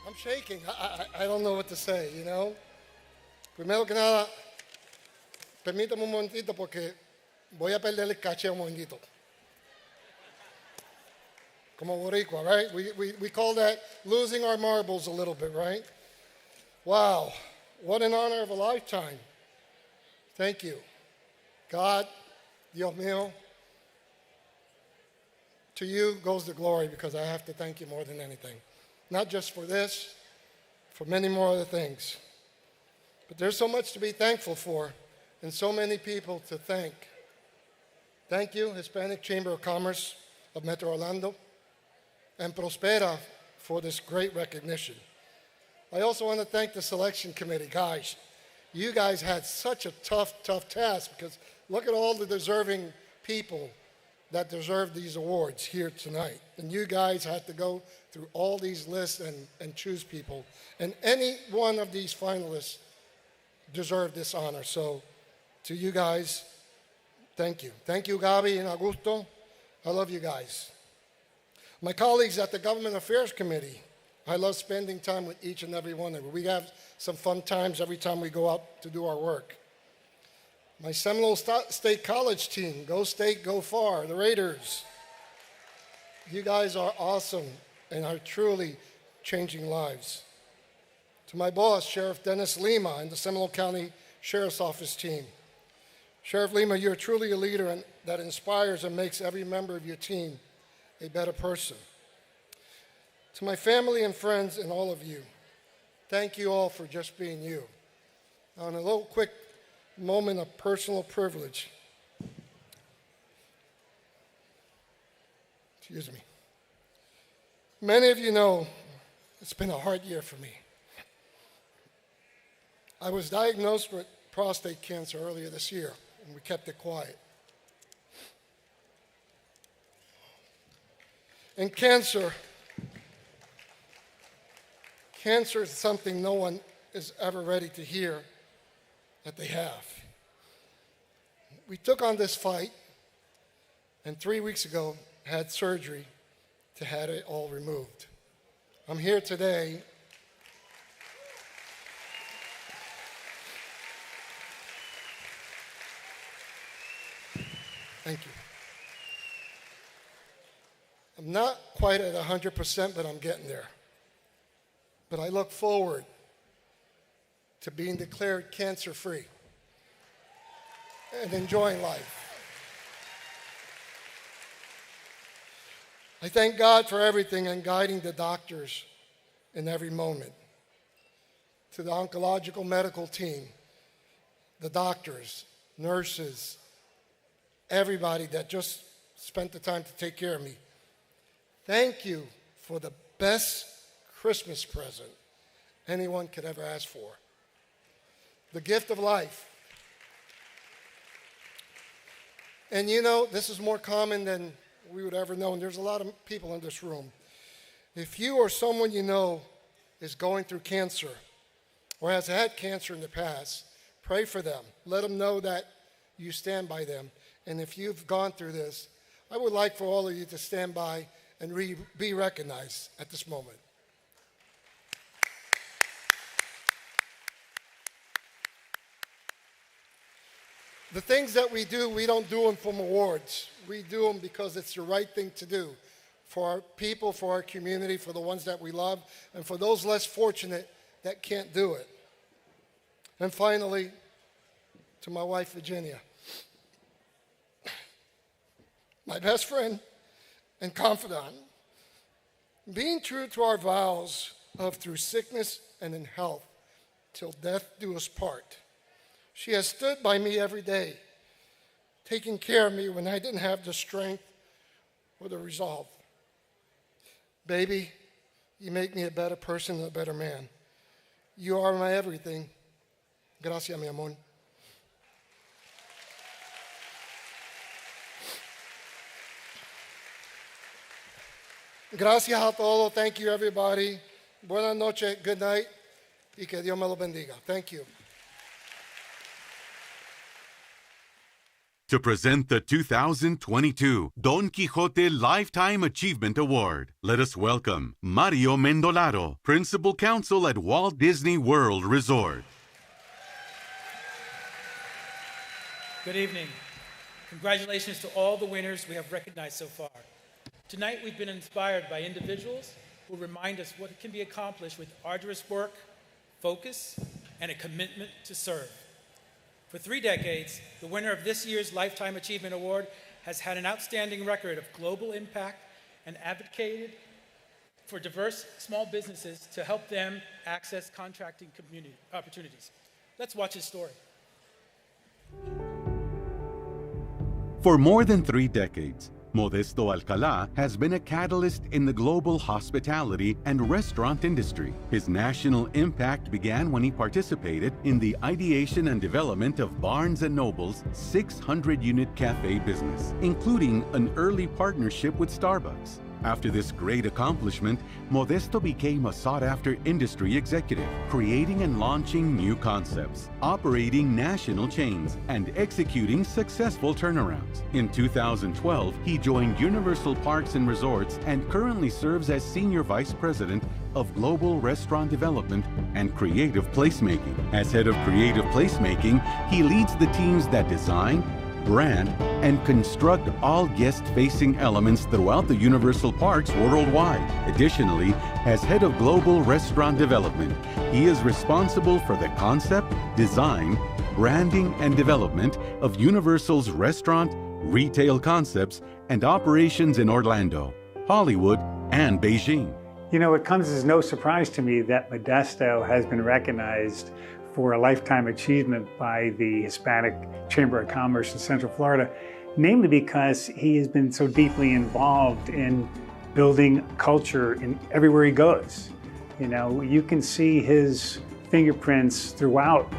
I'm shaking. I don't know what to say, you know. Primero que nada, permítame un momentito porque voy a perder el caché un momentito. Como boricua, right? We call that losing our marbles a little bit, right? Wow, what an honor of a lifetime. Thank you. God, Dios mío, to you goes the glory because I have to thank you more than anything. Not just for this, for many more other things. But there's so much to be thankful for and so many people to thank. Thank you, Hispanic Chamber of Commerce of Metro Orlando, and Prospera for this great recognition. I also want to thank the selection committee. Guys, you guys had such a tough task because look at all the deserving people that deserve these awards here tonight. And you guys had to go through all these lists and choose people. And any one of these finalists deserve this honor. So to you guys, thank you. Thank you, Gabi and Augusto. I love you guys. My colleagues at the Government Affairs Committee, I love spending time with each and every one of you. We have some fun times every time we go out to do our work. My Seminole State College team, go State, go far, the Raiders. You guys are awesome and are truly changing lives. To my boss, Sheriff Dennis Lima, and the Seminole County Sheriff's Office team. Sheriff Lima, you're truly a leader that inspires and makes every member of your team a better person. To my family and friends and all of you, thank you all for just being you. Now, in a little quick moment of personal privilege. Excuse me. Many of you know it's been a hard year for me. I was diagnosed with prostate cancer earlier this year, and we kept it quiet. And cancer is something no one is ever ready to hear that they have. We took on this fight, and 3 weeks ago had surgery to have it all removed. I'm here today thank you. I'm not quite at 100%, but I'm getting there. But I look forward to being declared cancer-free and enjoying life. I thank God for everything and guiding the doctors in every moment. To the oncological medical team, the doctors, nurses, everybody that just spent the time to take care of me. Thank you for the best Christmas present anyone could ever ask for. The gift of life. And you know, this is more common than we would ever know, and there's a lot of people in this room. If you or someone you know is going through cancer or has had cancer in the past, pray for them. Let them know that you stand by them. And if you've gone through this, I would like for all of you to stand by and be recognized at this moment. The things that we do, we don't do them from awards. We do them because it's the right thing to do for our people, for our community, for the ones that we love, and for those less fortunate that can't do it. And finally, to my wife, Virginia, my best friend and confidant, being true to our vows of through sickness and in health, till death do us part. She has stood by me every day, taking care of me when I didn't have the strength or the resolve. Baby, you make me a better person and a better man. You are my everything. Gracias, mi amor. Gracias a todos. Thank you, everybody. Buenas noches, good night, y que Dios me lo bendiga. Thank you.
To present the 2022 Don Quijote Lifetime Achievement Award, let us welcome Mario Mendolaro, Principal Counsel at Walt Disney World Resort.
Good evening. Congratulations to all the winners we have recognized so far. Tonight we've been inspired by individuals who remind us what can be accomplished with arduous work, focus, and a commitment to serve. For 3 decades, the winner of this year's Lifetime Achievement Award has had an outstanding record of global impact and advocated for diverse small businesses to help them access contracting community opportunities. Let's watch his story.
For more than 3 decades, Modesto Alcalá has been a catalyst in the global hospitality and restaurant industry. His national impact began when he participated in the ideation and development of Barnes & Noble's 600-unit cafe business, including an early partnership with Starbucks. After this great accomplishment, Modesto became a sought-after industry executive, creating and launching new concepts, operating national chains, and executing successful turnarounds. In 2012, he joined Universal Parks & Resorts and currently serves as Senior Vice President of Global Restaurant Development and Creative Placemaking. As head of Creative Placemaking, he leads the teams that design, brand, and construct all guest-facing elements throughout the Universal Parks worldwide. Additionally, as head of Global Restaurant Development, he is responsible for the concept, design, branding, and development of Universal's restaurant, retail concepts, and operations in Orlando, Hollywood, and Beijing.
You know, it comes as no surprise to me that Modesto has been recognized for a lifetime achievement by the Hispanic Chamber of Commerce in Central Florida, namely because he has been so deeply involved in building culture in everywhere he goes. You know, you can see his fingerprints throughout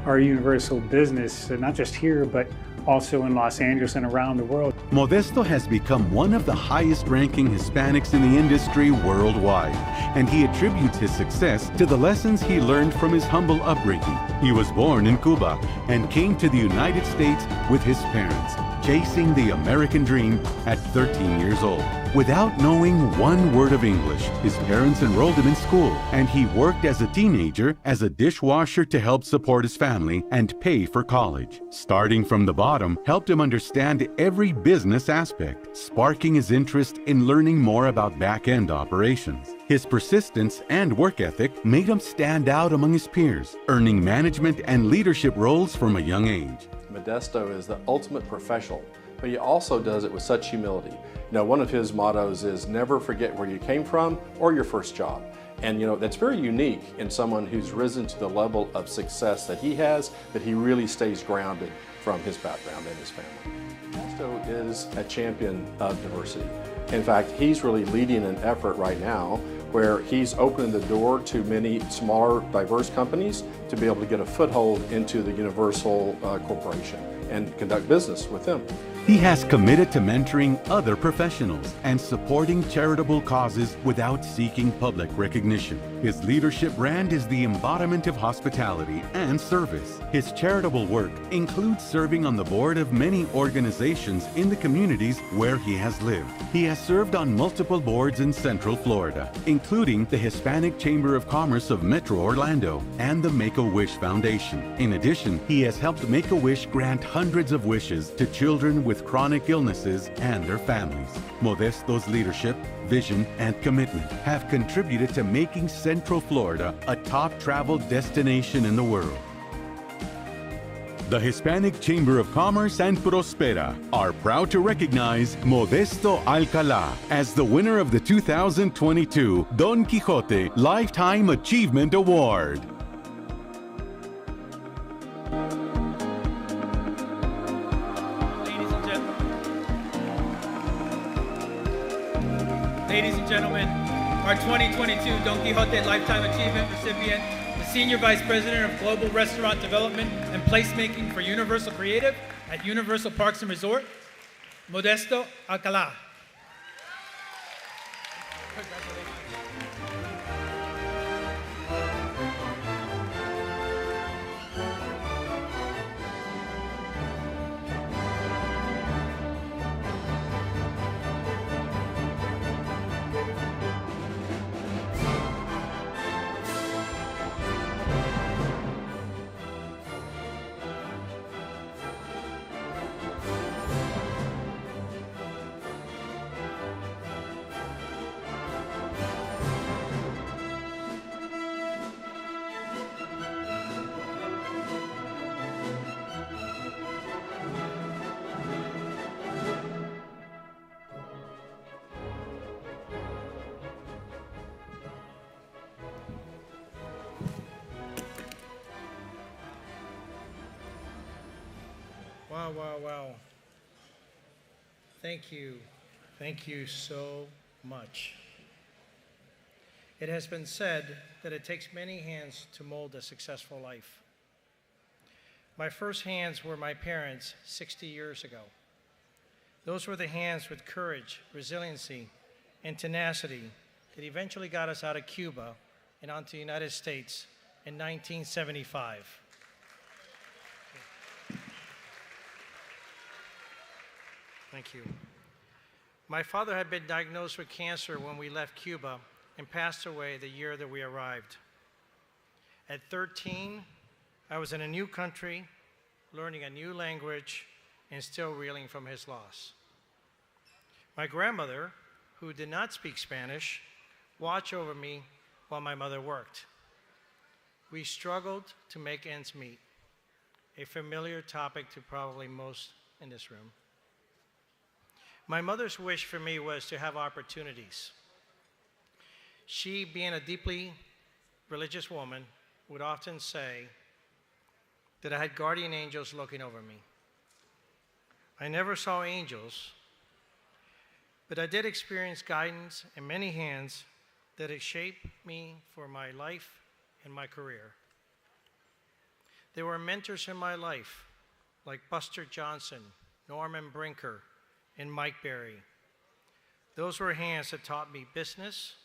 our Universal business, not just here, but also in Los Angeles and around the world.
Modesto has become one of the highest-ranking Hispanics in the industry worldwide, and he attributes his success to the lessons he learned from his humble upbringing. He was born in Cuba and came to the United States with his parents, chasing the American dream at 13 years old. Without knowing one word of English, his parents enrolled him in school, and he worked as a teenager as a dishwasher to help support his family and pay for college. Starting from the bottom helped him understand every business aspect, sparking his interest in learning more about back-end operations. His persistence and work ethic made him stand out among his peers, earning management and leadership roles from a young age.
Modesto is the ultimate professional, but he also does it with such humility. You know, one of his mottos is never forget where you came from or your first job. And you know, that's very unique in someone who's risen to the level of success that he has, that he really stays grounded from his background and his family. Modesto is a champion of diversity. In fact, he's really leading an effort right now where he's opening the door to many smaller, diverse companies to be able to get a foothold into the Universal Corporation and conduct business with them.
He has committed to mentoring other professionals and supporting charitable causes without seeking public recognition. His leadership brand is the embodiment of hospitality and service. His charitable work includes serving on the board of many organizations in the communities where he has lived. He has served on multiple boards in Central Florida, including the Hispanic Chamber of Commerce of Metro Orlando and the Make-A-Wish Foundation. In addition, he has helped Make-A-Wish grant hundreds of wishes to children with chronic illnesses and their families. Modesto's leadership, vision, and commitment have contributed to making Central Florida a top travel destination in the world. The Hispanic Chamber of Commerce and Prospera are proud to recognize Modesto Alcalá as the winner of the 2022 Don Quijote Lifetime Achievement Award.
Ladies and gentlemen, our 2022 Don Quijote Lifetime Achievement recipient, the Senior Vice President of Global Restaurant Development and Placemaking for Universal Creative at Universal Parks and Resort, Modesto Alcalá. Wow, wow, wow. Thank you. Thank you so much. It has been said that it takes many hands to mold a successful life. My first hands were my parents 60 years ago. Those were the hands with courage, resiliency, and tenacity that eventually got us out of Cuba and onto the United States in 1975. Thank you. My father had been diagnosed with cancer when we left Cuba and passed away the year that we arrived. At 13, I was in a new country, learning a new language, and still reeling from his loss. My grandmother, who did not speak Spanish, watched over me while my mother worked. We struggled to make ends meet, a familiar topic to probably most in this room. My mother's wish for me was to have opportunities. She, being a deeply religious woman, would often say that I had guardian angels looking over me. I never saw angels, but I did experience guidance and many hands that have shaped me for my life and my career. There were mentors in my life like Buster Johnson, Norman Brinker, and Mike Berry. Those were hands that taught me business,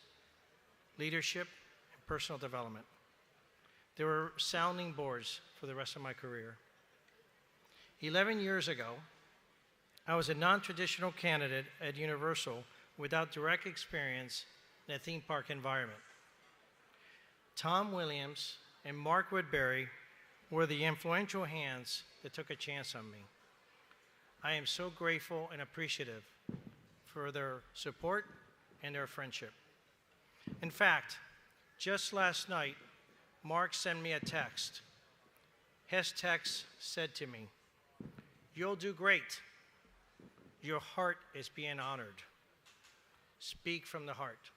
leadership, and personal development. They were sounding boards for the rest of my career. 11 years ago, I was a non-traditional candidate at Universal
without direct experience in a theme park environment. Tom Williams and Mark Woodbury were the influential hands that took a chance on me. I am so grateful and appreciative for their support and their friendship. In fact, just last night, Mark sent me a text. His text said to me, "You'll do great. Your heart is being honored. Speak from the heart."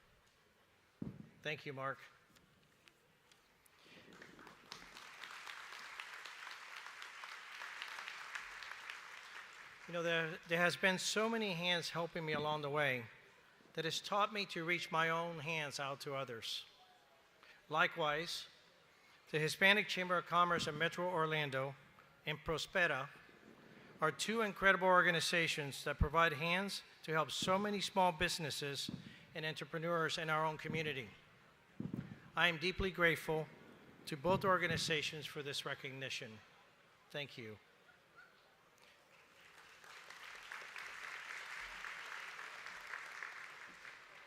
Thank you, Mark. You know, there has been so many hands helping me along the way that has taught me to reach my own hands out to others. Likewise, the Hispanic Chamber of Commerce of Metro Orlando and Prospera are two incredible organizations that provide hands to help so many small businesses and entrepreneurs in our own community. I am deeply grateful to both organizations for this recognition. Thank you.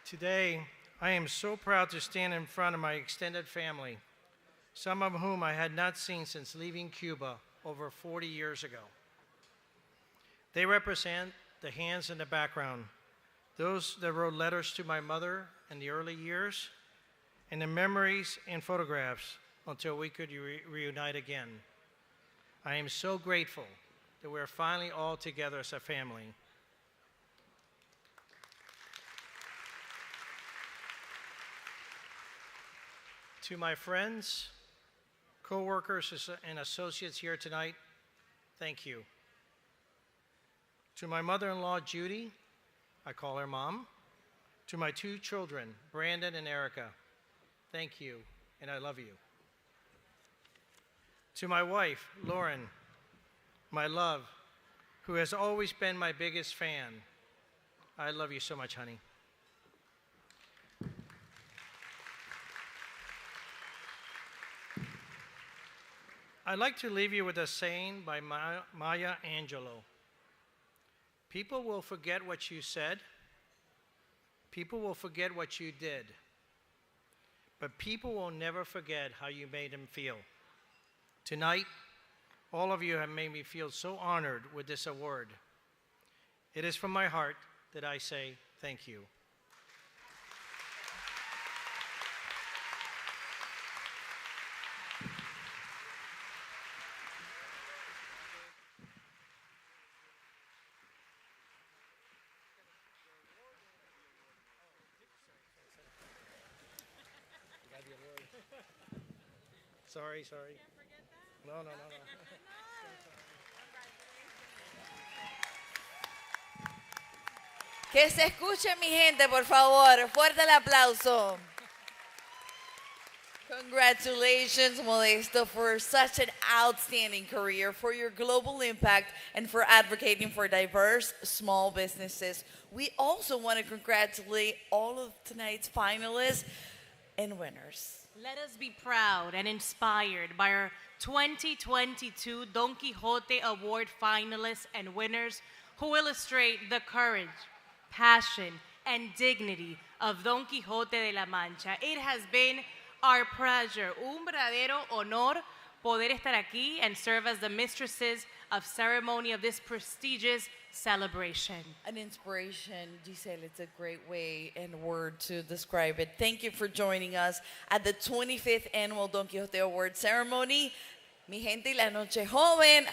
Today, I am so proud to stand in front of my extended family, some of whom I had not seen since leaving Cuba over 40 years ago. They represent the hands in the background, those that wrote letters to my mother in the early years, and the memories and photographs until we could reunite again. I am so grateful that we're finally all together as a family. To my friends, co-workers, and associates here tonight, thank you. To my mother-in-law, Judy, I call her Mom. To my two children, Brandon and Erica, thank you, and I love you. To my wife, Lauren, my love, who has always been my biggest fan, I love you so much, honey. I'd like to leave you with a saying by Maya Angelou. People will forget what you said. People will forget what you did. But people will never forget how you made them feel. Tonight, all of you have made me feel so honored with this award. It is from my heart that I say thank you. Sorry. No.
Que se escuche, mi gente, por favor. Fuerte el aplauso. Congratulations, Modesto, for such an outstanding career, for your global impact, and for advocating for diverse small businesses. We also want to congratulate all of tonight's finalists and winners.
Let us be proud and inspired by our 2022 Don Quijote Award finalists and winners who illustrate the courage, passion, and dignity of Don Quijote de la Mancha. It has been our pleasure, un verdadero honor, poder estar aquí and serve as the mistresses of ceremony of this prestigious celebration.
An inspiration, Giselle, it's a great way and word to describe it. Thank you for joining us at the 25th Annual Don Quijote Awards ceremony. Mi gente, la noche joven,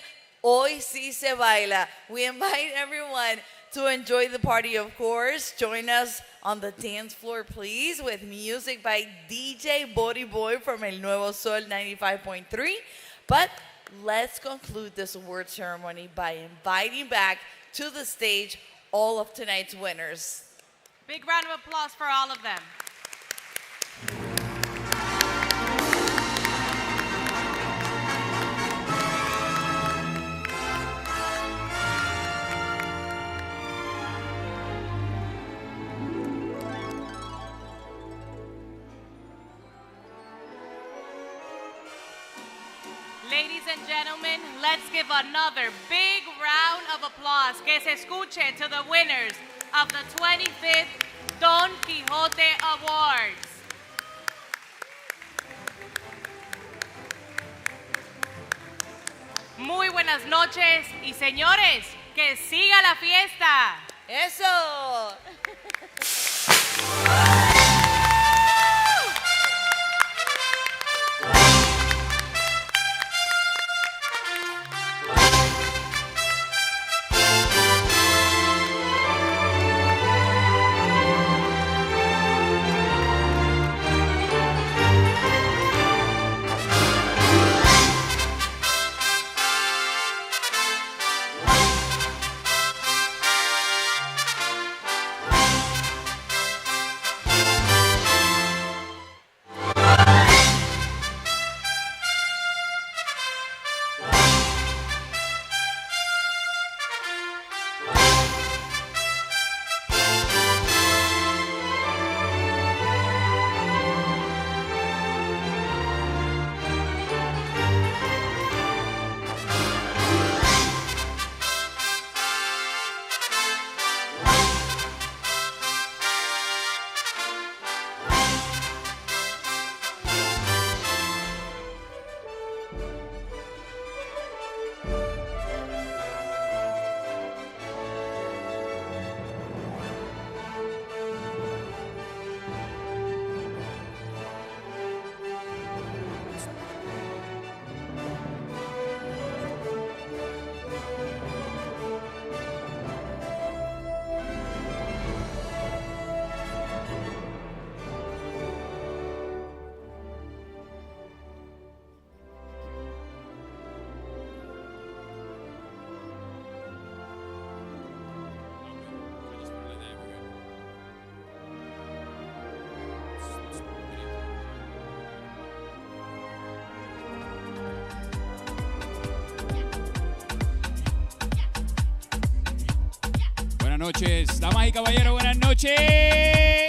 hoy sí se baila. We invite everyone to enjoy the party, of course. Join us on the dance floor, please, with music by DJ Body Boy from El Nuevo Sol 95.3. But let's conclude this award ceremony by inviting back to the stage all of tonight's winners.
Big round of applause for all of them. Ladies and gentlemen, let's give another big round of applause. Que se escuche to the winners of the 25th Don Quijote Awards. Muy buenas noches y señores, que siga la fiesta.
¡Eso!
Buenas noches, damas y caballeros, buenas noches.